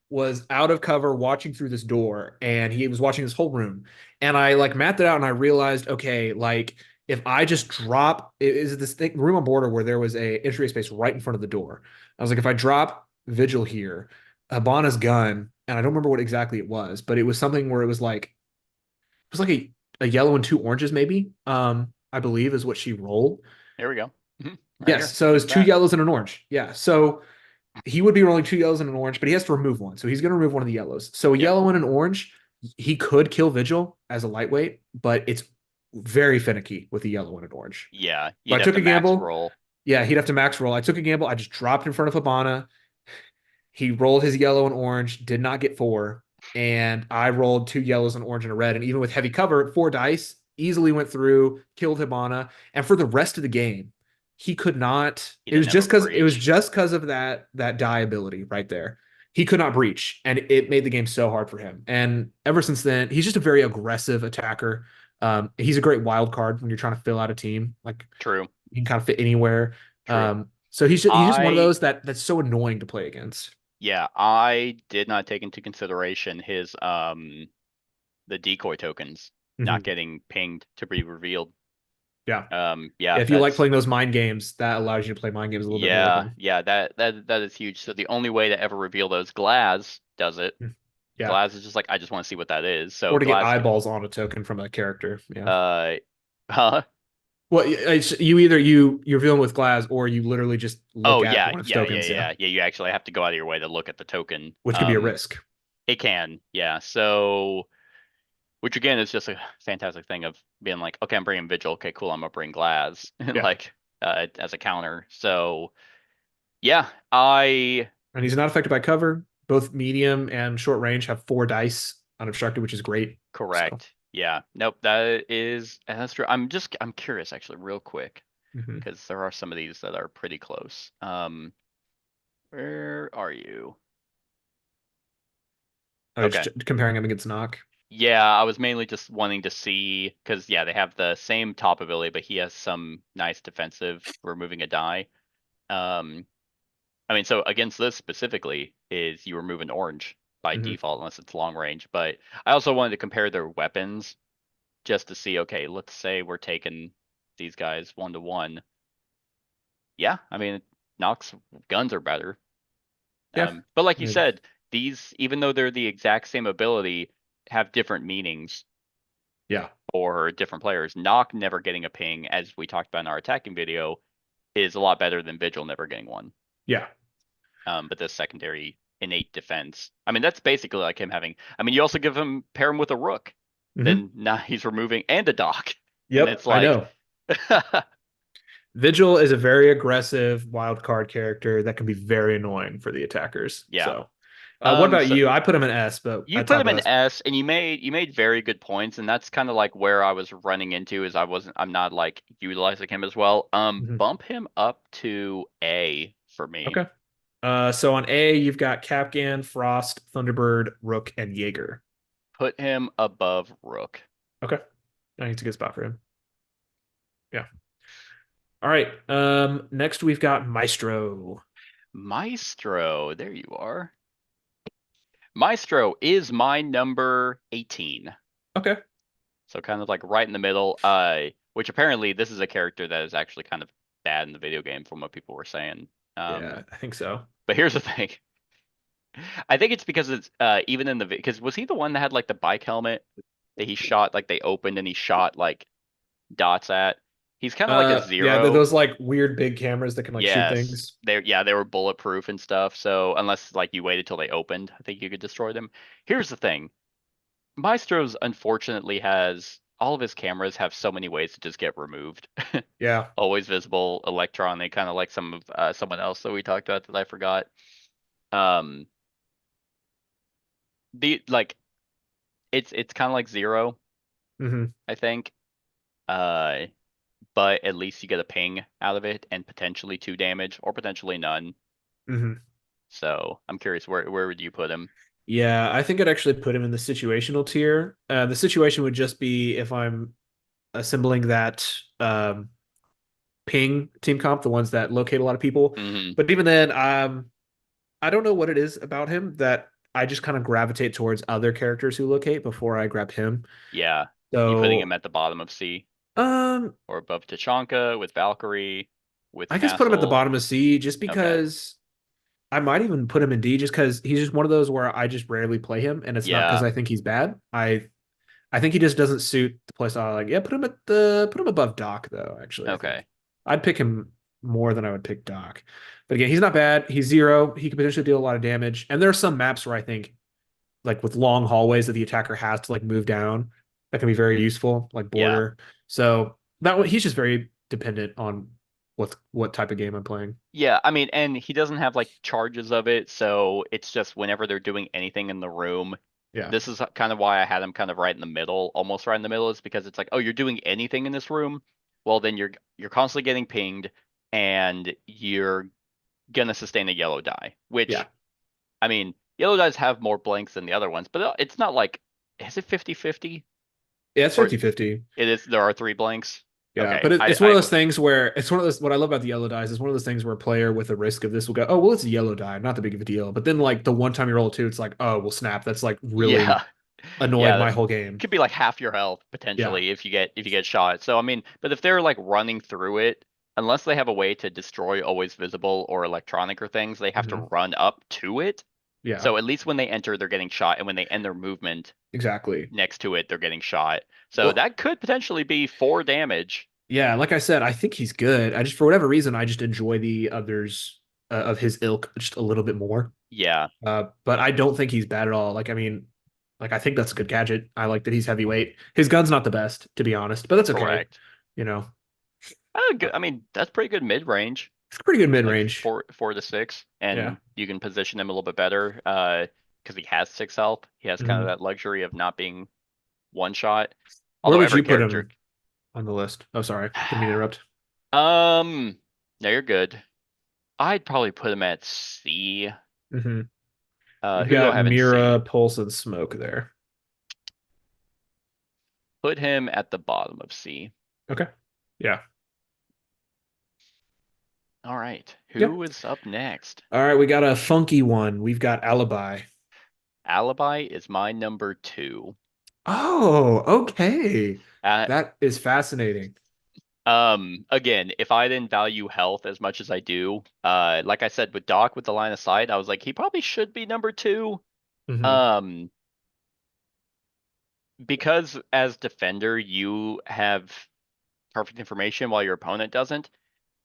was out of cover watching through this door, and he was watching this whole room. And I like mapped it out, and I realized, okay, like if I just drop, is this thing room on Border where there was a entry space right in front of the door. I was like, if I drop Vigil here, Hibana's gun, and I don't remember what exactly it was, but it was something where it was like a yellow and two oranges, maybe. I believe is what she rolled. Here we go. Right yes, here. so it's two yellows and an orange. Yeah, so he would be rolling two yellows and an orange, but he has to remove one. So he's going to remove one of the yellows. So a yellow and an orange, he could kill Vigil as a lightweight, but it's very finicky with a yellow and an orange. Yeah. So I took a gamble. Roll. Yeah, he'd have to max roll. I took a gamble. I just dropped in front of Hibana. He rolled his yellow and orange, did not get 4. And I rolled 2 yellows and orange and a red. And even with heavy cover, 4 dice, easily went through, killed Hibana. And for the rest of the game, he could not. It was just because of that die ability right there. He could not breach, and it made the game so hard for him. And ever since then, he's just a very aggressive attacker. He's a great wild card when you're trying to fill out a team. Like, true, he can kind of fit anywhere. So he's just one of those that's so annoying to play against. Yeah, I did not take into consideration his the decoy tokens not getting pinged to be revealed. Yeah. Yeah. If you like playing those mind games, that allows you to play mind games a little bit more. Yeah, that is huge. So the only way to ever reveal those Glaz does it. Yeah. Glaz is just like, I just want to see what that is. So or to get eyeballs on a token from a character. Yeah. Well, you're dealing with Glaz, or you literally just look at one of the tokens. Yeah. You actually have to go out of your way to look at the token, which could be a risk. It can, yeah. So, which again is just a fantastic thing of being like, okay, I'm bringing Vigil. Okay, cool. I'm gonna bring Glaz, like as a counter. So, yeah, and he's not affected by cover. Both medium and short range have 4 dice unobstructed, which is great. Correct. So. Yeah. Nope. That's true. I'm curious actually, real quick, because there are some of these that are pretty close. Where are you? Okay. Comparing him against Knock. Yeah, I was mainly just wanting to see, because they have the same top ability, but he has some nice defensive removing a die. I mean, so against this specifically is you remove an orange by default unless it's long range. But I also wanted to compare their weapons just to see, okay, let's say we're taking these guys 1-to-1. Yeah, I mean, Nox guns are better. Yeah. But like you said, these, even though they're the exact same ability, have different meanings. Yeah. For different players. Knock never getting a ping, as we talked about in our attacking video, is a lot better than Vigil never getting one. Yeah. But the secondary innate defense, I mean, that's basically like him having, I mean, you also pair him with a Rook, then now he's removing and a Doc. Yep, it's like, I know. Vigil is a very aggressive wild card character that can be very annoying for the attackers. Yeah. So What about So you? I put him in S, but you at put top him of in S. S, and you made very good points, and that's kind of like where I was running into is I'm not like utilizing him as well. Mhm. Bump him up to A for me. Okay. So on A, you've got Kapkan, Frost, Thunderbird, Rook, and Jaeger. Put him above Rook. Okay. I think it's a good spot for him. Yeah. All right. Next we've got Maestro. Maestro, there you are. Maestro is my number 18. Okay. So kind of like right in the middle. Which apparently this is a character that is actually kind of bad in the video game from what people were saying. Yeah, I think so. But here's the thing. I think it's because it's even in the because was he the one that had like the bike helmet that he shot like they opened and he shot like dots at? He's kind of like a Yeah, zero. those like weird big cameras that can like shoot Yes. things. They were bulletproof and stuff. So unless like you waited till they opened, I think you could destroy them. Here's the thing. Maestro's unfortunately has all of his cameras have so many ways to just get removed. Yeah. Always visible, electronic, kind of like some of someone else that we talked about that I forgot. Um, the like it's kind of like zero, hmm I think. Uh, but at least you get a ping out of it and potentially 2 damage or potentially none. hmm So I'm curious, where would you put him? Yeah, I think I'd actually put him in the situational tier. The situation would just be if I'm assembling that ping team comp, the ones that locate a lot of people. Hmm. But even then, I don't know what it is about him that I just kind of gravitate towards other characters who locate before I grab him. Yeah, you putting him So, at the bottom of C um, or above Tachanka with Valkyrie with I guess put him at the Castle. bottom of C just Okay. because I might even put him in D just because he's just one of those where I just rarely play him, and it's not because Yeah. I think he's bad. I think he just doesn't suit the playstyle. Like, yeah, put him above Doc though. Actually, I think Okay. I'd pick him more than I would pick Doc. But again, he's not bad. He's zero. He could potentially deal a lot of damage. And there are some maps where I think, like with long hallways that the attacker has to like move down, that can be very useful, like Yeah. border. So that one, he's just very dependent on what type of game I'm playing. Yeah, I mean, and he doesn't have like charges of it, so it's just whenever they're doing anything in the room. Yeah. This is kind of why I had him kind of right in the middle, almost right in the middle, is because it's like, oh, you're doing anything in this room, well then you're constantly getting pinged and you're gonna sustain a yellow die, Yeah. which I mean, yellow dies have more blanks than the other ones, but it's not like is it 50-50? Yeah, it's Or 50-50. it is there are 3 blanks? Yeah, Okay. but I it's one of I those things where it's one of those. What I love about the yellow dice is one of those things where a player with a risk of this will go, "Oh, well, it's a yellow die, not that big of a deal." But then, like the one time you roll a two, it's like, "Oh, well, snap, that's like really yeah. annoyed Yeah, my whole it game." could be like half your health Yeah. potentially if you get shot. So I mean, but if they're like running through it, unless they have a way to destroy always visible or electronic or things, they have to hmm run up to it. Yeah. So at least when they enter, they're getting shot, and when they end their movement Exactly. next to it, they're getting shot. So Well, that could potentially be 4 damage. yeah, like I said, I think he's good. I just for whatever reason, I just enjoy the others of his ilk just a little bit more. Yeah, But I don't think he's bad at all. Like, I mean, like I think that's a good gadget. I like that he's heavyweight. His gun's not the best, to be honest, but that's okay. correct. You know, I mean, that's pretty good mid range, it's pretty good mid like range. 4 to 6, Yeah. and you can position him a little bit better because he has 6 health. He has kind of Mhm. that luxury of not being one shot. Where Although would every you put character, him on the list? Oh, sorry. Didn't mean to interrupt. um, no, you're good. I'd probably put him at C. hmm You've Who do I got have in Mira, C? Pulse, and Smoke there. Put him at the bottom of C. Okay. Yeah. All right, Yeah. who is up next? All right. We got a funky one. We've got Alibi. Alibi is my number 2. Oh, okay. Uh, That is fascinating. again, if I didn't value health as much as I do, like I said with Doc with the line of sight, I was like, he probably should be number 2. hmm Um, because as defender, you have perfect information while your opponent doesn't.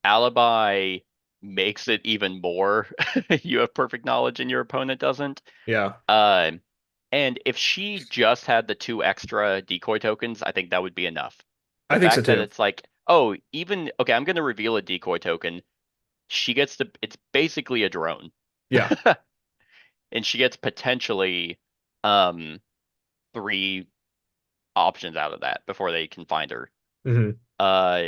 Alibi makes it even more. You have perfect knowledge and your opponent doesn't. Yeah. Uh, and if she just had the 2 extra decoy tokens, I think that would be enough. The I think so fact that too. it's like, oh, even okay, I'm gonna reveal a decoy token. She gets to. It's basically a drone. Yeah. and she gets potentially 3 options out of that before they can find her. Hmm. Uh,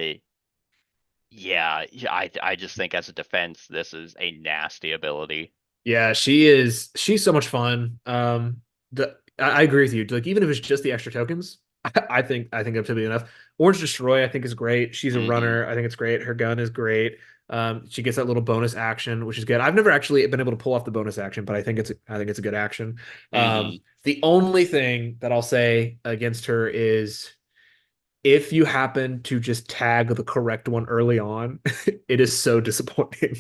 yeah, I just think as a defense, this is a nasty ability. Yeah, she is. She's so much fun. I agree with you. Like even if it's just the extra tokens, I think that should be enough. Orange Destroy, I think is great. She's a Hmm. runner. I think it's great. Her gun is great. She gets that little bonus action, which is good. I've never actually been able to pull off the bonus action, but I think it's a good action. Hmm. The only thing that I'll say against her is if you happen to just tag the correct one early on, it is so disappointing.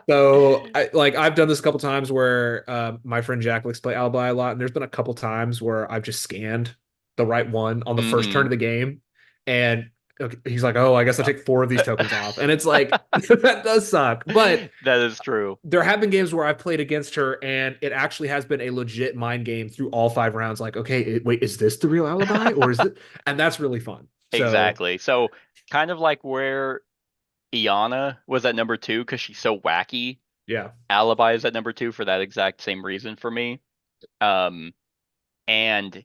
So I've done this a couple times where my friend Jack likes to play Alibi a lot, and there's been a couple times where I've just scanned the right one on the first turn Hmm. of the game, and okay, he's like, "Oh, I guess I take 4 of these tokens off," and it's like that does suck. But That is true. there have been games where I've played against her, and it actually has been a legit mind game through all 5 rounds. Like, okay, wait, is this the real Alibi, or is it? And that's really fun. So Exactly. So kind of like where Iana was at number 2 because she's so wacky. yeah. Alibi is at number 2 for that exact same reason for me. Um, and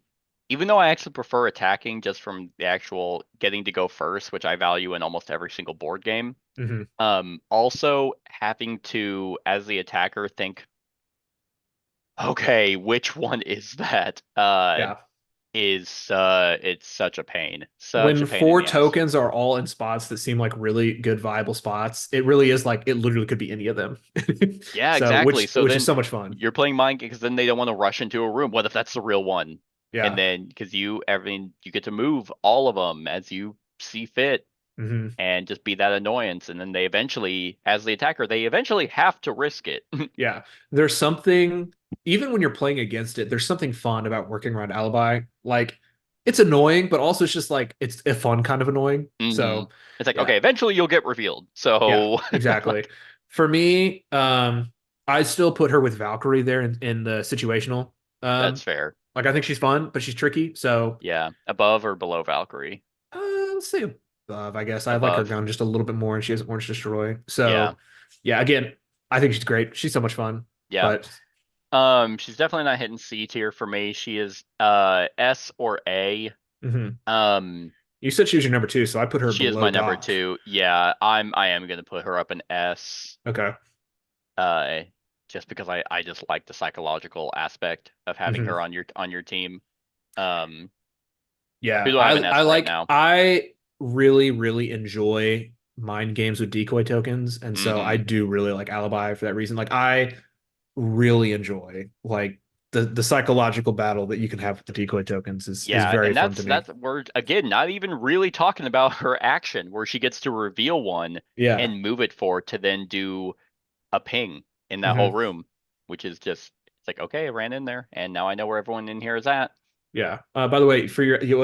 even though I actually prefer attacking just from the actual getting to go first, which I value in almost every single board game, Hmm. also having to, as the attacker, think, okay, which one is that? Yeah. Is it's such a pain. Such When a pain in 4 the ass. tokens are all in spots that seem like really good viable spots, it really is like it literally could be any of them. Yeah, So exactly. So which is then so much fun. you're playing mind because then they don't want to rush into a room. What if that's the real one? And Yeah. then because you get to move all of them as you see fit Hmm. and just be that annoyance. And then they eventually, as the attacker, they eventually have to risk it. Yeah. There's something even when you're playing against it, there's something fun about working around Alibi. Like it's annoying, but also it's just like it's a fun kind of annoying. Hmm. So It's like, yeah. okay, eventually you'll get revealed. Yeah, So exactly. like, For me, I still put her with Valkyrie there in the situational. that's Um, fair. like I think she's fun, but she's tricky. So Yeah. Above or below Valkyrie? let's say above, I guess. I like her Above. gun just a little bit more, and she has Orange Destroy. Yeah. So, yeah, again, I think she's great. She's so much fun. Yeah. But She's definitely not hitting C tier for me. She is S or A. mhm. Um, You said she was your number 2, so I put her she is below my number Doc. 2. Yeah, I am gonna put her up in S. Okay. Uh, just because I just like the psychological aspect of having Hmm. her on your team. Um, Yeah, who do I have in I S right like now? I really enjoy mind games with decoy tokens, and so I Hmm. do really like Alibi for that reason. Like I really enjoy like the psychological battle that you can have with the decoy tokens is Yeah, very and fun to me. that's we're again not even really talking about her action where she gets to reveal one Yeah. and move it forward to then do a ping in that whole Hmm. room, which is just it's like okay, I ran in there and now I know where everyone in here is at. Yeah. By the way, for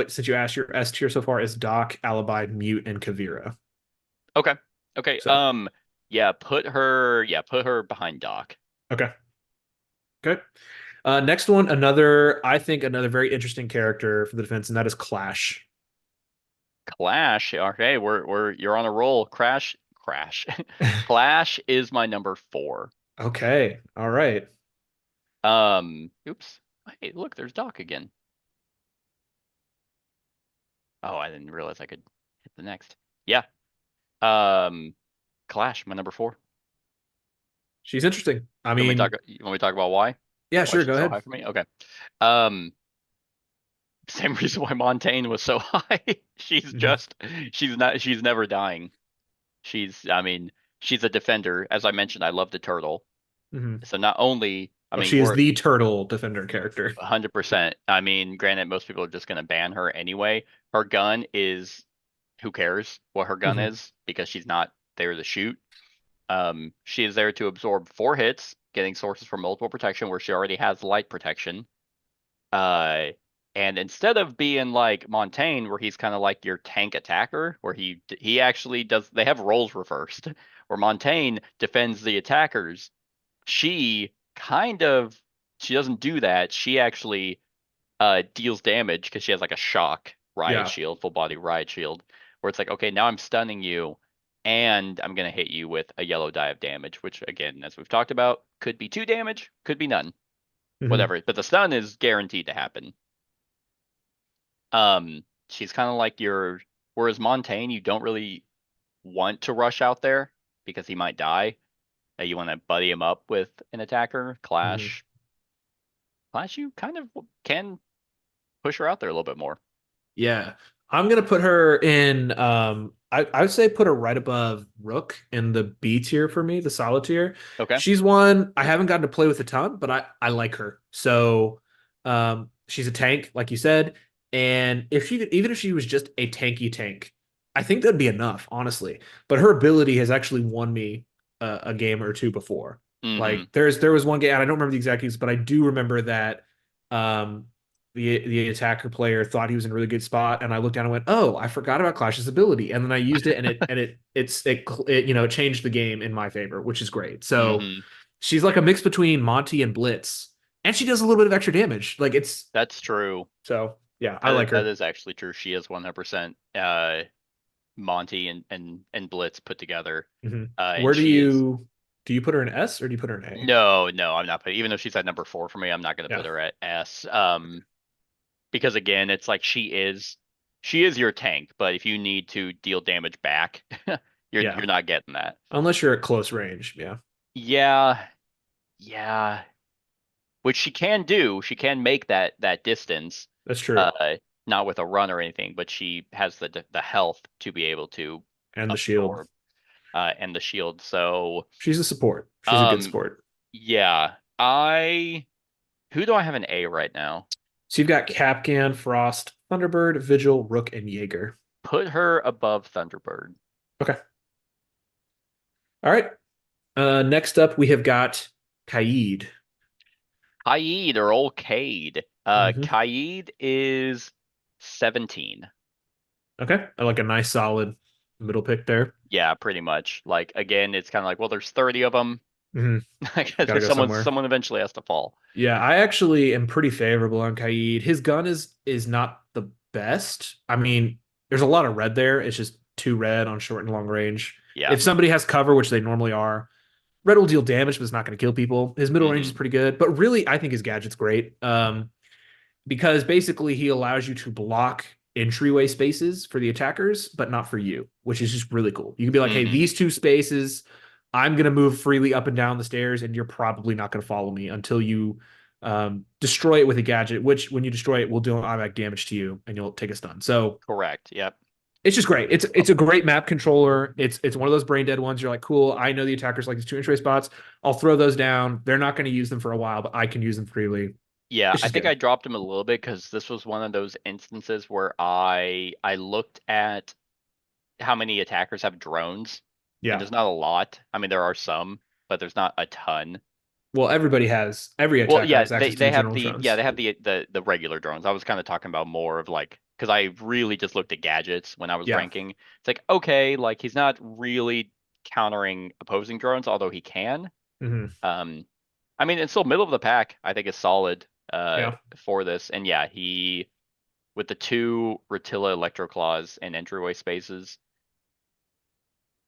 since you asked your S tier so far is Doc, Alibi, Mute, and Caveira. Okay. Okay. So Yeah, put her behind Doc. okay. Okay. Next one, I think another very interesting character for the defense, and that is Clash. Clash. Okay, you're on a roll. Crash. Clash is my number 4. Okay. All right. Oops. Hey, look, there's Doc again. Oh, I didn't realize I could hit the next. Yeah. Um, Clash, my number 4. She's interesting. I You want me to mean, talk? You want me to talk about why? yeah, Why sure, go she's so ahead. high for me? Okay. Um, same reason why Montaigne was so high. Hmm. She's never dying. I mean, she's a defender. As I mentioned, I love the turtle. Hmm. So not only, I Oh, mean, she is we're the turtle defender character. 100%. I mean, granted, most people are just going to ban her anyway. Her gun is, who cares what her gun Hmm. is because she's not there to shoot. She is there to absorb 4 hits, getting sources from multiple protection where she already has light protection. Uh, and instead of being like Montaigne, where he's kind of like your tank attacker, where he actually does, they have roles reversed, where Montaigne defends the attackers. She kind of she doesn't do that. She actually deals damage because she has like a shock riot Yeah. shield, full body riot shield, where it's like, okay, now I'm stunning you. and I'm going to hit you with a yellow die of damage, which, again, as we've talked about, could be 2 damage, could be none, whatever. But the stun is guaranteed to happen. She's kind of like whereas Montaigne, you don't really want to rush out there because he might die. You want to buddy him up with an attacker. Clash, you kind of can push her out there a little bit more. Yeah. I'm gonna put her in I would say put her right above Rook in the B tier for me, the solid tier. Okay. She's one I haven't gotten to play with a ton, but I like her. So she's a tank, like you said. And even if she was just a tanky tank, I think that'd be enough, honestly. But her ability has actually won me a game or two before. Like there was one game, and I don't remember the exact use, but I do remember that the attacker player thought he was in a really good spot, and I looked down and went, "Oh, I forgot about Clash's ability," and then I used it, and it changed the game in my favor, which is great. So she's like a mix between Monty and Blitz, and she does a little bit of extra damage. Like that's true. So yeah, I like her. That is actually true. She is 100% Monty and Blitz put together. Where do you put her in S or do you put her in A? No, I'm not putting. Even though she's at number 4 for me, I'm not going to put her at S. Because again, it's like she is your tank, but if you need to deal damage back, you're not getting that unless you're at close range. Yeah. Which she can do. She can make that distance. That's true. Not with a run or anything, but she has the health to be able to and the shield. And the shield. So she's a support. She's a good support. Yeah. Who do I have an A right now? So you've got Kapkan, Frost, Thunderbird, Vigil, Rook, and Jager. Put her above Thunderbird. Okay. All right. Next up, we have got Kaid. Kaid or old Cade. Kaid is 17. Okay. I like a nice solid middle pick there. Yeah, pretty much. Like, again, it's kind of like, well, there's 30 of them. Someone eventually has to fall. Yeah, I actually am pretty favorable on Kaid. His gun is not the best. I mean, there's a lot of red there. It's just 2 red on short and long range. Yeah. If somebody has cover, which they normally are, red will deal damage, but it's not going to kill people. His middle range is pretty good. But really, I think his gadget's great. Because basically he allows you to block entryway spaces for the attackers, but not for you, which is just really cool. You can be like, hey, these 2 spaces, I'm going to move freely up and down the stairs, and you're probably not going to follow me until you destroy it with a gadget, which when you destroy it will do automatic damage to you, and you'll take a stun. So correct. Yep. It's just great. It's a great map controller. It's one of those brain dead ones. You're like, cool, I know the attackers like these 2 entryway spots. I'll throw those down. They're not going to use them for a while, but I can use them freely. Yeah, I think I dropped him a little bit because this was one of those instances where I looked at how many attackers have drones. Yeah. And there's not a lot. I mean, there are some, but there's not a ton. Well, every attacker has access to they have drones. they have the regular drones. I was kind of talking about more of like, because I really just looked at gadgets when I was ranking. It's like, okay, like he's not really countering opposing drones, although he can. I mean, it's still middle of the pack. I think is solid for this. And yeah, he with the 2 Rotilla Electro Claws and entryway spaces,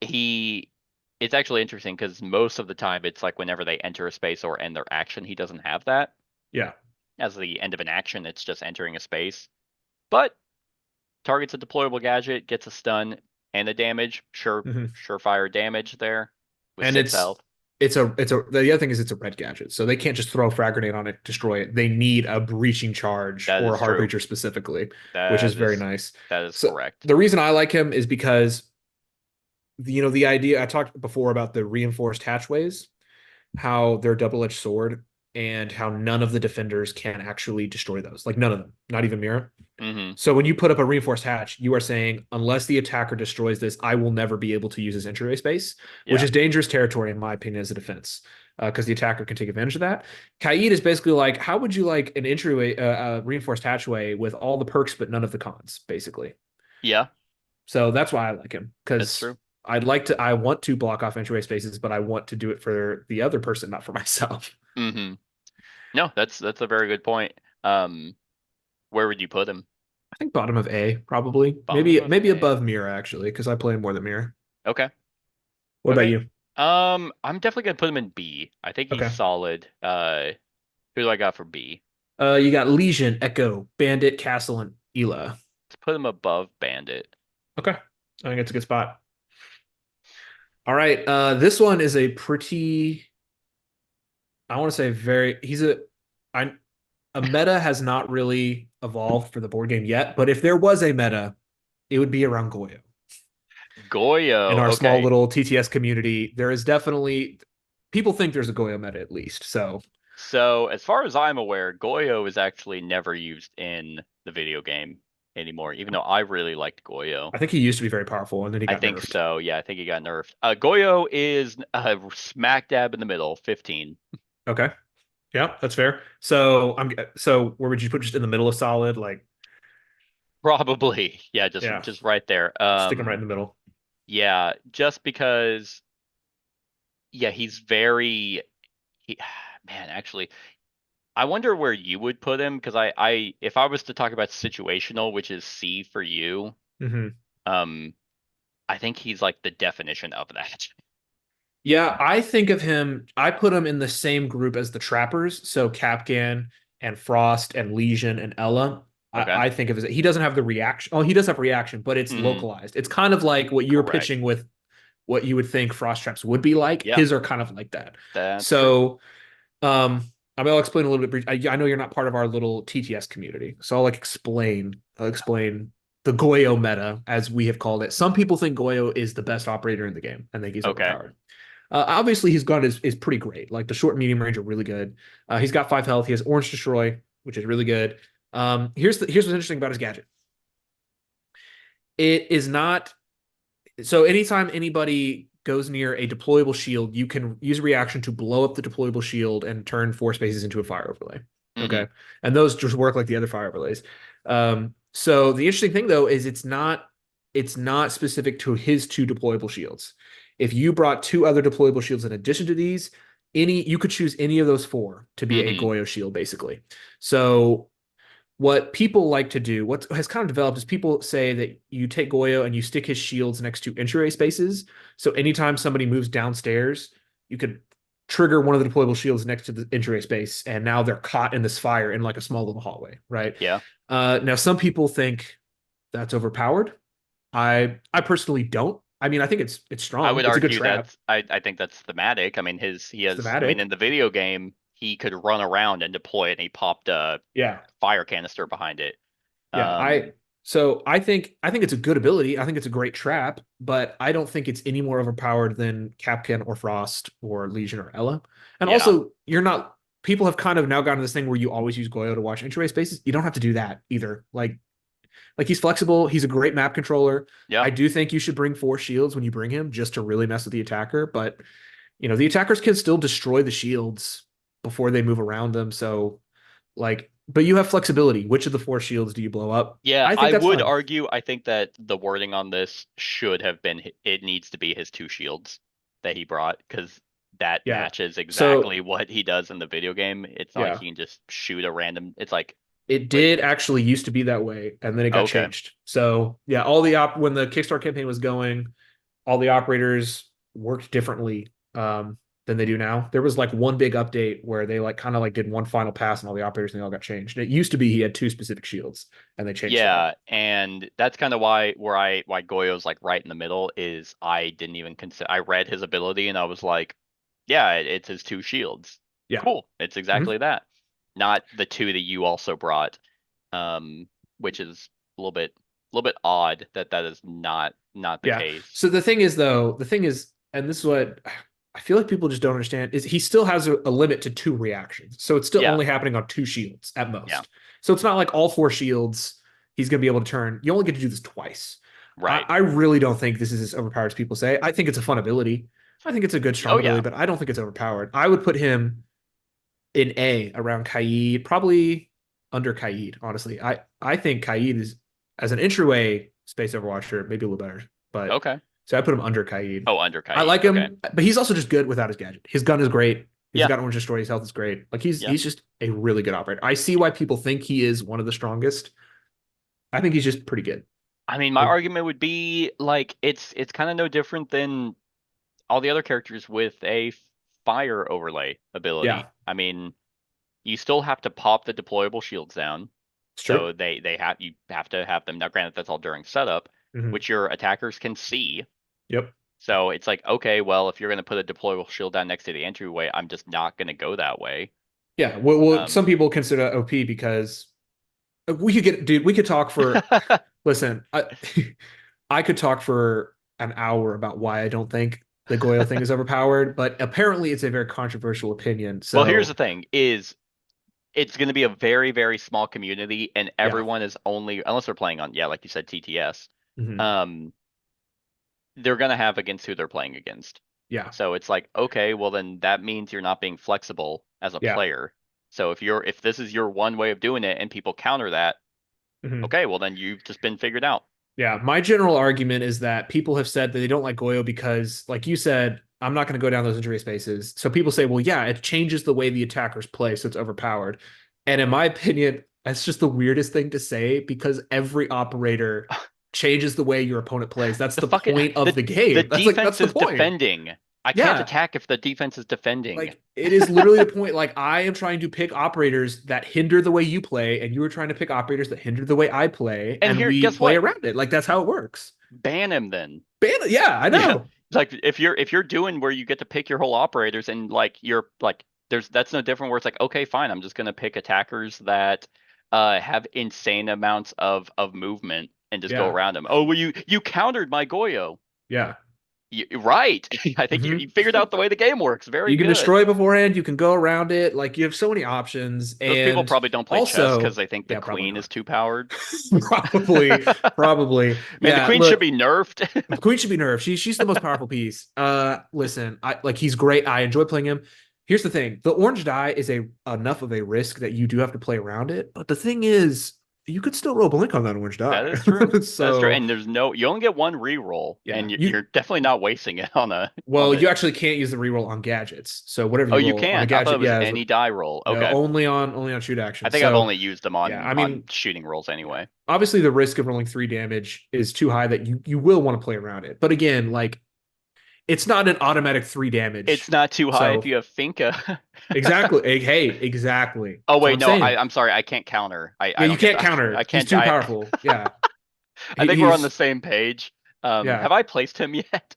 it's actually interesting because most of the time it's like whenever they enter a space or end their action, he doesn't have that. Yeah. As the end of an action, it's just entering a space. But targets a deployable gadget, gets a stun and a damage. Surefire damage there. With and 6 health. The other thing is it's a red gadget, so they can't just throw a frag grenade on it, destroy it. They need a breaching charge or a hard breacher specifically, which is very nice. That is correct. The reason I like him is because the idea I talked before about the reinforced hatchways, how they're double-edged sword, and how none of the defenders can actually destroy those. Like none of them, not even Mira. So when you put up a reinforced hatch, you are saying, unless the attacker destroys this, I will never be able to use this entryway space, which is dangerous territory in my opinion as a defense, because the attacker can take advantage of that. Kaid is basically like, how would you like an entryway, reinforced hatchway with all the perks but none of the cons, basically. Yeah. So that's why I like him, because true. I want to block off entryway spaces, but I want to do it for the other person, not for myself. No, that's a very good point. Where would you put him? I think bottom of A, probably. Maybe above Mira, actually, because I play more than Mira. Okay. What about Okay. you? I'm definitely gonna put him in B. I think he's Okay. solid. Who do I got for B? You got Lesion, Echo, Bandit, Castle, and Ela. Let's put him above Bandit. Okay. I think it's a good spot. All right. This one is a pretty, I want to say very, I, a meta has not really evolved for the board game yet, but if there was a meta, it would be around Goyo. In Goyo. our small Okay. little TTS community, there is definitely, people think there's a Goyo meta at least. So So as far as I'm aware, Goyo is actually never used in the video game anymore, even though I really liked Goyo. I think he used to be very powerful and then he I got think nerfed. so. Yeah, I think he got nerfed. Goyo is smack dab in the middle, 15. Okay. Yeah, that's fair. So where would you put, just in the middle of solid? Like, Probably. Yeah, yeah, just right there. stick him right in the middle. Yeah, just because yeah, he's very he, man, actually, I wonder where you would put him because if I was to talk about situational, which is C for you, Hmm. um, I think he's like the definition of that. Yeah, I think of him, I put him in the same group as the Trappers. So Kapkan and Frost and Lesion and Ella. Okay. I think of as he doesn't have the reaction. Oh, he does have reaction, but it's Hmm. localized. It's kind of like what you're Correct. pitching with what you would think Frost Traps would be like. Yeah, His are kind of like that. that's true. So Um, I'll explain a little bit. I know you're not part of our little TTS community, so I'll explain the Goyo meta as we have called it. Some people think Goyo is the best operator in the game and think he's Okay. overpowered. Obviously, his gun is pretty great. Like the short and medium range are really good. He's got 5 health. He has Orange Destroy, which is really good. Here's what's interesting about his gadget. It is not so anytime anybody goes near a deployable shield, you can use a reaction to blow up the deployable shield and turn 4 spaces into a fire overlay. Hmm. Okay. And those just work like the other fire overlays. So the interesting thing though is it's not specific to his 2 deployable shields. If you brought 2 other deployable shields in addition to these, you could choose any of those 4 to be a Hmm. Goyo shield, basically. So what people like to do, what has kind of developed is people say that you take Goyo and you stick his shields next to entryway spaces. So anytime somebody moves downstairs, you could trigger one of the deployable shields next to the entryway space, and now they're caught in this fire in like a small little hallway, right? Yeah. Now some people think that's overpowered. I personally don't. I mean, I think it's I strong. would It's a good argue trap. I think that's thematic. I mean, It's in thematic. the video game, he could run around and deploy it and he popped a Yeah. fire canister behind it. Yeah, Um, I think it's a good ability. I think it's a great trap, but I don't think it's any more overpowered than Capcan or Frost or Legion or Ella. And yeah. also, you're not people have kind of now gotten to this thing where you always use Goyo to watch entryway spaces. You don't have to do that either. Like he's flexible, he's a great map controller. Yeah. I do think you should bring 4 shields when you bring him just to really mess with the attacker, but the attackers can still destroy the shields before they move around them. So but you have flexibility. Which of the 4 shields do you blow up? Yeah, I think I that's would fine. argue I think that the wording on this should have been it needs to be his 2 shields that he brought because that Yeah. matches So exactly what he does in the video game. It's not like yeah, he can just shoot a random. It's like, it wait, did actually used to be that way, and then it got okay. changed. So yeah, when the Kickstarter campaign was going, all the operators worked differently than they do now. There was like one big update where they like kind of like did one final pass, and all the operators and they all got changed. And it used to be he had 2 specific shields, and they changed that. Yeah, and that's kind of why Goyo's like right in the middle is I didn't even consider I read his ability and I was like, yeah, it's his 2 shields. Yeah. Cool. It's Mhm. exactly that. Not the 2 that you also brought. Which is a little bit odd that that is not the Yeah. case. So the thing is, and this is what I feel like people just don't understand, is he still has a limit to 2 reactions. So it's still Yeah, only happening on 2 shields at yeah, most. So it's not like all 4 shields he's going to be able to turn. You only get to do this twice. right. I really don't think this is as overpowered as people say. I think it's a fun ability. I think it's a good, Oh strong ability, yeah. but I don't think it's overpowered. I would put him in A around Kaid, probably under Kaid, honestly. I think Kaid is, as an entryway space overwatcher, maybe a little better. But Okay. so I put him under Kaid. Oh, under I Kaid. like Okay. him, but he's also just good without his gadget. His gun is great. He's Yeah, got Orange Destroy. His health is great. Like he's yeah. he's just a really good operator. I see why people think he is one of the strongest. I think he's just pretty good. I mean, my Like, argument would be like it's kind of no different than all the other characters with a fire overlay ability. Yeah. I mean, you still have to pop the deployable shields down. It's So true. you have to have them. Now, granted, that's all during setup, Mhm. which your attackers can see. Yep. So it's like, okay, well, if you're going to put a deployable shield down next to the entryway, I'm just not going to go that way. Yeah. Well, some Um, people consider that OP because we could get, dude, we could talk for, listen, I could talk for an hour about why I don't think the Goyo thing is overpowered, but apparently it's a very controversial opinion. well, here's the So, thing: is it's going to be a very, very small community, and yeah. everyone is only, unless they're playing on, yeah, like you said, TTS. Mhm. Um, they're going to have against who they're playing against. Yeah. So it's like, okay, well then that means you're not being flexible as a Yeah. player. So if this is your one way of doing it and people counter that, Mhm. okay, well then you've just been figured out. Yeah, my general argument is that people have said that they don't like Goyo because, like you said, I'm not going to go down those injury spaces. So people say, well, yeah, it changes the way the attackers play, so it's overpowered. And in my opinion, that's just the weirdest thing to say because every operator changes the way your opponent plays. That's The the fucking point of the the game. That's defense the is point. defending. I can't Yeah. attack if the defense is defending. Like it is literally the point. Like I am trying to pick operators that hinder the way you play, and you are trying to pick operators that hinder the way I play, And and here, we guess play what? around it. Like that's how it works. Ban him then. Yeah, I Yeah, know. like if you're doing where you get to pick your whole operators and like you're like that's no different where it's like, okay, fine, I'm just gonna pick attackers that have insane amounts of movement and just go Yeah. around them. Oh, well, you countered my Goyo. Yeah. Right. I think you Mhm. figured out the way the game works. Very You can good. destroy beforehand. You can go around it. Like you have so many options. Those people And probably don't play chess because also, they think the yeah, probably queen is not. too powered. Probably. Man, the Yeah. queen should Look, be nerfed. Queen should be nerfed. She's the most powerful piece. Listen, I like he's great. I enjoy playing him. Here's the thing: the orange die is a enough of a risk that you do have to play around it. But the thing is, you could still roll blink on that orange That die. is true. That's true. So And you only get one reroll, yeah, and you're definitely not wasting it on a on well, the. you actually can't use the reroll on gadgets. So whatever Oh, you you roll on a can't. I thought it gadget, was yeah, any die roll. no, Okay. only on shoot I action. think I've So only used them yeah, I on mean, shooting rolls anyway. obviously the risk of rolling 3 damage is too high that you will want to play around it. But again, like it's not an automatic 3 damage. It's not too high if So you have Finka. exactly, hey, exactly. Oh That's what wait, I'm no, saying. I'm sorry, I can't counter. Yeah, I you don't get can't counter. I He's can't. too powerful. Yeah, I think we're on he's the same page. yeah. Have I placed him yet?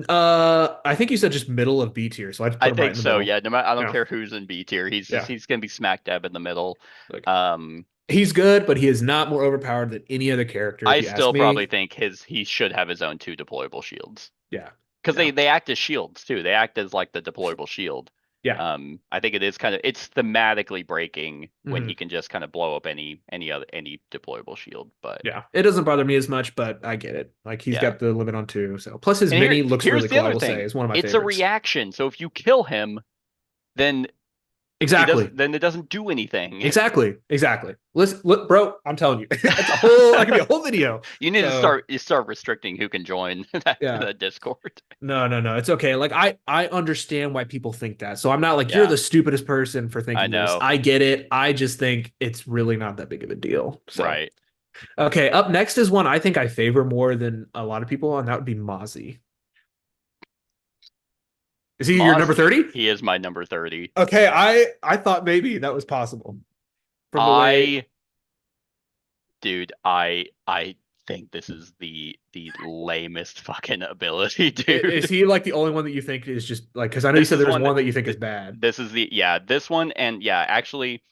I think you said just middle of B tier, so I'd I put him right think in the so. middle. Yeah, no matter, I don't Yeah, care who's in B tier. yeah. He's gonna be smack dab in the middle. Like Um, he's good, but he is not more overpowered than any other character, if I you ask still probably me. think he should have his own two deployable shields Yeah, because yeah, they act as shields too. They act as like the deployable shield. yeah. I think it is kind of it's thematically breaking when Mhm. he can just kind of blow up any deployable shield. But Yeah, it doesn't bother me as much, but I get it. Like he's yeah, got the limit on 2. So plus his and mini looks here's really the cool. I other will say, thing. is one of my It's a favorites. reaction. So if you kill him, then Exactly. then it doesn't do anything. Exactly. Listen, look, bro, I'm telling you, that's a whole. That could be a whole video. You need to So start restricting who can join yeah, that Discord. no, it's okay. Like I understand why people think that. So I'm not like you're Yeah, the stupidest person for I thinking this. know. I get it. I just think it's really not that big of a deal. So Right. okay, up next is one I think I favor more than a lot of people, and that would be Mozzie. Is he your number Mozzie, 30? he is my number 30. Okay, I thought maybe that was possible from the way. I dude, I think this is the lamest fucking ability, dude. Is he like the only one that you think is just like? Because I know you This said is there was one one that you think is bad. this is this one and yeah, actually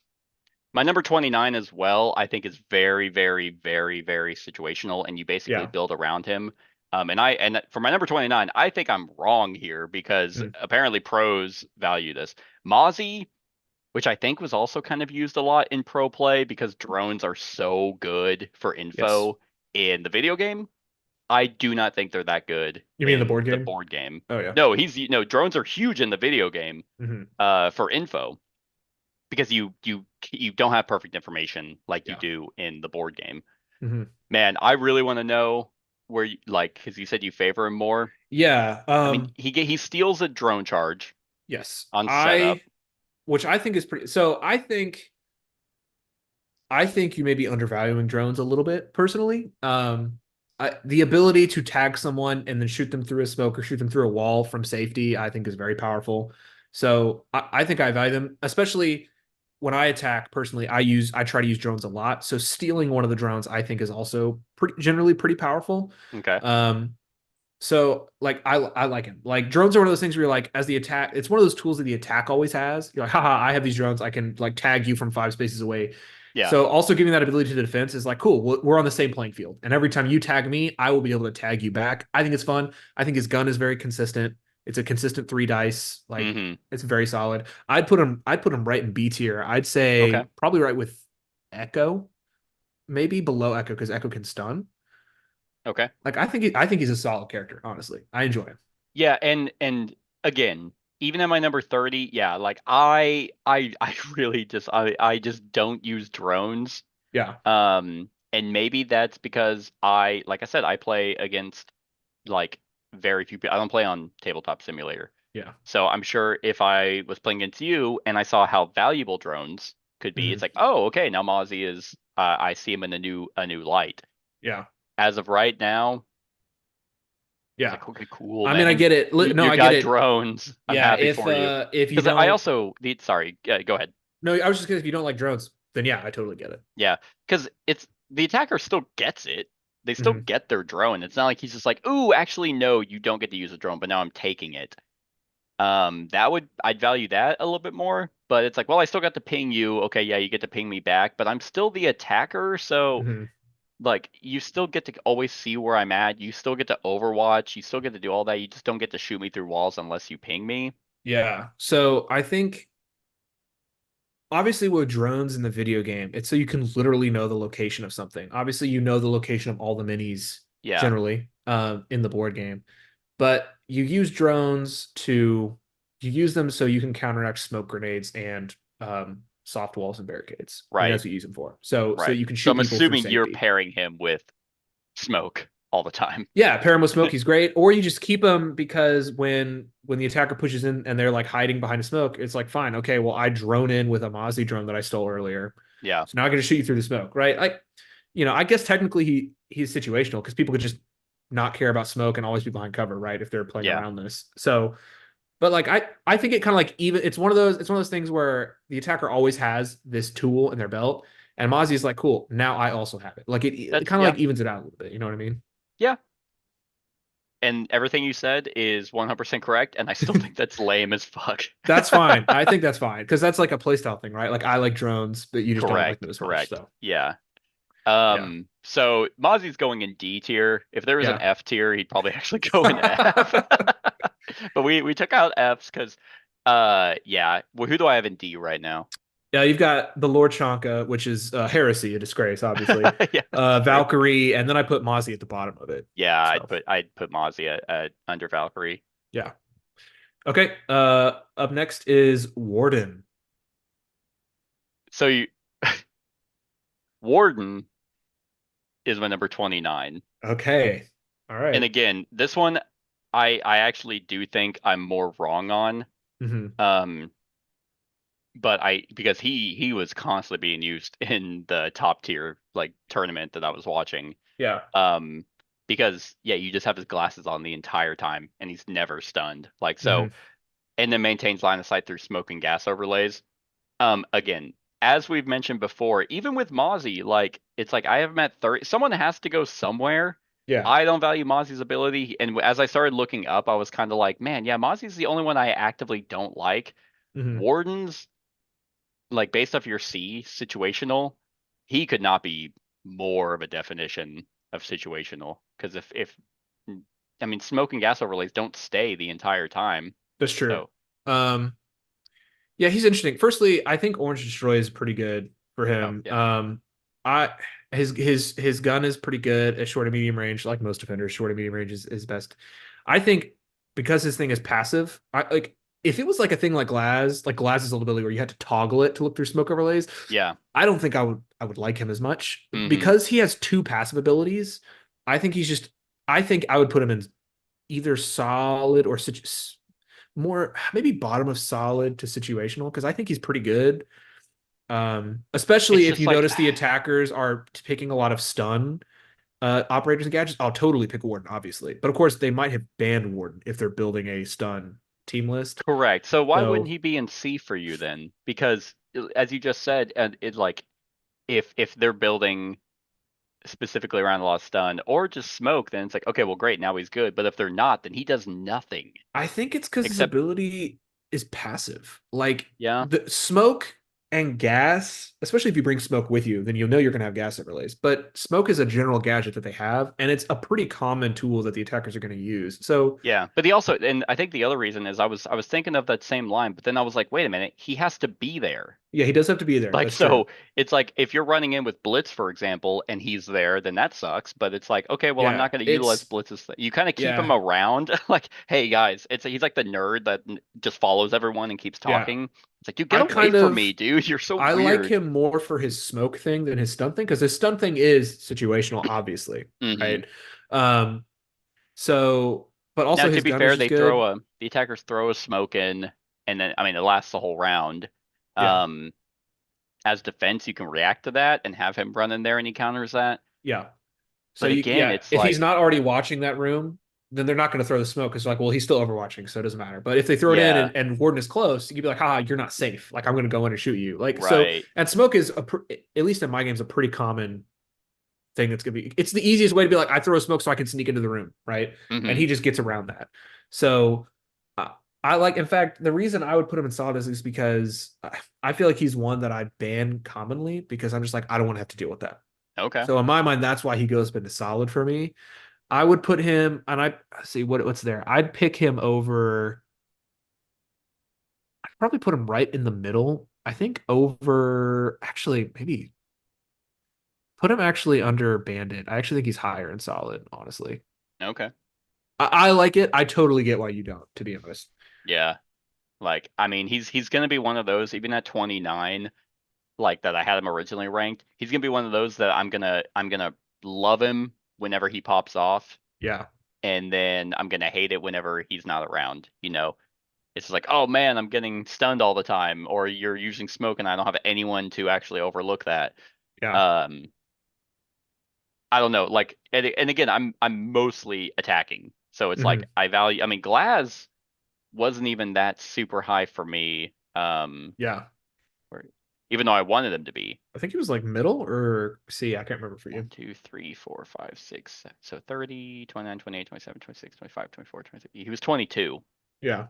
my number 29 as well, I think is very, very, very, very situational and you basically Yeah. build around him. And for my number 29, I think I'm wrong here because Mm. apparently pros value this. Mozzie, which I think was also kind of used a lot in pro play because drones are so good for Yes. info in the video game. I do not think they're that good You mean the in board the game? board game. Oh yeah. No, drones are huge in the video game Hmm. for info because you don't have perfect information like you Yeah. do in the board game. Hmm. Man, I really want to know where you like because you said you favor him more. Yeah. I mean, he steals a drone charge Yes. on setup. Which I think is pretty. So I think you may be undervaluing drones a little bit personally. the ability to tag someone and then shoot them through a smoke or shoot them through a wall from safety, I think is very powerful. So I think I value them, especially when I attack personally. I try to use drones a lot. So stealing one of the drones, I think, is also generally pretty powerful. Okay. So like I like him. Like drones are one of those things where you're like, as the attack, it's one of those tools that the attack always has. You're like, haha, I have these drones. I can like tag you from 5 spaces away. Yeah. So also giving that ability to the defense is like, cool, we're on the same playing field. And every time you tag me, I will be able to tag you back. I think it's fun. I think his gun is very consistent. It's a consistent 3 dice. Like it's very solid. I'd put him right in B tier. I'd say probably right with Echo, maybe below Echo because Echo can stun. Okay. Like I think he's a solid character, honestly. I enjoy him. Yeah, and again, even at my number 30, yeah, like I really just I just don't use drones. Yeah. And maybe that's because like I said, I play against like very few people. I don't play on Tabletop Simulator. Yeah. So I'm sure if I was playing against you and I saw how valuable drones could be, it's like, oh, okay, now Mozzie is I see him in a new light. Yeah. As of right now, yeah. like, okay, cool. I mean, I get it. No, I get it. Drones. I'm happy for you. If you don't, I also sorry, go ahead. No, I was just kidding. If you don't like drones, then yeah, I totally get it. Yeah, because it's the attacker still gets it. They still get their drone. It's not like he's just like, ooh, actually, no, you don't get to use a drone, but now I'm taking it. I'd value that a little bit more. But it's like, well, I still got to ping you. Okay, yeah, you get to ping me back, but I'm still the attacker, so. Like, you still get to always see where I'm at. You still get to overwatch. You still get to do all that. You just don't get to shoot me through walls unless you ping me. Yeah. So I think, obviously, with drones in the video game, it's so you can literally know the location of something. Obviously, you know the location of all the minis generally in the board game. But you use drones you use them so you can counteract smoke grenades and soft walls and barricades. Right. And that's what you use them for. So you can shoot. So I'm assuming you're pairing him with smoke all the time. Yeah, pair him with smoke. He's great. Or you just keep him because when the attacker pushes in and they're like hiding behind a smoke, it's like, fine, okay, well, I drone in with a Mozzie drone that I stole earlier. Yeah. So now I'm going to shoot you through the smoke, right? Like, I guess technically he's situational because people could just not care about smoke and always be behind cover, right? If they're playing around this. So, but like I think it kind of like it's one of those things where the attacker always has this tool in their belt, and Mozzie is like, cool, now I also have it. Like it kind of like evens it out a little bit. You know what I mean? Yeah. And everything you said is 100% correct, and I still think that's lame as fuck. That's fine. I think that's fine because that's like a playstyle thing, right? Like I like drones, but you just don't like them as much. So. Yeah. So Mozzie's going in D tier. If there was an F tier, he'd probably actually go in F. But we took out Fs because well, who do I have in D right now? Yeah, you've got the Lord Tachanka, which is heresy, a disgrace, obviously. Valkyrie, and then I put Mozzie at the bottom of it. Yeah, so. I'd put Mozzie under Valkyrie. Yeah. Okay. Up next is Warden. So Warden is my number 29. Okay. All right. And again, this one I actually do think I'm more wrong on. But because he was constantly being used in the top tier like tournament that I was watching. Yeah. Because you just have his glasses on the entire time and he's never stunned. Like so, and then maintains line of sight through smoke and gas overlays. Again, as we've mentioned before, even with Mozzie, like it's like I have him at 30. Someone has to go somewhere. Yeah. I don't value Mozzie's ability. And as I started looking up, I was kind of like, man, Mozzie's the only one I actively don't like. Warden's, like based off your C, situational, he could not be more of a definition of situational. Because if smoke and gas overlays don't stay the entire time. That's true. So. Yeah, he's interesting. Firstly, I think Orange Destroy is pretty good for him. His gun is pretty good at short and medium range, like most defenders. Short and medium range is best. I think because his thing is passive, if it was like a thing like Glaz's little ability where you had to toggle it to look through smoke overlays. Yeah. I don't think I would like him as much because he has 2 passive abilities. I think I would put him in either solid or more maybe bottom of solid to situational because I think he's pretty good. Especially if you notice the attackers are picking a lot of stun operators and gadgets, I'll totally pick Warden, obviously. But of course, they might have banned Warden if they're building a stun team list. Correct. So why wouldn't So he be in C for you then? Because as you just said, and it's like if they're building specifically around a lot of stun or just smoke, then it's like, okay, well, great, now he's good. But if they're not, then he does nothing. I think it's because his Except, ability is passive. Like yeah, the smoke and gas, especially if you bring smoke with you, then you'll know you're going to have gas at relays. But smoke is a general gadget that they have, and it's a pretty common tool that the attackers are going to use. So yeah. But he also, and I think the other reason is I was thinking of that same line, but then I was like, wait a minute, he has to be there. yeah, he does have to be there. Like, That's true. so it's like if you're running in with Blitz, for example, and he's there, then that sucks. But it's like, okay, well, I'm Yeah, not going to utilize it's Blitz's thing. You kind of keep him yeah, around. Like, hey, guys, he's like the nerd that just follows everyone and keeps yeah. talking. It's like, dude, I get away kind from of me, dude. You're so I like weird. him more for his smoke thing than his stun thing because his stun thing is situational, obviously, Hmm. right? Um, so but Now, also to his be gunners fair, is good. the attackers throw a smoke in, and then, I mean, it lasts the whole round. Yeah, Um, as defense, you can react to that and have him run in there and he counters that. yeah. So But you again, yeah, it's if he's like, not already watching that room, then they're not going to throw the smoke because like, well, he's still overwatching, so it doesn't matter. But if they throw it in yeah, and Warden is close, you can be like, haha, you're not safe. Like I'm going to go in and shoot you. Like so, right. and smoke is at least in my games a pretty common thing that's gonna be it's the easiest way to be like I throw a smoke so I can sneak into the room, right? And Hmm. he just gets around that. So I like in fact the reason I would put him in solid is because I feel like he's one that I ban commonly because I'm just like I don't want to have to deal with that. Okay. So in my mind that's why he goes into solid for me. I would put him and I see what's there. I'd pick him over I'd probably put him right in the middle. I think over actually maybe put him actually under Bandit. I actually think he's higher in solid, honestly. Okay. I like it. I totally get why you don't, to be honest. Yeah. Like, I mean, he's gonna be one of those, even at 29, like that I had him originally ranked. He's gonna be one of those that I'm gonna love him whenever he pops off, Yeah. and then I'm gonna hate it whenever he's not around. It's just like, oh man, I'm getting stunned all the time, or you're using smoke and I don't have anyone to actually overlook that. Yeah. Um, I don't know, like, and again, I'm mostly attacking, so it's like Hmm. I value. I mean, Glaz wasn't even that super high for me. Yeah. Or, even though I wanted him to be. I think he was like middle or C. I can't remember for you. 1, 2, 3, 4, 5, 6, 7. So 30, 29, 28, 27, 26, 25, 24, 23. He was 22. Yeah.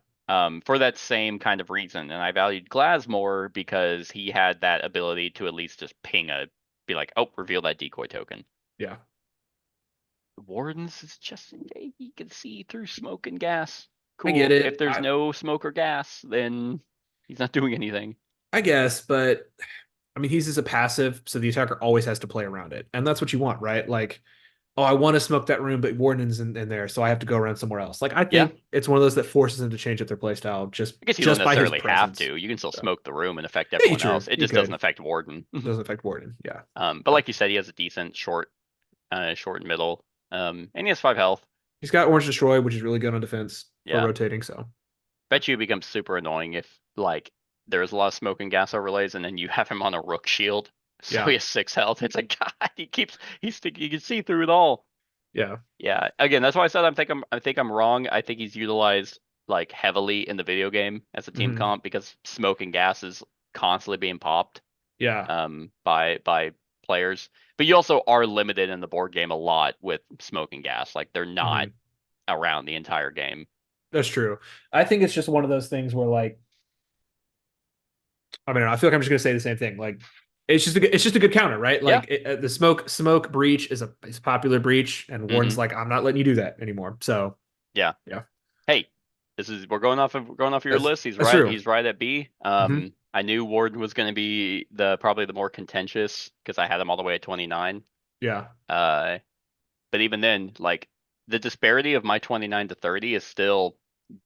For that same kind of reason. And I valued Glaz more because he had that ability to at least just be like, oh, reveal that decoy token. Yeah. Wardens is just, he can see through smoke and gas. I get Cool. If it. there's no smoke or gas, then he's not doing anything. I guess, but I mean, he's just a passive, so the attacker always has to play around it. And that's what you want, right? Like, oh, I want to smoke that room, but Warden's in there, so I have to go around somewhere else. Like, I Yeah. think it's one of those that forces them to change up their playstyle I guess you don't just by his necessarily have presence. to. You can still So, smoke the room and affect yeah, you everyone true. else. It You just doesn't could. affect Warden. Doesn't affect Warden. Yeah. But like you said, he has a decent short and middle. And he has 5 health. He's got Orange Destroy, which is really good on defense for Yeah. rotating. So Bet you it becomes super annoying if like there's a lot of smoke and gas overlays, and then you have him on a Rook shield, so yeah, he has 6 health. It's like, God, you can see through it all. yeah. Yeah. Again, that's why I said I think I'm wrong. I think he's utilized like heavily in the video game as a team Hmm. comp because smoke and gas is constantly being popped Yeah. by players. But you also are limited in the board game a lot with smoke and gas. Like they're not Hmm. around the entire game. That's true. I think it's just one of those things where like I mean I feel like I'm just gonna say the same thing. Like it's just a good counter, right? Yeah. Like the smoke breach is a popular breach, and Hmm. Warden's like I'm not letting you do that anymore. So Yeah. yeah, Hey, we're going off of your list. He's that's right. true. He's right at B. Hmm. I knew Warden was going to be probably the more contentious because I had him all the way at 29. Yeah, Uh, but even then, like the disparity of my 29 to 30 is still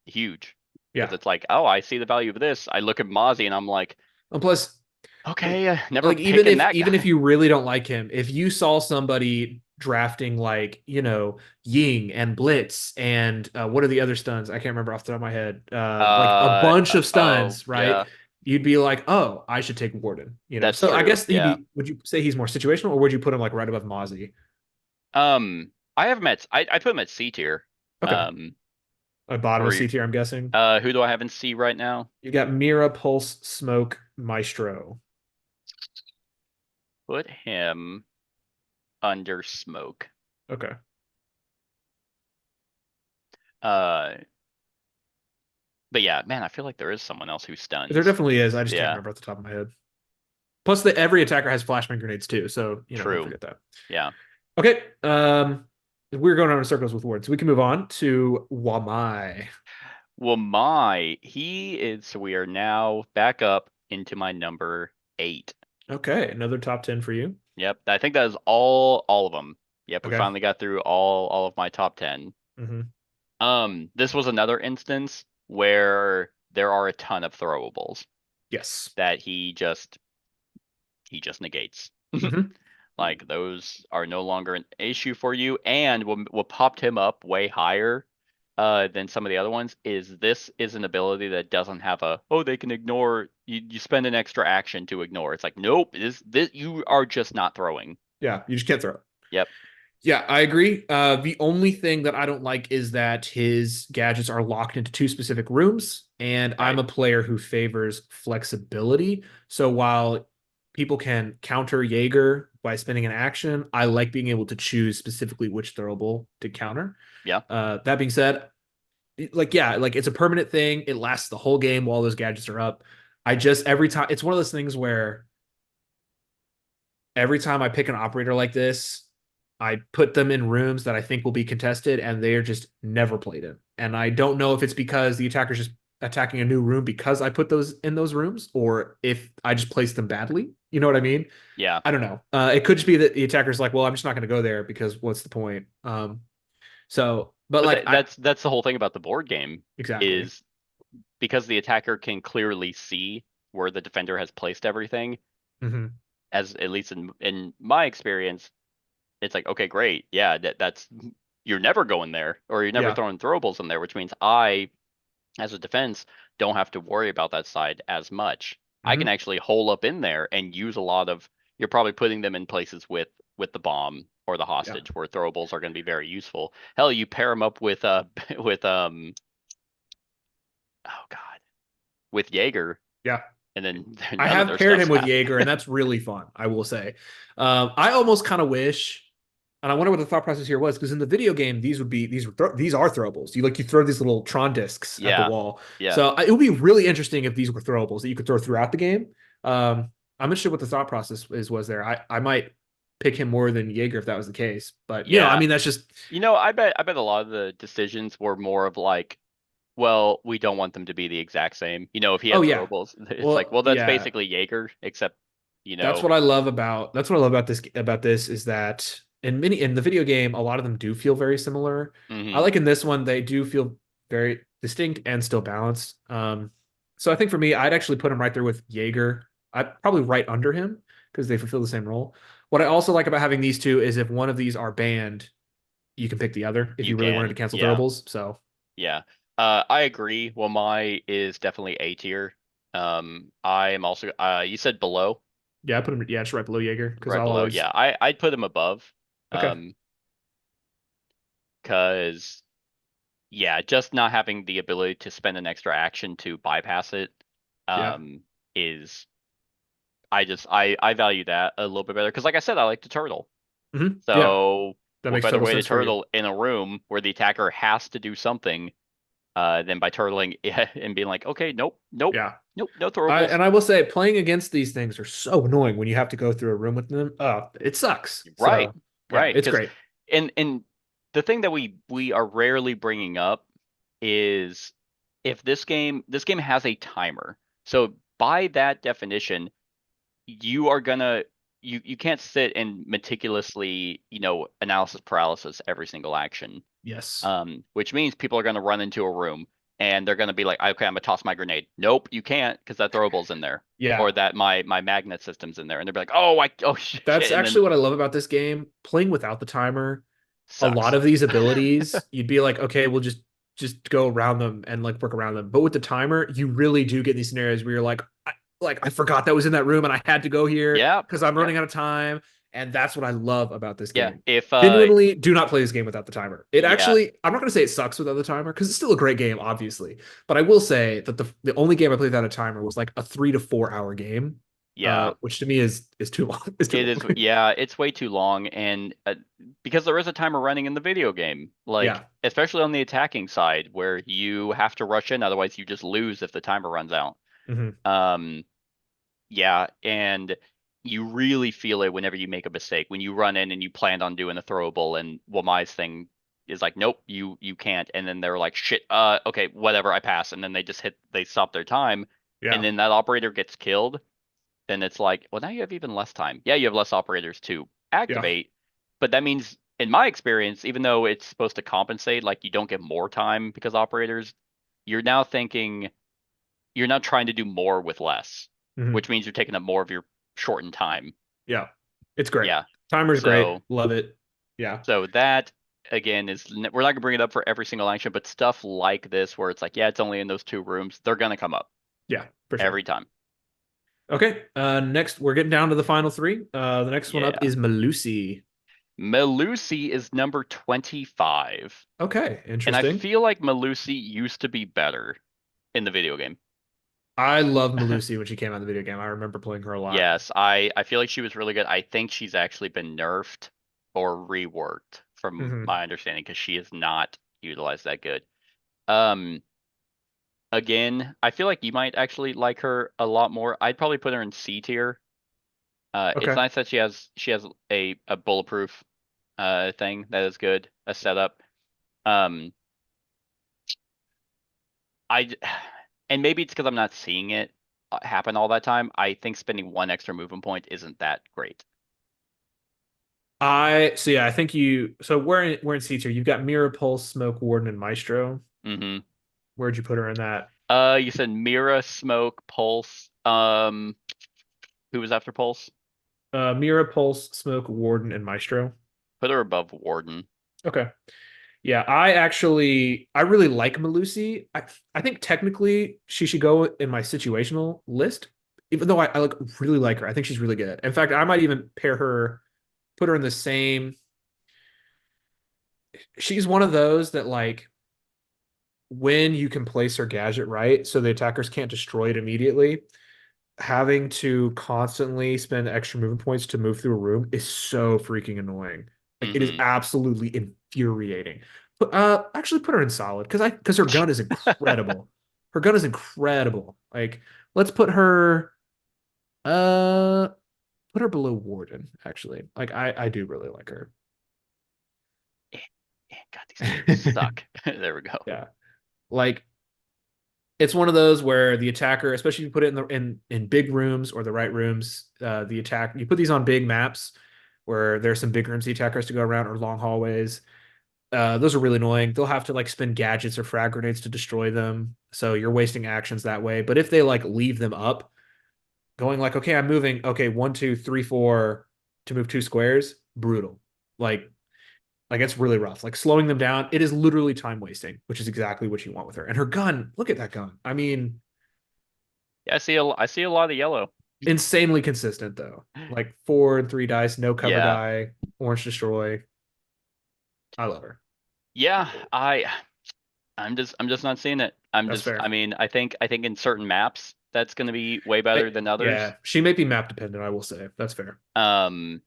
huge because yeah. it's like, oh, I see the value of this. I look at Mozzie and I'm like, And plus, okay, never like even picking if that even if guy. you really don't like him, if you saw somebody drafting like Ying and Blitz and what are the other stuns? I can't remember off the top of my head. Like a bunch of Oh, stuns, right? yeah, You'd be like, oh, I should take Warden. that's So I true. guess Yeah. would you say he's more situational, or would you put him like right above Mozzie? I have him at I put him at C tier. Okay. A bottom Or of C tier, I'm guessing. who do I have in C right now? You got Mira, Pulse, Smoke, Maestro. Put him under Smoke. Okay. But yeah, man, I feel like there is someone else who stuns. There definitely is. I just can't Yeah. remember off the top of my head. Plus, every attacker has flashbang grenades too, so don't True. forget that. Yeah. Okay. We're going around in circles with words. We can move on to Wamai. Wamai, so we are now back up into my number 8. Okay, another top 10 for you. Yep, I think that is all of them. Yep, we Okay. finally got through all of my top 10. This was another instance where there are a ton of throwables Yes. that he just negates. Like those are no longer an issue for you. And what popped him up way higher than some of the other ones is this is an ability that doesn't have they can ignore you spend an extra action to ignore. It's like, nope, this you are just not throwing. Yeah, you just can't throw it. Yep. Yeah, I agree. The only thing that I don't like is that his gadgets are locked into 2 specific rooms, and Right. I'm a player who favors flexibility. So while people can counter Jaeger by spending an action, I like being able to choose specifically which throwable to counter. Yeah. That being said, it's a permanent thing. It lasts the whole game while those gadgets are up. Every time, it's one of those things where every time I pick an operator like this, I put them in rooms that I think will be contested, and they are just never played in. And I don't know if it's because the attacker's just attacking a new room because I put those in those rooms, or if I just placed them badly. You know what I mean? Yeah. I don't know. It could just be that the attacker's like, well, I'm just not going to go there because what's the point? But that's the whole thing about the board game. Exactly. Is because the attacker can clearly see where the defender has placed everything. As at least in my experience, it's like, okay, great. Yeah, that's you're never going there, or you're never throwing throwables in there, which means I, as a defense, don't have to worry about that side as much. I can actually hole up in there and use a lot of. You're probably putting them in places with the bomb or the hostage where throwables are going to be very useful. Hell, you pair them up with with Jager. Yeah. And then I have paired him with Jager, and that's really fun, I will say. I almost kind of wish, and I wonder what the thought process here was, because in the video game, these are throwables. You throw these little Tron discs at the wall. Yeah. So it would be really interesting if these were throwables that you could throw throughout the game. I'm interested what the thought process was there. I might pick him more than Jager if that was the case, but I mean, that's just I bet a lot of the decisions were more of like, well, we don't want them to be the exact same. If he had throwables, it's that's basically Jager, except That's what I love about this is that in the video game, a lot of them do feel very similar. I like in this one, they do feel very distinct and still balanced. So I think for me, I'd actually put him right there with Jager. I'd probably right under him because they fulfill the same role. What I also like about having these two is if one of these are banned, you can pick the other if you really wanted to cancel throwables. So yeah. I agree. Wamai is definitely A tier. I am also. You said below. Yeah, I put him. Yeah, just right below Jager. Right below. Yeah, I'd put him above. Okay. Because just not having the ability to spend an extra action to bypass it, is. I value that a little bit better because, like I said, I like to turtle. So what better way to turtle in a room where the attacker has to do something than by turtling and being like, okay, nope, no throwables. And I will say, playing against these things are so annoying when you have to go through a room with them. It sucks. Right, right. It's great. And the thing that we are rarely bringing up is if this game has a timer. So by that definition, you are gonna you can't sit and meticulously analysis paralysis every single action. Yes. Which means people are gonna run into a room and they're gonna be like, okay, I'm gonna toss my grenade. Nope, you can't because that throwable's in there. Yeah. Or that my magnet system's in there, and they'll be like, oh shit. That's actually what I love about this game. Playing without the timer, sucks. A lot of these abilities, you'd be like, okay, we'll just go around them and work around them. But with the timer, you really do get these scenarios where you're like, I forgot that was in that room and I had to go here because I'm running out of time. And that's what I love about this Yeah, game. if Genuinely, do not play this game without the timer. It yeah, actually, I'm not going to say it sucks without the timer because it's still a great game, obviously. But I will say that the only game I played without a timer was like a 3 to 4 hour game, yeah, which to me is too long. Is too it is. long. Yeah, it's way too long, and because there is a timer running in the video game, like Yeah. especially on the attacking side, where you have to rush in, otherwise you just lose if the timer runs out. Hmm. Um, yeah, and you really feel it whenever you make a mistake. When you run in and you planned on doing a throwable, and Wamai's thing is like, nope, you can't, and then they're like, shit, okay, whatever, I pass, and then they stop their time, and Yeah. then that operator gets killed. Then it's like, well, now you have even less time. Yeah, you have less operators to Yeah. activate, but that means, in my experience, even though it's supposed to compensate, like you don't get more time because operators, you're now thinking you're now trying to do more with less, Hmm. which means you're taking up more of your shortened time. Yeah. It's great. Yeah. Timer's great. So Love it. Yeah. so that again is we're not gonna bring it up for every single action, but stuff like this where it's like, yeah, it's only in those 2 rooms, they're gonna come up Yeah, for sure. every time. Okay. Next, we're getting down to the final three. The next one up Yeah. is Melusi. Melusi is number 25. Okay, And I interesting. feel like Melusi used to be better in the video game. I love Melusi when she came out of the video game. I remember playing her a lot. Yes, I feel like she was really good. I think she's actually been nerfed or reworked from Hmm. my understanding because she is not utilized that good. Um, again, I feel like you might actually like her a lot more. I'd probably put her in C tier. It's Okay. nice that she has a bulletproof thing that is good, a setup. Um, I and maybe it's because I'm not seeing it happen all that time. I think spending one extra movement point isn't that great. I think we're in C tier. You've got Mira, Pulse, Smoke, Warden, and Maestro. Hmm. Where'd you put her in that? You said Mira, Smoke, Pulse. Who was after Pulse? Mira, Pulse, Smoke, Warden, and Maestro. Put her above Warden. Okay. Yeah, I really like Melusi. I think technically she should go in my situational list, even though I like really like her. I think she's really good. In fact, I might even put her in the same. She's one of those that like when you can place her gadget right, so the attackers can't destroy it immediately, having to constantly spend extra movement points to move through a room is so freaking annoying. Like it is Hmm. absolutely infuriating. But actually put her in solid because her gun is incredible. Her gun is incredible. Like let's uh put her below Warden, actually. Like I do really like her. God, these games suck. There we go. Yeah. Like it's one of those where the attacker, especially if you put it in big rooms or the right rooms, the attack you put these on big maps where there's some big rooms the attackers to go around or long hallways. Those are really annoying. They'll have to like spend gadgets or frag grenades to destroy them. So you're wasting actions that way. But if they like leave them up, going like, okay, I'm moving, okay, 1, 2, 3, 4 to move 2 squares, brutal. Like like it's really rough. Like slowing them down, it is literally time wasting, which is exactly what you want with her. And her gun, look at that gun. I mean, Yeah, I see a lot of yellow. insanely consistent though. Like 4 and 3 dice, no cover Yeah. die, orange destroy. I love her. Yeah, I'm just not seeing it. That's fair. I mean, I think in certain maps that's going to be way better than others. Yeah, she may be map dependent, I will say. That's fair. Um,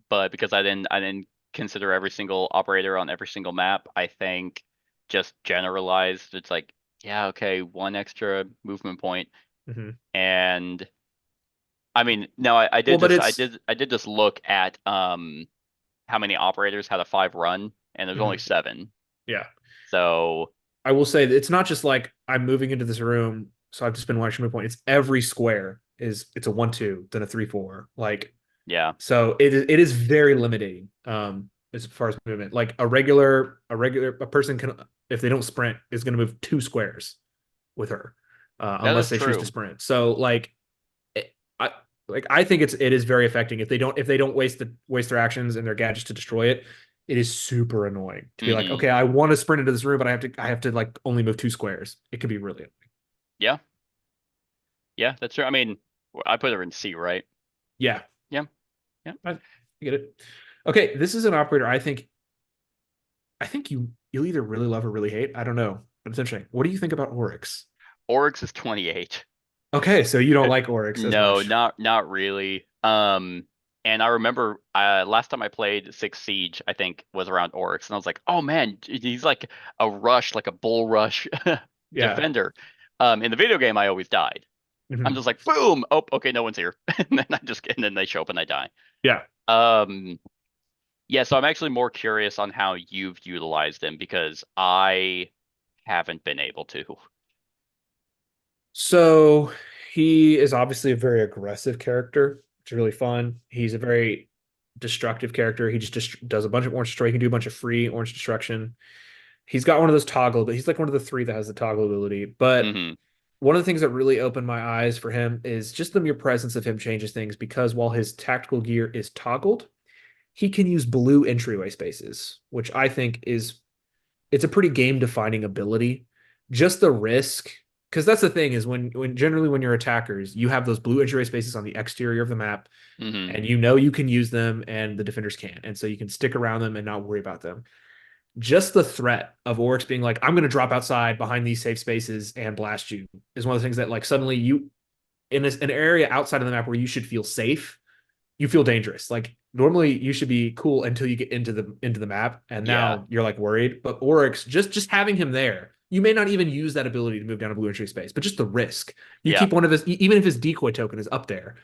but because I didn't consider every single operator on every single map, I think just generalized, it's like, yeah, okay, one extra movement point. Hmm. And I mean, no, I Well, did but just I it's did I did just look at how many operators had a 5 run, and there's only mhm. 7. Yeah. So I will say that it's not just like I'm moving into this room, so I have to spend one extra move point. It's every square it's a 1, 2, then a 3, 4. Like yeah, so it is very limiting as far as movement. Like a person can if they don't sprint is going to move 2 squares with her that unless is they choose to true. sprint. So it, I I think it is very affecting if they don't waste their actions and their gadgets to destroy it. It is super annoying to be like, Hmm. okay, I want to sprint into this room, but I have to like only move 2 squares. It could be really annoying. Yeah, yeah, that's true. I mean, I put her in C, right? Yeah. Yeah, yeah. get it. Okay, this is an operator I think you'll either really love or really hate. I don't know, but it's interesting. What do you think about Oryx? Oryx is 28. Okay, so you don't like Oryx as No, much. not really. And I remember last time I played Six Siege, I think was around Oryx, and I was like, oh man, he's like a rush, like a bull rush Yeah. defender. In the video game, I always died. I'm Mhm. just like, boom, oh, okay, no one's here, and then they show up and I die. Yeah. Um, yeah, so I'm actually more curious on how you've utilized him because I haven't been able to. So he is obviously a very aggressive character, which is really fun. He's a very destructive character. He just does a bunch of orange destroy. He can do a bunch of free orange destruction. He's got one of those toggle, but he's like one of the three that has the toggle ability. But Hmm. one of the things that really opened my eyes for him is just the mere presence of him changes things because while his tactical gear is toggled, he can use blue entryway spaces, which I think is it's a pretty game defining ability. Just the risk, because that's the thing is when generally when you're attackers, you have those blue entryway spaces on the exterior of the map, Hmm. and you know you can use them and the defenders can't. And so you can stick around them and not worry about them. Just the threat of Oryx being like, I'm going to drop outside behind these safe spaces and blast you is one of the things that like suddenly you in an area outside of the map where you should feel safe, you feel dangerous. Like normally you should be cool until you get into the map, and Yeah, now you're like worried. But Oryx, just having him there, you may not even use that ability to move down a blue entry space, but just the risk. You yeah, keep one of his, even if his decoy token is up there,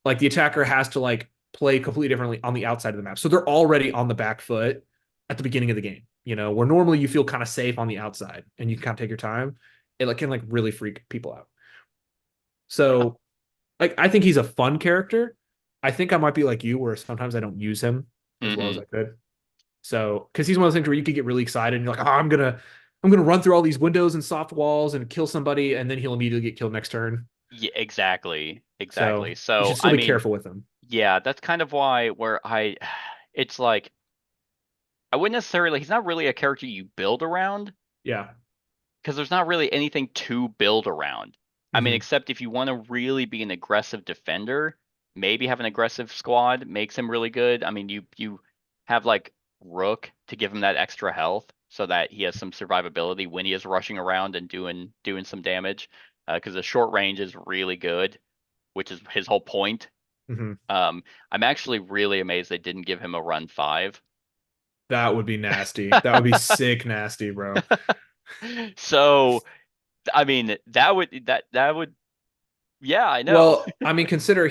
like the attacker has to like play completely differently on the outside of the map. So they're already on the back foot at the beginning of the game. You know, where normally you feel kind of safe on the outside and you can kind of take your time. It like can like really freak people out. yeah. So like I think he's a fun character. I think I might be like you, where sometimes I don't use him as well as Hmm. I could. So because he's one of those things where you could get really excited and you're like, oh, I'm gonna run through all these windows and soft walls and kill somebody, and then he'll immediately get killed next turn. Yeah, exactly, So exactly. you So should still I be mean, careful with him. yeah, that's kind of why where it's like I wouldn't necessarily. He's not really a character you build around Yeah. because there's not really anything to build around. I mean, Hmm. except if you want to really be an aggressive defender, maybe have an aggressive squad makes him really good. I mean, you have like Rook to give him that extra health so that he has some survivability when he is rushing around and doing some damage. Because the short range is really good, which is his whole point. Hmm. I'm actually really amazed they didn't give him a run 5. That would be nasty. That would be sick nasty, bro. So I mean, that would yeah, I know. Well, I mean, consider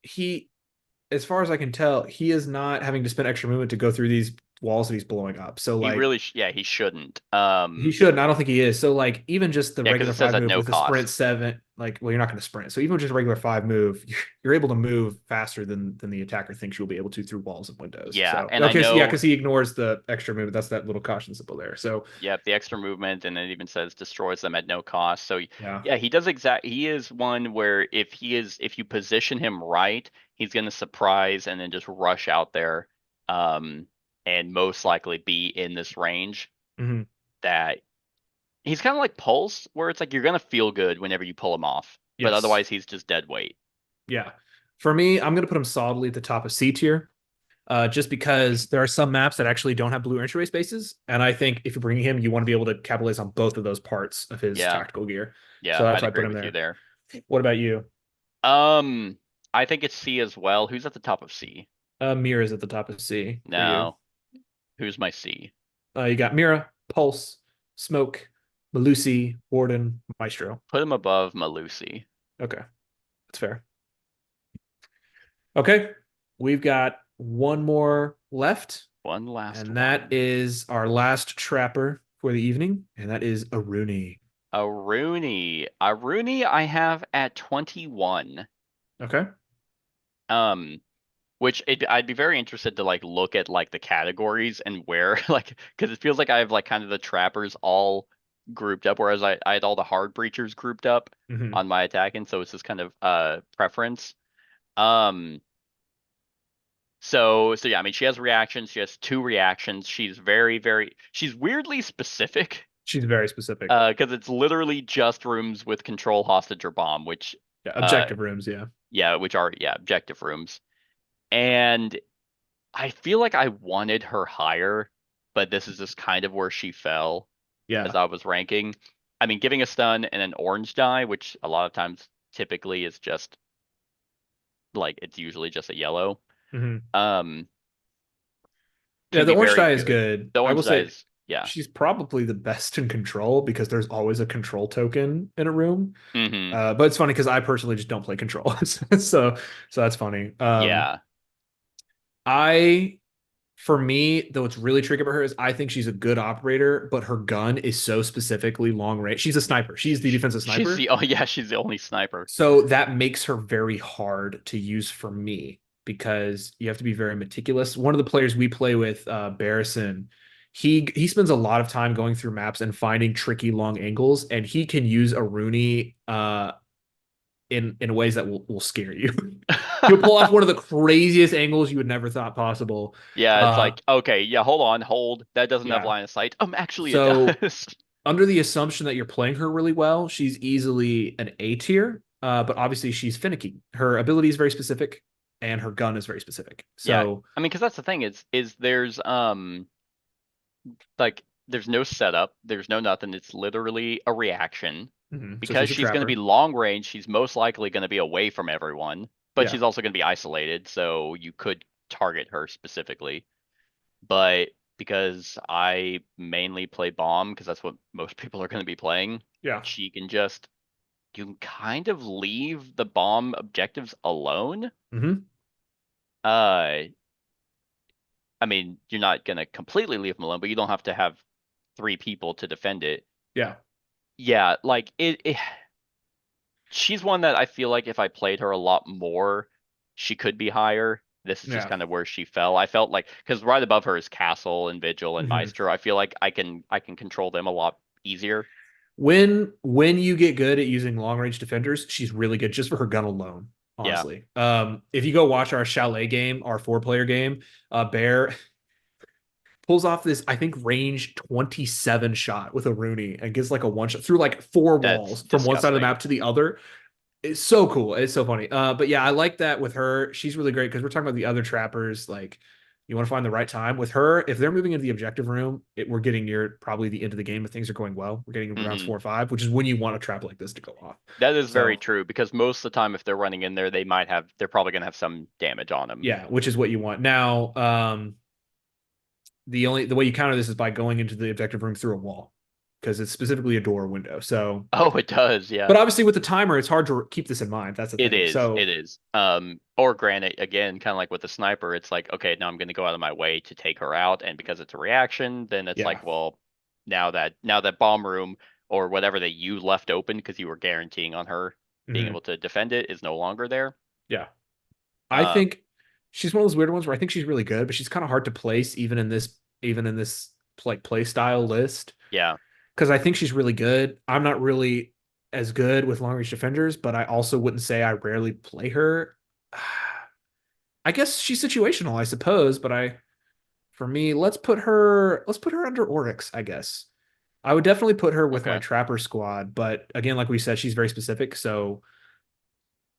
he as far as I can tell, he is not having to spend extra movement to go through these walls that he's blowing up. So He like really yeah, he shouldn't. he shouldn't. I don't think he is. So like even just the Yeah, because regular it says five at move no with the sprint cost. seven, like well, you're not going to sprint. So even with just a regular five move, you're able to move faster than the attacker thinks you'll be able to through walls and windows. Yeah, So and I okay, so yeah, know because he ignores the extra move. That's that little caution symbol there. So yeah, the extra movement and it even says destroys them at no cost. So yeah. yeah, he is one where if you position him right, he's gonna surprise and then just rush out there, um, and most likely be in this range Hmm. that he's kind of like Pulse, where it's like you're gonna feel good whenever you pull him off, but Yes. otherwise he's just dead weight. Yeah. For me, I'm gonna put him solidly at the top of C tier. Just because there are some maps that actually don't have blue entryway spaces. And I think if you're bringing him, you want to be able to capitalize on both of those parts of his Yeah, tactical gear. So yeah, that's I'd why I put agree him with you there. there. What about you? Um, I think it's C as well. Who's at the top of C? Mira is at the top of C for you. No, who's my C? You got Mira, Pulse, Smoke, Melusi, Warden, Maestro. Put him above Melusi. Okay, that's fair. Okay, we've got one more left, One last and that one. is our last trapper for the evening, and that is Aruni. Aruni I have at 21. Okay. Um, I'd be very interested to like look at like the categories and where like because it feels like I have like kind of the trappers all grouped up, whereas I had all the hard breachers grouped up Hmm. on my attack, and so it's just kind of preference. Um, so yeah, I mean she has reactions. She has 2 reactions. She's weirdly specific. She's very specific. Because it's literally just rooms with control, hostage, or bomb, which Yeah, uh objective rooms. Yeah. yeah, which are yeah objective rooms. And I feel like I wanted her higher, but this is just kind of where she fell as Yeah. I was ranking. I mean, giving a stun and an orange die, which a lot of times typically is just like it's usually just a yellow. Hmm. Um, Yeah, can the be orange very die is good. good. The I will orange die say is yeah. she's probably the best in control because there's always a control token in a room. Hmm. But it's funny because I personally just don't play control, so that's funny. Yeah. I For me, though, what's really tricky about her is I think she's a good operator, but her gun is so specifically long range. She's a sniper. She's the defensive She's sniper. the oh yeah, she's the only sniper. So that makes her very hard to use for me because you have to be very meticulous. One of the players we play with, Barrison, he spends a lot of time going through maps and finding tricky long angles, and he can use Aruni in ways that will scare you. He'll pull off one of the craziest angles you would never thought possible. Yeah, it's Uh, like, okay, yeah, hold on, hold. That doesn't have yeah. line of sight. Actually it So does. under the assumption that you're playing her really well, she's easily an A tier. But obviously she's finicky. Her ability is very specific, and her gun is very specific. Yeah. So I mean, because that's the thing is there's like there's no setup, there's no nothing. It's literally a reaction. so Because she's a she's going to be trapper. long range, she's most likely going to be away from everyone, but Yeah. she's also going to be isolated, so you could target her specifically. But because I mainly play bomb, because that's what most people are going to be playing, Yeah. she can just you can kind of leave the bomb objectives alone. Hmm. Uh, I mean, you're not going to completely leave them alone, but you don't have to have three people to defend it. Yeah. Yeah, like it she's one that I feel like if I played her a lot more, she could be higher. This is just Yeah. kind of where she fell. I felt like because right above her is Castle and Vigil and Hmm. Maestro. I feel like I can control them a lot easier. When you get good at using long range defenders, she's really good just for her gun alone. Yeah, Honestly, if you go watch our Chalet game, our 4 player game, Bear pulls off this, I think, range 27 shot with a Rooney and gets like a one shot through like 4 walls that's from one side of the disgusting. map to the other. It's so cool. It's so funny. But yeah, I like that with her. She's really great because we're talking about the other trappers. Like, you want to find the right time with her. If they're moving into the objective room, we're getting near probably the end of the game if things are going well. We're getting rounds Hmm. 4 or 5, which is when you want a trap like this to go off. That is very So true because most of the time, if they're running in there, they're probably gonna have some damage on them. yeah, which is what you want. Now, the way you counter this is by going into the objective room through a wall because it's specifically a door or window. So, Oh, it does, yeah. but obviously with the timer, it's hard to keep this in mind. That's the It thing. is. It So is. Or granted, again, kind of like with the sniper, it's like, okay, now I'm going to go out of my way to take her out, and because it's a reaction, then it's yeah. like, well, now that bomb room or whatever that you left open because you were guaranteeing on her being Mhm. able to defend it is no longer there. Yeah. I Um, think she's one of those weird ones where I think she's really good, but she's kind of hard to place even in this like play style list yeah. because I think she's really good. I'm not really as good with long range defenders, but I also wouldn't say I rarely play her. I guess she's situational, I suppose, but for me, let's put her under Oryx, I guess. I would definitely put her with my Okay. trapper squad, but again, like we said, she's very specific, so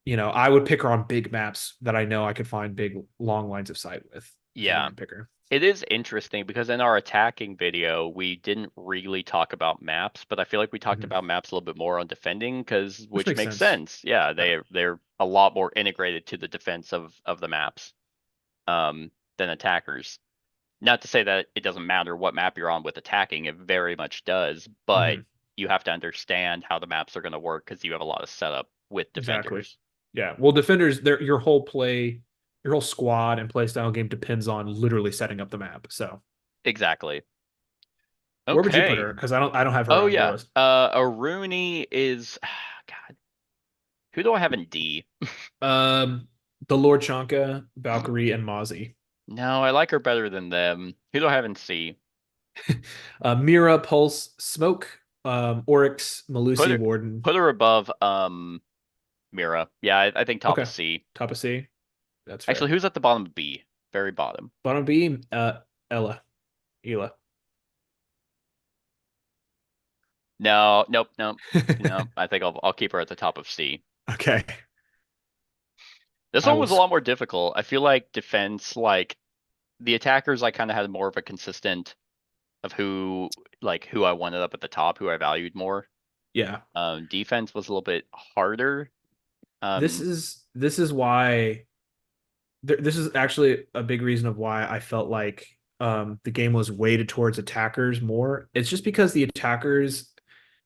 I would pick her on big maps that I know I could find big long lines of sight with if I'm Yeah. going to pick her. It is interesting because in our attacking video, we didn't really talk about maps, but I feel like we talked Mhm. about maps a little bit more on defending because Which which makes makes sense. sense. Yeah, Yeah. they're a lot more integrated to the defense of the maps than attackers. Not to say that it doesn't matter what map you're on with attacking, it very much does, but Mhm. you have to understand how the maps are going to work because you have a lot of setup with Exactly. defenders. Yeah. Well, defenders, your whole play, your whole squad and play style game depends on literally setting up the map. So Exactly. where would you put Okay. her? Because I don't have her Oh on your yeah. list. Aruni is God. Who do I have in D? Um, the Lord Chanka, Valkyrie, and Mozzie. No, I like her better than them. Who do I have in C? Mira, Pulse, Smoke, Oryx, Put Melusi, her Warden. put her above Mira. Yeah, I think top of Okay. C. Top of C. That's Actually, fair. who's at the bottom of B? Very bottom. Bottom B, Ella. Ela. No, nope, nope. No, I think I'll keep her at the top of C. Okay. This I one will. was a lot more difficult. I feel like defense, like the attackers, I kind of had more of a consistent of who I wanted up at the top, who I valued more. Yeah. Defense was a little bit harder. This Um, is why this is actually a big reason of why I felt like the game was weighted towards attackers more. It's just because the attackers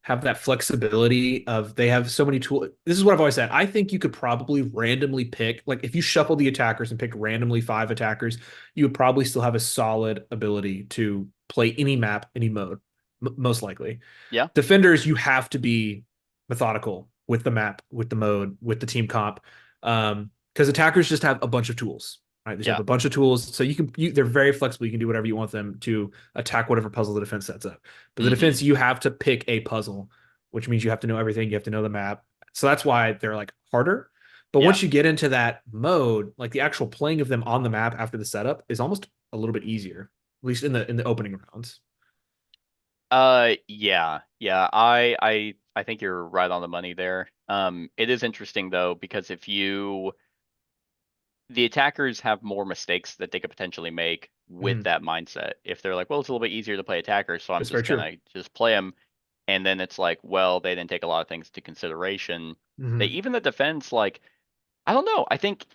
have that flexibility of they have so many tools. This is what I've always said. I think you could probably randomly pick, like if you shuffle the attackers and pick randomly 5 attackers, you would probably still have a solid ability to play any map, any mode, most likely. yeah, Defenders, you have to be methodical with the map, with the mode, with the team comp. Because attackers just have a bunch of tools, right? They just yeah. have a bunch of tools, so they're very flexible. You can do whatever you want them to attack whatever puzzle the defense sets up. But the Mm-hmm. defense, you have to pick a puzzle, which means you have to know everything. You have to know the map. So that's why they're like harder. But Yeah. once you get into that mode, like the actual playing of them on the map after the setup is almost a little bit easier, at least in the opening rounds. Yeah. I think you're right on the money there. It is interesting though, because the attackers have more mistakes that they could potentially make with Mhm. that mindset. If they're like, well, it's a little bit easier to play attackers, so I'm That's very just true. gonna just play them. And then it's like, well, they didn't take a lot of things into consideration. Mhm. Even the defense, like, I don't know. I think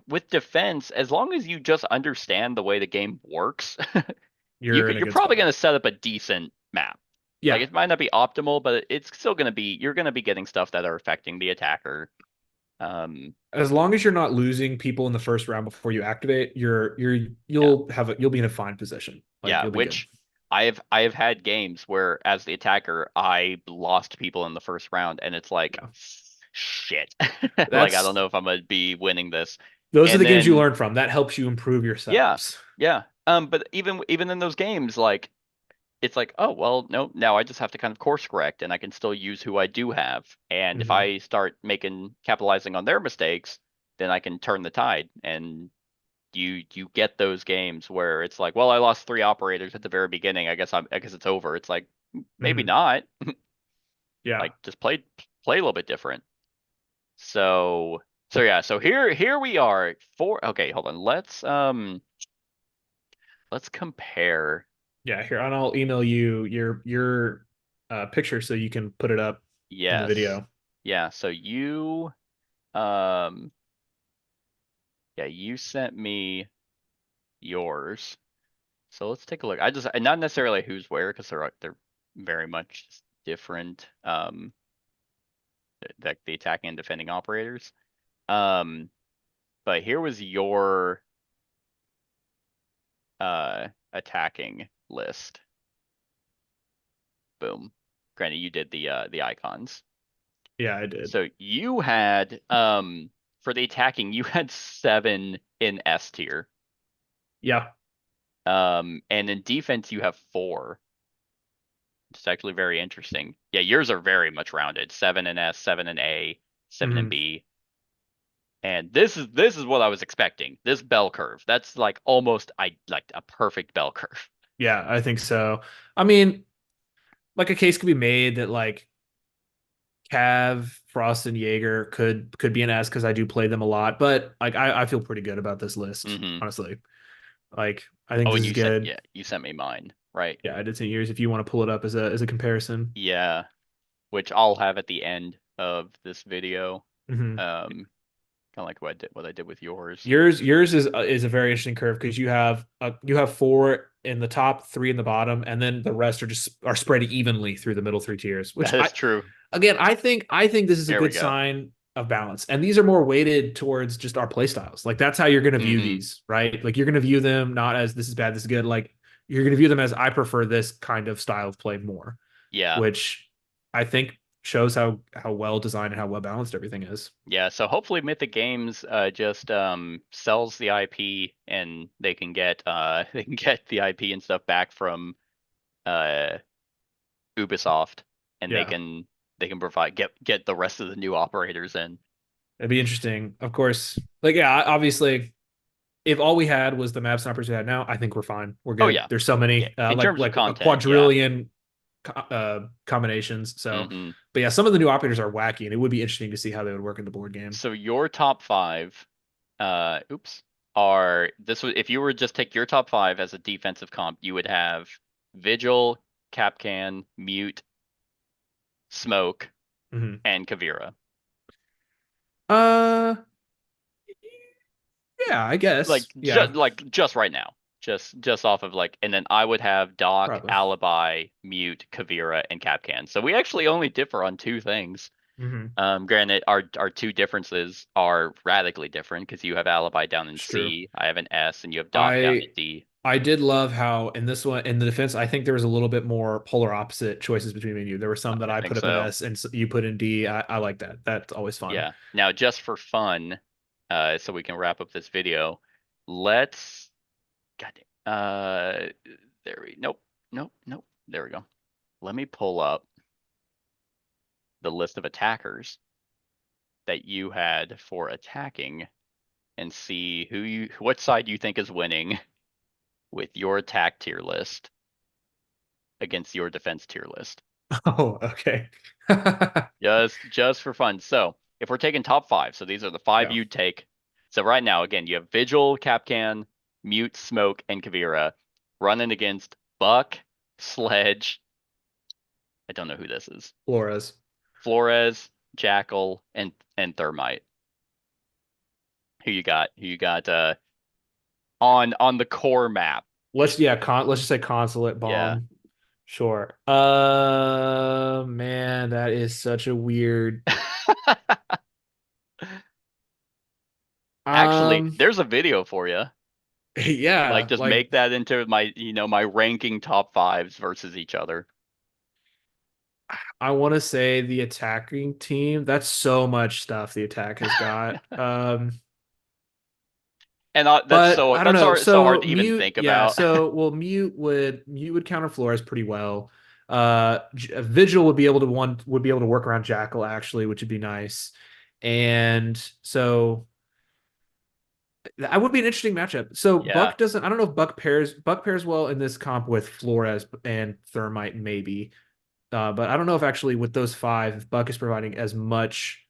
with defense, as long as you just understand the way the game works, You're in a you're good probably spot. gonna set up a decent map. Like Yeah. it might not be optimal, but it's still gonna be you're gonna be getting stuff that are affecting the attacker. Um, As long as you're not losing people in the first round before you activate, yeah, you'll be in a fine position. Like yeah. you'll be good. Which I have had games where as the attacker I lost people in the first round, and it's like Yeah. shit. Like I don't That's know if I'm gonna be winning this. those are And the games you then learn from. That helps you improve your yeah, setups. yeah. But even in those games, like it's like, oh well, no, now I just have to kind of course correct, and I can still use who I do have. And if Hmm. I start capitalizing on their mistakes, then I can turn the tide. And you get those games where it's like, well, I lost 3 operators at the very beginning. I guess it's over. It's like maybe Hmm. not. Yeah. Like just play a little bit different. So yeah. So here we are. Okay, hold on. Let's compare. Yeah. Here, and I'll email you your picture so you can put it up in the Yes. video. Yeah. So um yeah, you sent me yours. So let's take a look. Not necessarily who's where because they're very much different. The attacking and defending operators. Um, but here was your attacking list. Boom. Granted, you did the icons. Yeah, I did. So you had for the attacking, you had 7 in S tier. Yeah. And in defense, you have 4. It's actually very interesting. Yeah, yours are very much rounded. 7 in S, 7 in A, 7 in Hmm. B. And this is what I was expecting. This bell curve. That's like almost I like a perfect bell curve. Yeah, I think so. I mean, like a case could be made that like Cav, Frost, and Jaeger could be an S because I do play them a lot, but like I feel pretty good about this list, Hmm. honestly. Like I think Oh, this and is good. you sent me mine, right? Yeah, I did 10 years if you want to pull it up as a comparison. Yeah, which I'll have at the end of this video. Hmm. Kind of like what I did with yours. Yours is a very interesting curve because you have 4 in the top, 3 in the bottom, and then the rest are spread evenly through the middle 3 tiers. Which That is true. I think this is a There we good go. sign of balance. And these are more weighted towards just our play styles. Like that's how you're going to view Hmm. these, right? Like you're going to view them not as this is bad, this is good. Like you're going to view them as I prefer this kind of style of play more, Yeah. which I think shows how well designed and how well balanced everything is. Yeah, so hopefully Mythic Games just sells the IP and they can get they can get the IP and stuff back from uh Ubisoft, and Yeah, they can provide get the rest of the new operators in. it'd be interesting. Of course, like yeah, obviously, if all we had was the map snipers we had now, I think we're fine. We're Oh good. yeah. There's so Yeah. many In terms of like a content, yeah. quadrillion combinations. So, Hmm. but yeah, some of the new operators are wacky, and it would be interesting to see how they would work in the board game. So your top 5 oops, are this would if you were to just take your top 5 as a defensive comp, you would have Vigil, Kapkan, Mute, Smoke, Mhm. and Caveira. Uh, yeah, I Like guess. just Yeah, like just right now. Just off of like, and then I would have Doc, probably. Alibi, Mute, Caveira, and Kapkan. So we actually only differ on 2 things. Hmm. Granted, our 2 differences are radically different because you have Alibi down in It's true. C, I have an S, and you have Doc down in I D. I did love how in this one in the defense, I think there was a little bit more polar opposite choices between me and you. There were some that I I think put up in so. S and you put in D. I like that. That's always fun. Yeah. Now, just for fun, so we can wrap up this video, let's. God damn. There we. Nope. Nope. Nope. There we go. Let me pull up the list of attackers that you had for attacking and see what side you think is winning with your attack tier list against your defense tier list. Oh, okay. Just for fun. So if we're taking top 5, so these are the 5 Yeah. you'd take. So right now, again, you have Vigil, Kapkan, Mute, Smoke, and Caveira running against Buck, Sledge. I don't know who this is. Flores. Flores, Jackal, and Thermite. Who you got? Who you got on the core map? Let's just say consulate Yeah. bomb. Sure. Man, that is such a weird. Actually, Um, there's a video for you. Like yeah, just like make that into my ranking top 5s versus each other. I want to say the attacking team. That's so much stuff the attack has got. And But I don't that's know. so hard So to even mute, think yeah. about. So well, mute would counter Flores pretty well. Vigil would be able to work around Jackal actually, which would be nice. And so that would be an interesting matchup. So Yeah. Buck doesn't. I don't know if Buck pairs well in this comp with Flores and Thermite maybe. But I don't know if actually with those 5, if Buck is providing as much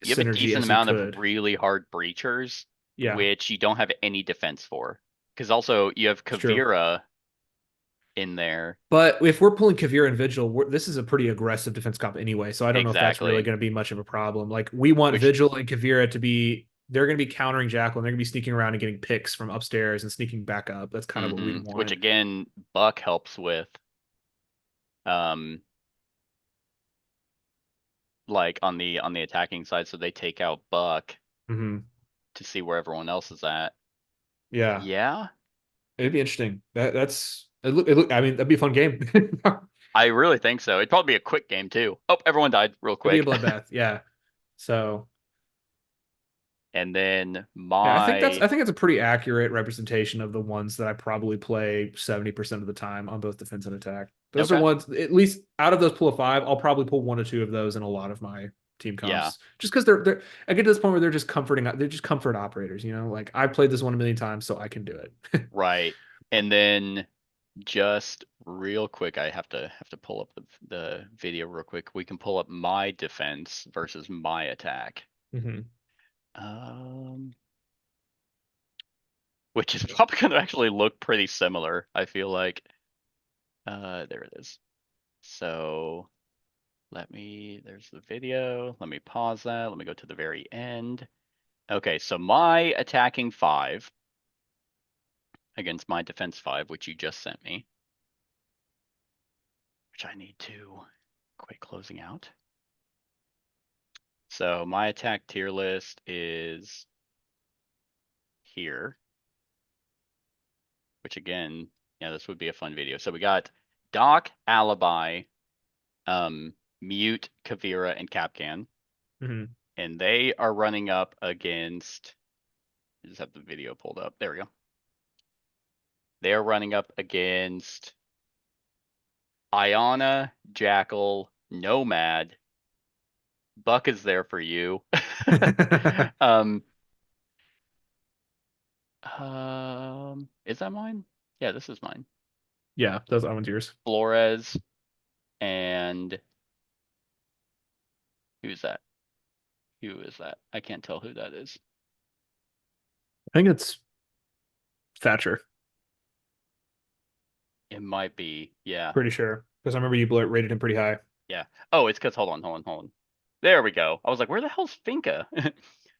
You have a synergy decent as he amount of could. really hard breachers, Yeah, which you don't have any defense for. Because also you have it's true. Caveira in there. But if we're pulling Caveira and Vigil, this is a pretty aggressive defense comp anyway. So I don't know if that's really Exactly. going to be much of a problem. Like we want Which Vigil and Caveira to be, they're going to be countering Jackal and they're going to be sneaking around and getting picks from upstairs and sneaking back up. That's kind of what we'd which want. again, Buck helps with. Um, like on the attacking side, so they take out Buck Hmm. to see where everyone else is at. Yeah, Yeah, it'd be interesting. I mean, that'd be a fun game. I really think so. It'd probably be a quick game too. Oh, everyone died real It'd be a quick. bloodbath. Yeah. So And then yeah, my I think it's a pretty accurate representation of the ones that I probably play 70% of the time on both defense and attack. Those are okay, ones, at least out of those pool of 5, I'll probably pull 1 or 2 of those in a lot of my team yeah, comps. Just because they're I get to this point where they're just comfort operators, you know? Like I played this one a million times, so I can do it. right. And then just real quick, I have to pull up the video real quick. We can pull up my defense versus my attack. Hmm. Um, which is probably gonna actually look pretty similar, I feel like. There it is. So there's the video. Let me pause that. Let me go to the very end. Okay, so my attacking 5 against my defense 5, which you just sent me, which I need to quit closing out. So my attack tier list is here, which again, yeah, this would be a fun video. So we got Doc, Alibi, Mute, Caveira, and Kapkan. Hmm. And they are running up against. I just have the video pulled up. There we go. They are running up against Iona, Jackal, Nomad. Buck is there for you. um, is that mine? Yeah, this is mine. Yeah, those are one's yours. Flores and who's that? Who is that? I can't tell who that is. I think it's Thatcher. It might be, yeah. Pretty sure. Because I remember you rated him pretty high. Yeah. Oh, it's because, hold on. There we go. I was like, where the hell's Finka?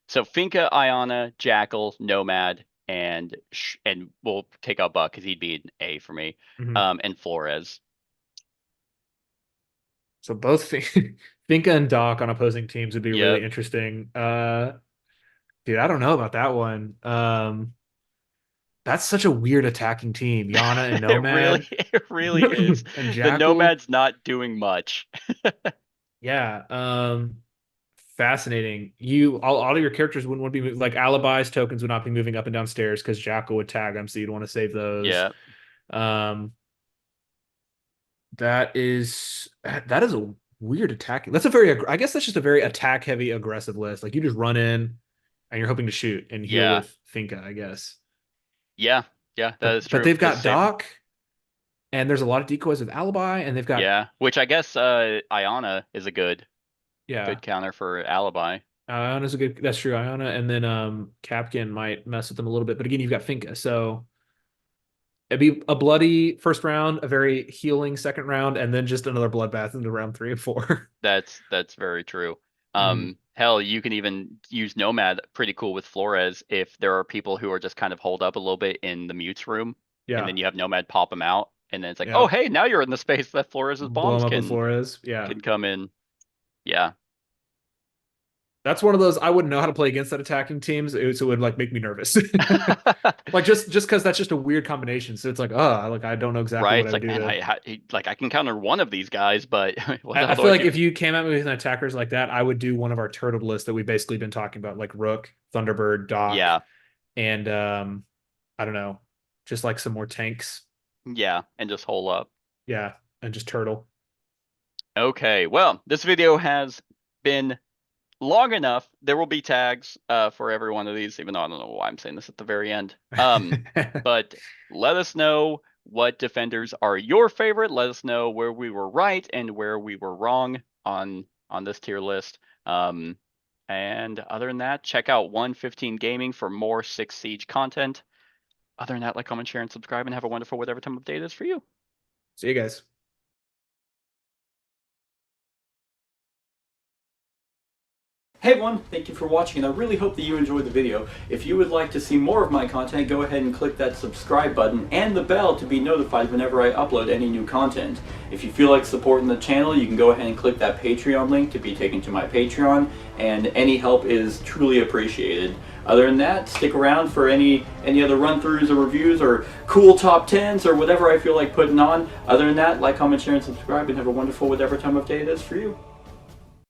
So Finka, Iona, Jackal, Nomad, and we'll take out Buck because he'd be an A for me. And Flores. So both Finka and Doc on opposing teams would be really interesting. Dude, I don't know about that one. That's such a weird attacking team. Yana and Nomad. It really is. And the Nomad's not doing much. Yeah. Fascinating. All of your characters wouldn't want to be like Alibi's tokens would not be moving up and down stairs because Jackal would tag them, so you'd want to save those. Yeah. That is a weird attacking. I guess that's just a very attack heavy aggressive list. Like you just run in and you're hoping to shoot and heal with Finka, I guess. Yeah, that is true. But they've got Doc, and there's a lot of decoys with Alibi, and they've got which I guess Iona is a good counter for Alibi. Iona's a good. That's true, Iona, and then Kapkan might mess with them a little bit. But again, you've got Finka, so it'd be a bloody first round, a very healing second round, and then just another bloodbath into round 3 and 4. That's very true. Hell, you can even use Nomad pretty cool with Flores if there are people who are just kind of holed up a little bit in the mutes room. Yeah. And then you have Nomad pop them out. And then it's like, oh, hey, now you're in the space that Flores' bombs can come in. Yeah. That's one of those I wouldn't know how to play against that attacking teams. It would like make me nervous. Like just because that's just a weird combination. So it's like, I don't know exactly what I do. Man, I can counter one of these guys, but I feel like if you came at me with attackers like that, I would do one of our turtle lists that we've basically been talking about, like Rook, Thunderbird, Doc. Yeah. And I don't know, just like some more tanks. Yeah, and just hole up. Yeah, and just turtle. Okay, well, this video has been long enough. There will be tags for every one of these, even though I don't know why I'm saying this at the very end. But let us know what defenders are your favorite. Let us know where we were right and where we were wrong on this tier list. And other than that, check out 115 Gaming for more 6 Siege content. Other than that, like, comment, share, and subscribe, and have a wonderful whatever time of day it is for you. See you guys. Hey everyone, thank you for watching, and I really hope that you enjoyed the video. If you would like to see more of my content, go ahead and click that subscribe button and the bell to be notified whenever I upload any new content. If you feel like supporting the channel, you can go ahead and click that Patreon link to be taken to my Patreon, and any help is truly appreciated. Other than that, stick around for any other run-throughs or reviews or cool top 10s or whatever I feel like putting on. Other than that, like, comment, share, and subscribe, and have a wonderful whatever time of day it is for you.